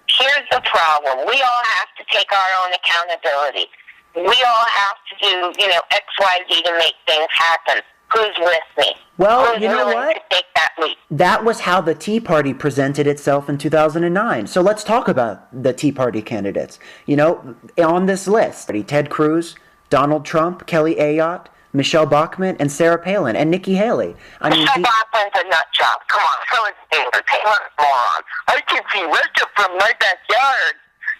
here's the problem. We all have to take our own accountability. We all have to do, X, Y, Z to make things happen. Who's with me? Well, Who's you know willing what? to take that leap? That was how the Tea Party presented itself in 2009. So let's talk about the Tea Party candidates. On this list, Ted Cruz, Donald Trump, Kelly Ayotte, Michelle Bachmann, and Sarah Palin, and Nikki Haley. Michelle Bachmann's a nut job. Come on, so is Taylor. Taylor's a moron. I can see Russia from my backyard.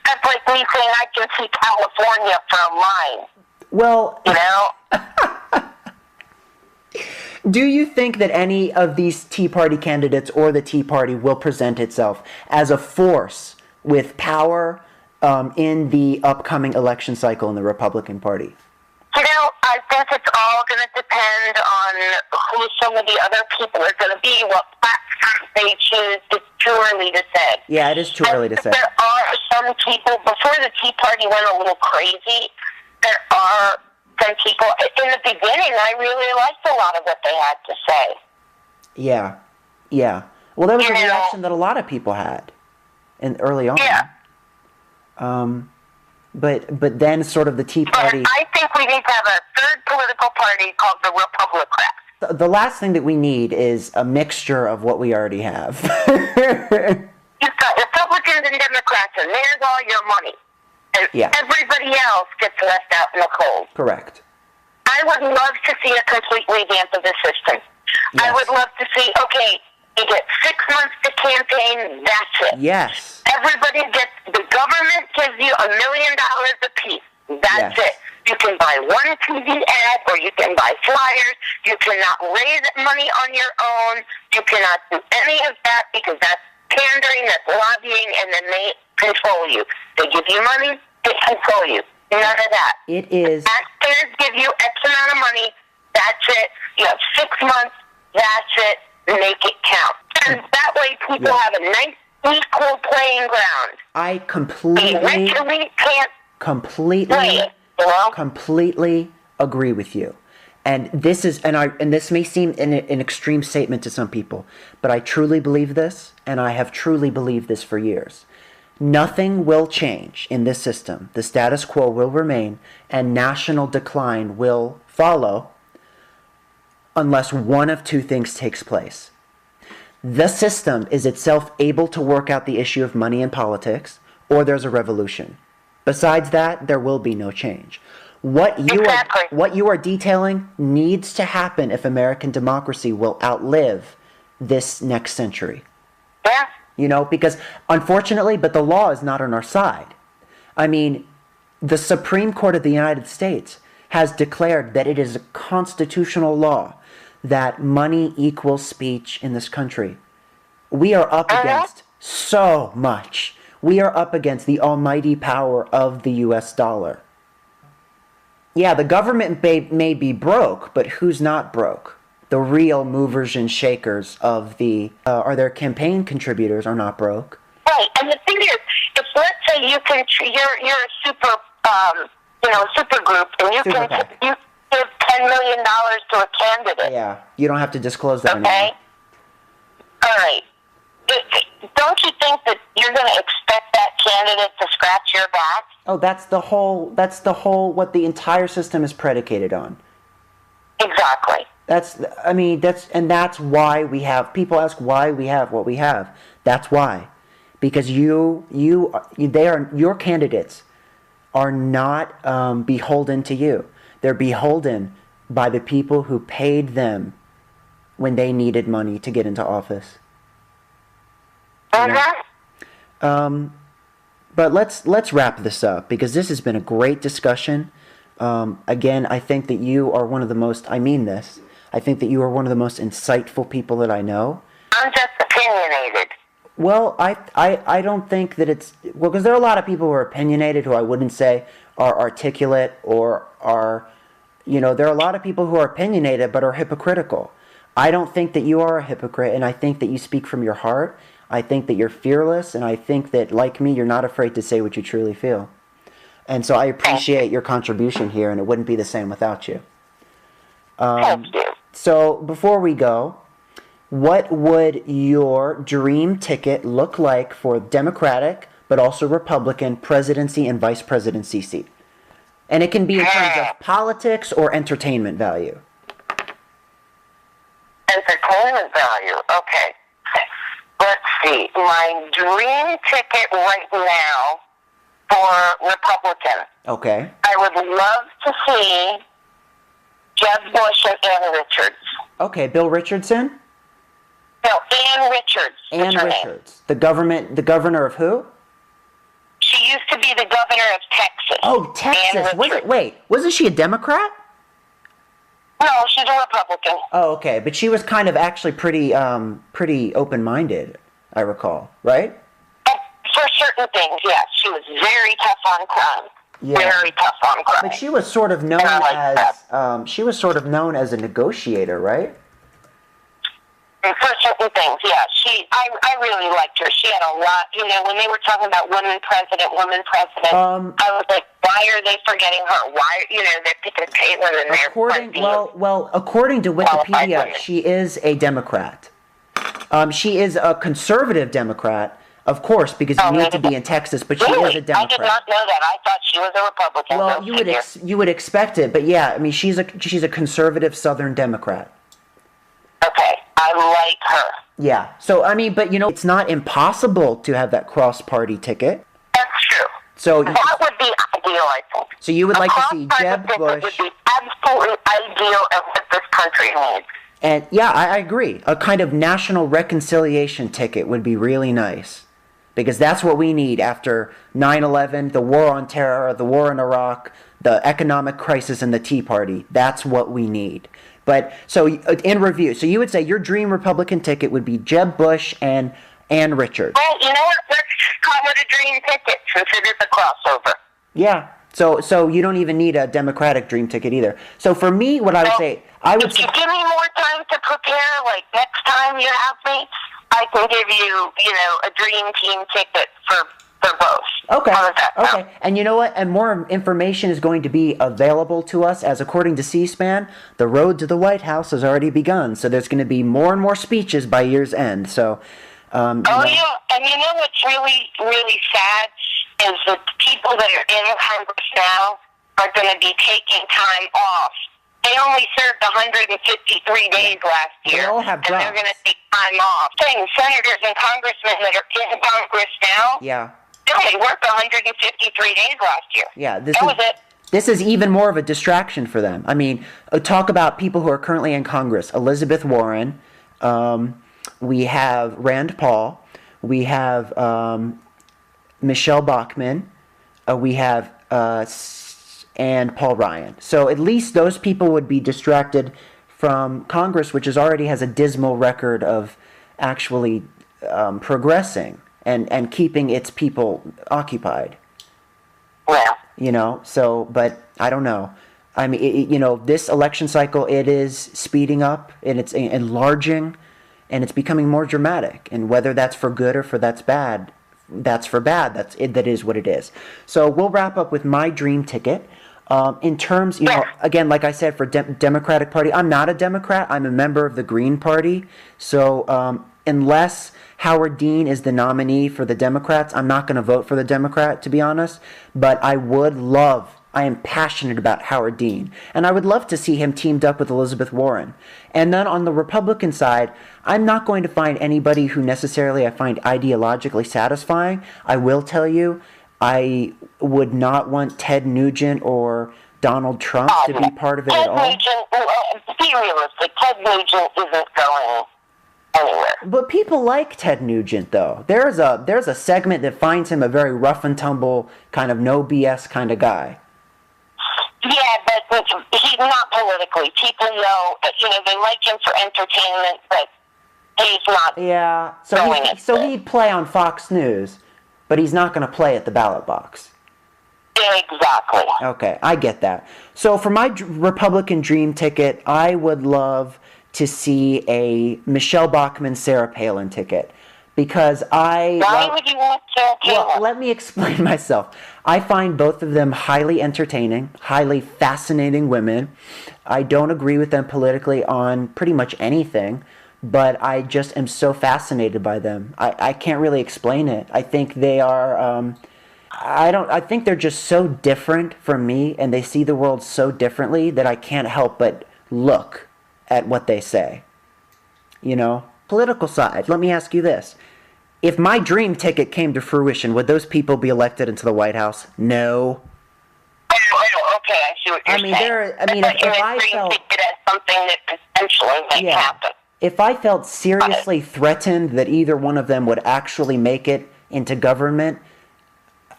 That's like me saying I can see California from mine. Well, do you think that any of these Tea Party candidates or the Tea Party will present itself as a force with power in the upcoming election cycle in the Republican Party? I think it's all going to depend on who some of the other people are going to be, what platform they choose. It's too early to say. Yeah, it is too early to say. There are some people, before the Tea Party went a little crazy, there are some people, in the beginning, I really liked a lot of what they had to say. Yeah. Well, that was a reaction that a lot of people had early on. Yeah. But then sort of the Tea Party... But I think we need to have a third political party called the Republicrats. The last thing that we need is a mixture of what we already have. You've got Republicans and Democrats, and there's all your money. And everybody else gets left out in the cold. Correct. I would love to see a complete revamp of the system. Yes. I would love to see, okay, you get 6 months to campaign, that's it. Yes. Everybody the government gives you $1 million a piece. That's it. You can buy one TV ad, or you can buy flyers. You cannot raise money on your own. You cannot do any of that because that's pandering, that's lobbying, and then they control you. They give you money, they control you. None of that. It is. Taxpayers give you X amount of money. That's it. You have 6 months. That's it. Make it count. And that way people have a nice, equal playing ground. I completely agree with you. And this is, and this may seem an extreme statement to some people, but I truly believe this, and I have truly believed this for years. Nothing will change in this system. The status quo will remain, and national decline will follow unless one of two things takes place. The system is itself able to work out the issue of money and politics, or there's a revolution. Besides that, there will be no change. What you are detailing needs to happen if American democracy will outlive this next century. Yeah. You know, because unfortunately, but the law is not on our side. I mean, the Supreme Court of the United States has declared that it is a constitutional law that money equals speech in this country. We are up against so much. We are up against the almighty power of the U.S. dollar. Yeah, the government may be broke, but who's not broke? The real movers and shakers of are their campaign contributors are not broke. Right, and the thing is, if let's say you're a super group, and you give $10 million to a candidate. Yeah, you don't have to disclose that anymore. Okay. All right. Don't you think that you're going to expect that candidate to scratch your back? Oh, that's the whole what the entire system is predicated on. Exactly. That's why we have, people ask why we have what we have. That's why. Because your candidates are not beholden to you. They're beholden by the people who paid them when they needed money to get into office. But let's wrap this up, because this has been a great discussion. Again, I think that you are one of the most, I mean this, I think that you are one of the most insightful people that I know. I'm just opinionated. Well, I don't think that it's, well, because there are a lot of people who are opinionated who I wouldn't say are articulate or are, there are a lot of people who are opinionated but are hypocritical. I don't think that you are a hypocrite, and I think that you speak from your heart. I think that you're fearless, and I think that, like me, you're not afraid to say what you truly feel. And so I appreciate your contribution here, and it wouldn't be the same without you. Thank you. So before we go, what would your dream ticket look like for Democratic, but also Republican presidency and vice presidency seat? And it can be in terms of politics or entertainment value. Entertainment value, okay. Let's see. My dream ticket right now for Republican. Okay. I would love to see Jeb Bush and Ann Richards. Okay, Bill Richardson? No, Ann Richards. Ann Richards. The governor of who? She used to be the governor of Texas. Oh, Texas. Wasn't she a Democrat? No, she's a Republican. Oh, okay. But she was kind of actually pretty open-minded, I recall, right? For certain things, yes. She was very tough on crime. Yeah. Very tough on crime. But she was sort of known as a negotiator, right? For certain things, yeah. I really liked her. She had a lot, when they were talking about woman president, I was like, why are they forgetting her? Why, they're picking Taylor in there. According to Wikipedia, she is a Democrat. She is a conservative Democrat, of course, because you need to be in Texas, but she is a Democrat. I did not know that. I thought she was a Republican. Well, you would expect it, but yeah, I mean, she's a conservative Southern Democrat. Okay, I like her. Yeah, so, I mean, but, it's not impossible to have that cross-party ticket. That's true. So that would be ideal, I think. So you would like to see Jeb Bush. Would be absolutely ideal of what this country needs. And, yeah, I agree. A kind of national reconciliation ticket would be really nice. because that's what we need after 9/11, the war on terror, the war in Iraq, the economic crisis, and the Tea Party. That's what we need. But so in review, so you would say your dream Republican ticket would be Jeb Bush and Ann Richards. Well, you know what? Let's call it a dream ticket since it is a crossover. Yeah. So you don't even need a Democratic dream ticket either. So for me, what I would say, I would. If you give me more time to prepare, like next time you have me, I can give you, a dream team ticket for both. Okay. How does that sound? Okay. And you know what? And more information is going to be available to us, as according to C-SPAN, the road to the White House has already begun. So there's going to be more and more speeches by year's end. So. Yeah, and you know what's really, really sad is that the people that are in Congress now are going to be taking time off. They only served 153 days last year, They all have jobs. and they're going to take time off. Senators and congressmen that are in Congress now, they only worked 153 days last year. Yeah, that was it. This is even more of a distraction for them. I mean, talk about people who are currently in Congress. Elizabeth Warren, we have Rand Paul, we have Michelle Bachmann, we have and Paul Ryan. So at least those people would be distracted from Congress, which already has a dismal record of actually progressing and keeping its people occupied. Yeah. But I don't know. I mean, this election cycle, it is speeding up and it's enlarging and it's becoming more dramatic. And whether that's for good or that's bad, that's for bad. That is what it is. So we'll wrap up with my dream ticket. In terms, again, like I said, for Democratic Party, I'm not a Democrat. I'm a member of the Green Party. So unless Howard Dean is the nominee for the Democrats, I'm not going to vote for the Democrat, to be honest. But I am passionate about Howard Dean. And I would love to see him teamed up with Elizabeth Warren. And then on the Republican side, I'm not going to find anybody who necessarily I find ideologically satisfying. I will tell you, I would not want Ted Nugent or Donald Trump to be part of it at all. Be realistic. Ted Nugent isn't going anywhere. But people like Ted Nugent, though. There's a segment that finds him a very rough and tumble, kind of no BS kind of guy. Yeah, but he's not politically. People know that, they like him for entertainment, but he's not. Yeah, so he'd play on Fox News, but he's not going to play at the ballot box. Exactly. Okay, I get that. So for my Republican dream ticket, I would love to see a Michelle Bachmann, Sarah Palin ticket. Because Why would you want Sarah Palin? Well, let me explain myself. I find both of them highly entertaining, highly fascinating women. I don't agree with them politically on pretty much anything, but I just am so fascinated by them. I can't really explain it. I think they are, I think they're just so different from me, and they see the world so differently that I can't help but look at what they say. Political side, let me ask you this. If my dream ticket came to fruition, would those people be elected into the White House? No. Oh, okay, I see what you're saying. If I felt ticket as something that potentially might happen. If I felt seriously threatened that either one of them would actually make it into government,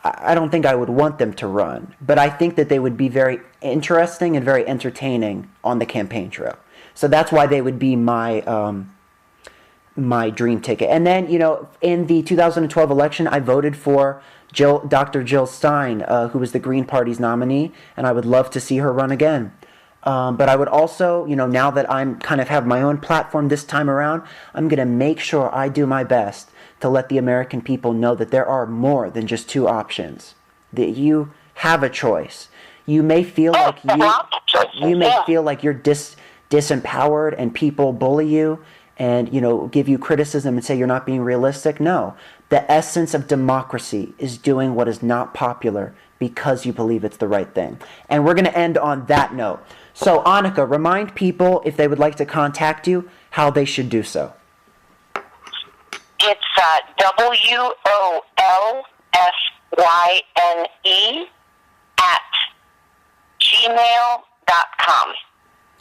I don't think I would want them to run. But I think that they would be very interesting and very entertaining on the campaign trail. So that's why they would be my dream ticket. And then, in the 2012 election, I voted for Dr. Jill Stein, who was the Green Party's nominee, and I would love to see her run again. But I would also, now that I'm kind of have my own platform this time around, I'm going to make sure I do my best to let the American people know that there are more than just two options, that you have a choice. You may feel like feel like you're disempowered and people bully you and, give you criticism and say you're not being realistic. No. The essence of democracy is doing what is not popular because you believe it's the right thing. And we're going to end on that note. So, Annika, remind people, if they would like to contact you, how they should do so. It's WOLSYNE @gmail.com.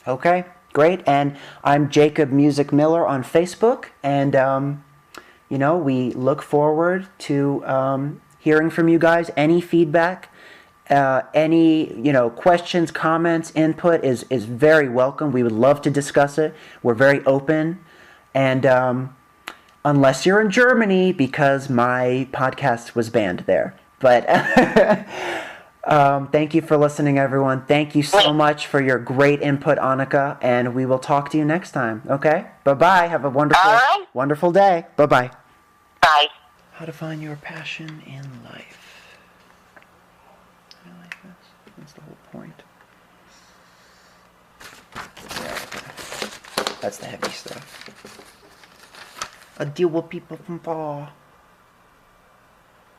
Okay, great. And I'm Jacob Music Miller on Facebook. And, we look forward to hearing from you guys. Any feedback, any, questions, comments, input is very welcome. We would love to discuss it. We're very open. And unless you're in Germany, because my podcast was banned there. But thank you for listening, everyone. Thank you so much for your great input, Annika. And we will talk to you next time. Okay? Bye-bye. Have a wonderful day. Bye-bye. Bye. How to find your passion in life. I like this. That's the whole point. Yeah, that's the heavy stuff. I deal with people from far.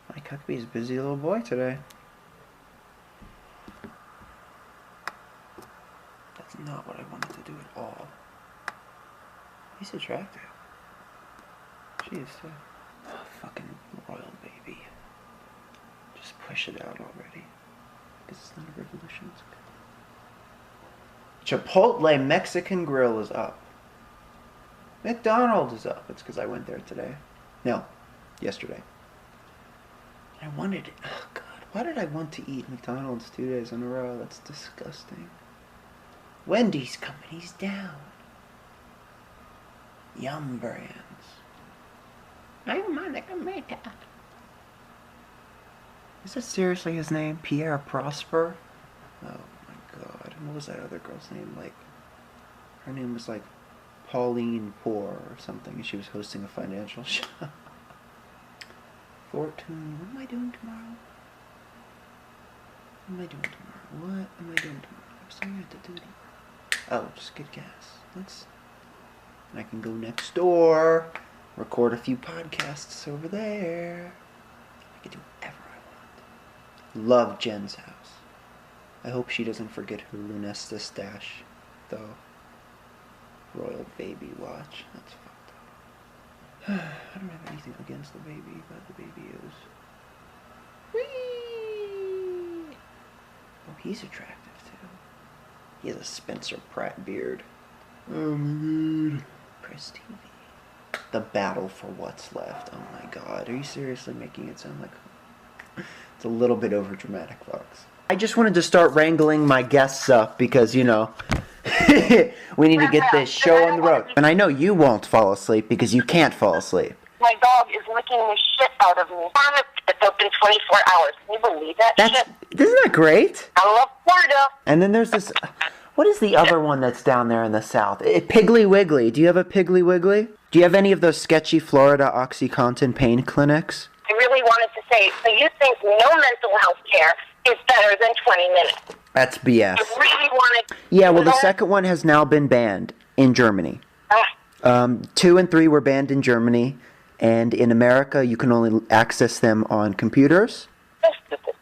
My Cuckbee's a busy little boy today. That's not what I wanted to do at all. He's attractive. She is too. Oh, fucking royal baby. Just push it out already. Because it's not a revolution. It's okay. Chipotle Mexican Grill is up. McDonald's is up. It's because I went there today. No, yesterday. I wanted... Oh, God. Why did I want to eat McDonald's 2 days in a row? That's disgusting. Wendy's company's down. Yum Brands. I'm Monica Meta. Is that seriously his name? Pierre Prosper? Oh my God. What was that other girl's name? Her name was Pauline Poor or something, and she was hosting a financial show. Fortune. What am I doing tomorrow? What am I doing tomorrow? I have something I have to do. Oh, just get gas. I can go next door, record a few podcasts over there. I can do whatever I want. Love Jen's house. I hope she doesn't forget her Lunesta stash, though. Royal baby watch. That's fucked up. I don't have anything against the baby, but the baby is... Whee! Oh, he's attractive, too. He has a Spencer Pratt beard. Oh my God. Press TV. The battle for what's left. Oh my God. Are you seriously making it sound like... It's a little bit over dramatic, folks. I just wanted to start wrangling my guests up because, we need to get this show on the road. And I know you won't fall asleep because you can't fall asleep. My dog is licking the shit out of me. It's open 24 hours. Can you believe that shit? Isn't that great? I love Florida. And then there's this... What is the other one that's down there in the south? Piggly Wiggly. Do you have a Piggly Wiggly? Do you have any of those sketchy Florida OxyContin pain clinics? I really wanted to say, so you think no mental health care is better than 20 minutes? That's BS. I really wanted... Yeah, well, the second one has now been banned in Germany. 2 and 3 were banned in Germany, and in America, you can only access them on computers. That's stupid.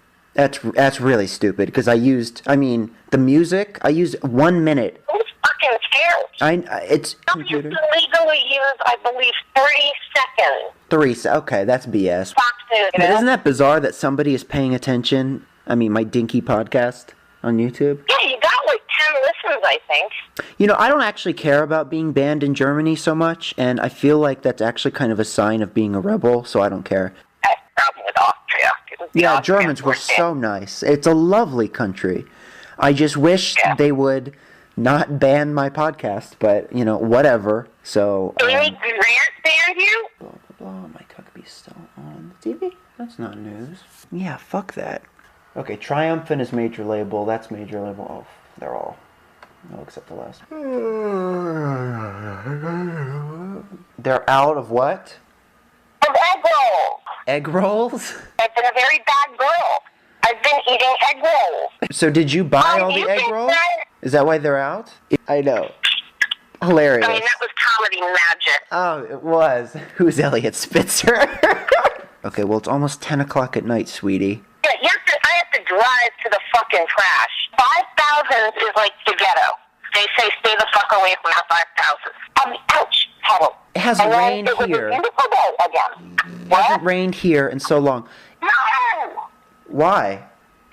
That's really stupid, because the music, I used 1 minute. Who fucking cares? It's computer. You can legally use, I believe, 30 seconds. Okay, that's BS. Fox News, But isn't that bizarre that somebody is paying attention? My dinky podcast on YouTube? Yeah, you got 10 listens, I think. I don't actually care about being banned in Germany so much, and I feel like that's actually kind of a sign of being a rebel, so I don't care. I have a problem with Austria. Yeah, Germans were so nice. It's a lovely country. I just wish they would not ban my podcast, but, whatever. So, Amy Grant banned you? Blah, blah, blah. My Cuckbee's still on the TV? That's not news. Yeah, fuck that. Okay, Triumphant is major label. That's major label. Oh, they're all. No, except the last. They're out of what? Of egg rolls. Egg rolls? I've been a very bad girl. I've been eating egg rolls. So did you buy all the egg rolls? Is that why they're out? I know. Hilarious. That was comedy magic. Oh, it was. Who's Elliot Spitzer? Okay, well, it's almost 10 o'clock at night, sweetie. Yeah, I have to drive to the fucking trash. 5,000 is like the ghetto. They say stay the fuck away from our 5,000. Ouch. Hello. It hasn't rained here. It was a beautiful day again. It hasn't rained here in so long. No. Why?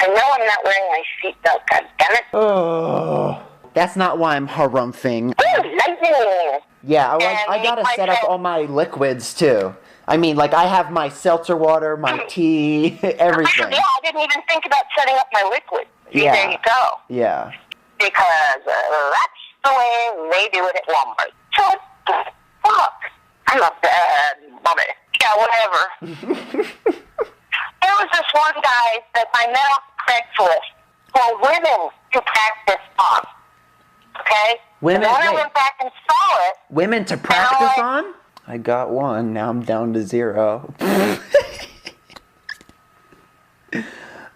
I know I'm not wearing my seatbelt, goddammit. Oh, that's not why I'm harumphing. Ooh, lightning. Yeah, I gotta set up all my liquids, too. I mean, like, I have my seltzer water, my tea, everything. Yeah, I didn't even think about setting up my liquid. See, Yeah. there you go. Yeah. Because that's the way they do it at Walmart. So what the fuck? I'm a bad mother. Yeah, whatever. There was this one guy that I met off Craigslist for women to practice on. Okay? Women, and then I wait. went back and saw it. Women to practice on? I got one. Now I'm down to 0.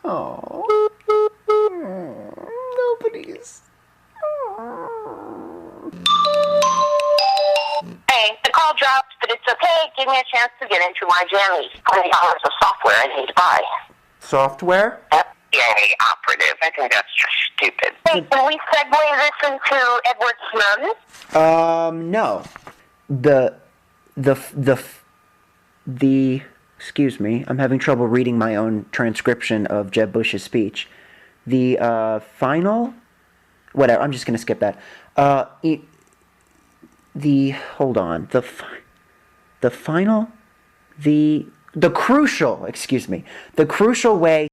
Oh. Nobody's. Hey, the call drops, but it's okay. Give me a chance to get into my jammies. $20 of software I need to buy. Software? FDA operative. I think that's just stupid. Hey, can we segue this into Edward Snowden? No. The excuse me, I'm having trouble reading my own transcription of Jeb Bush's speech. The final, whatever, I'm just going to skip that. Hold on, the final, the crucial, excuse me, the crucial way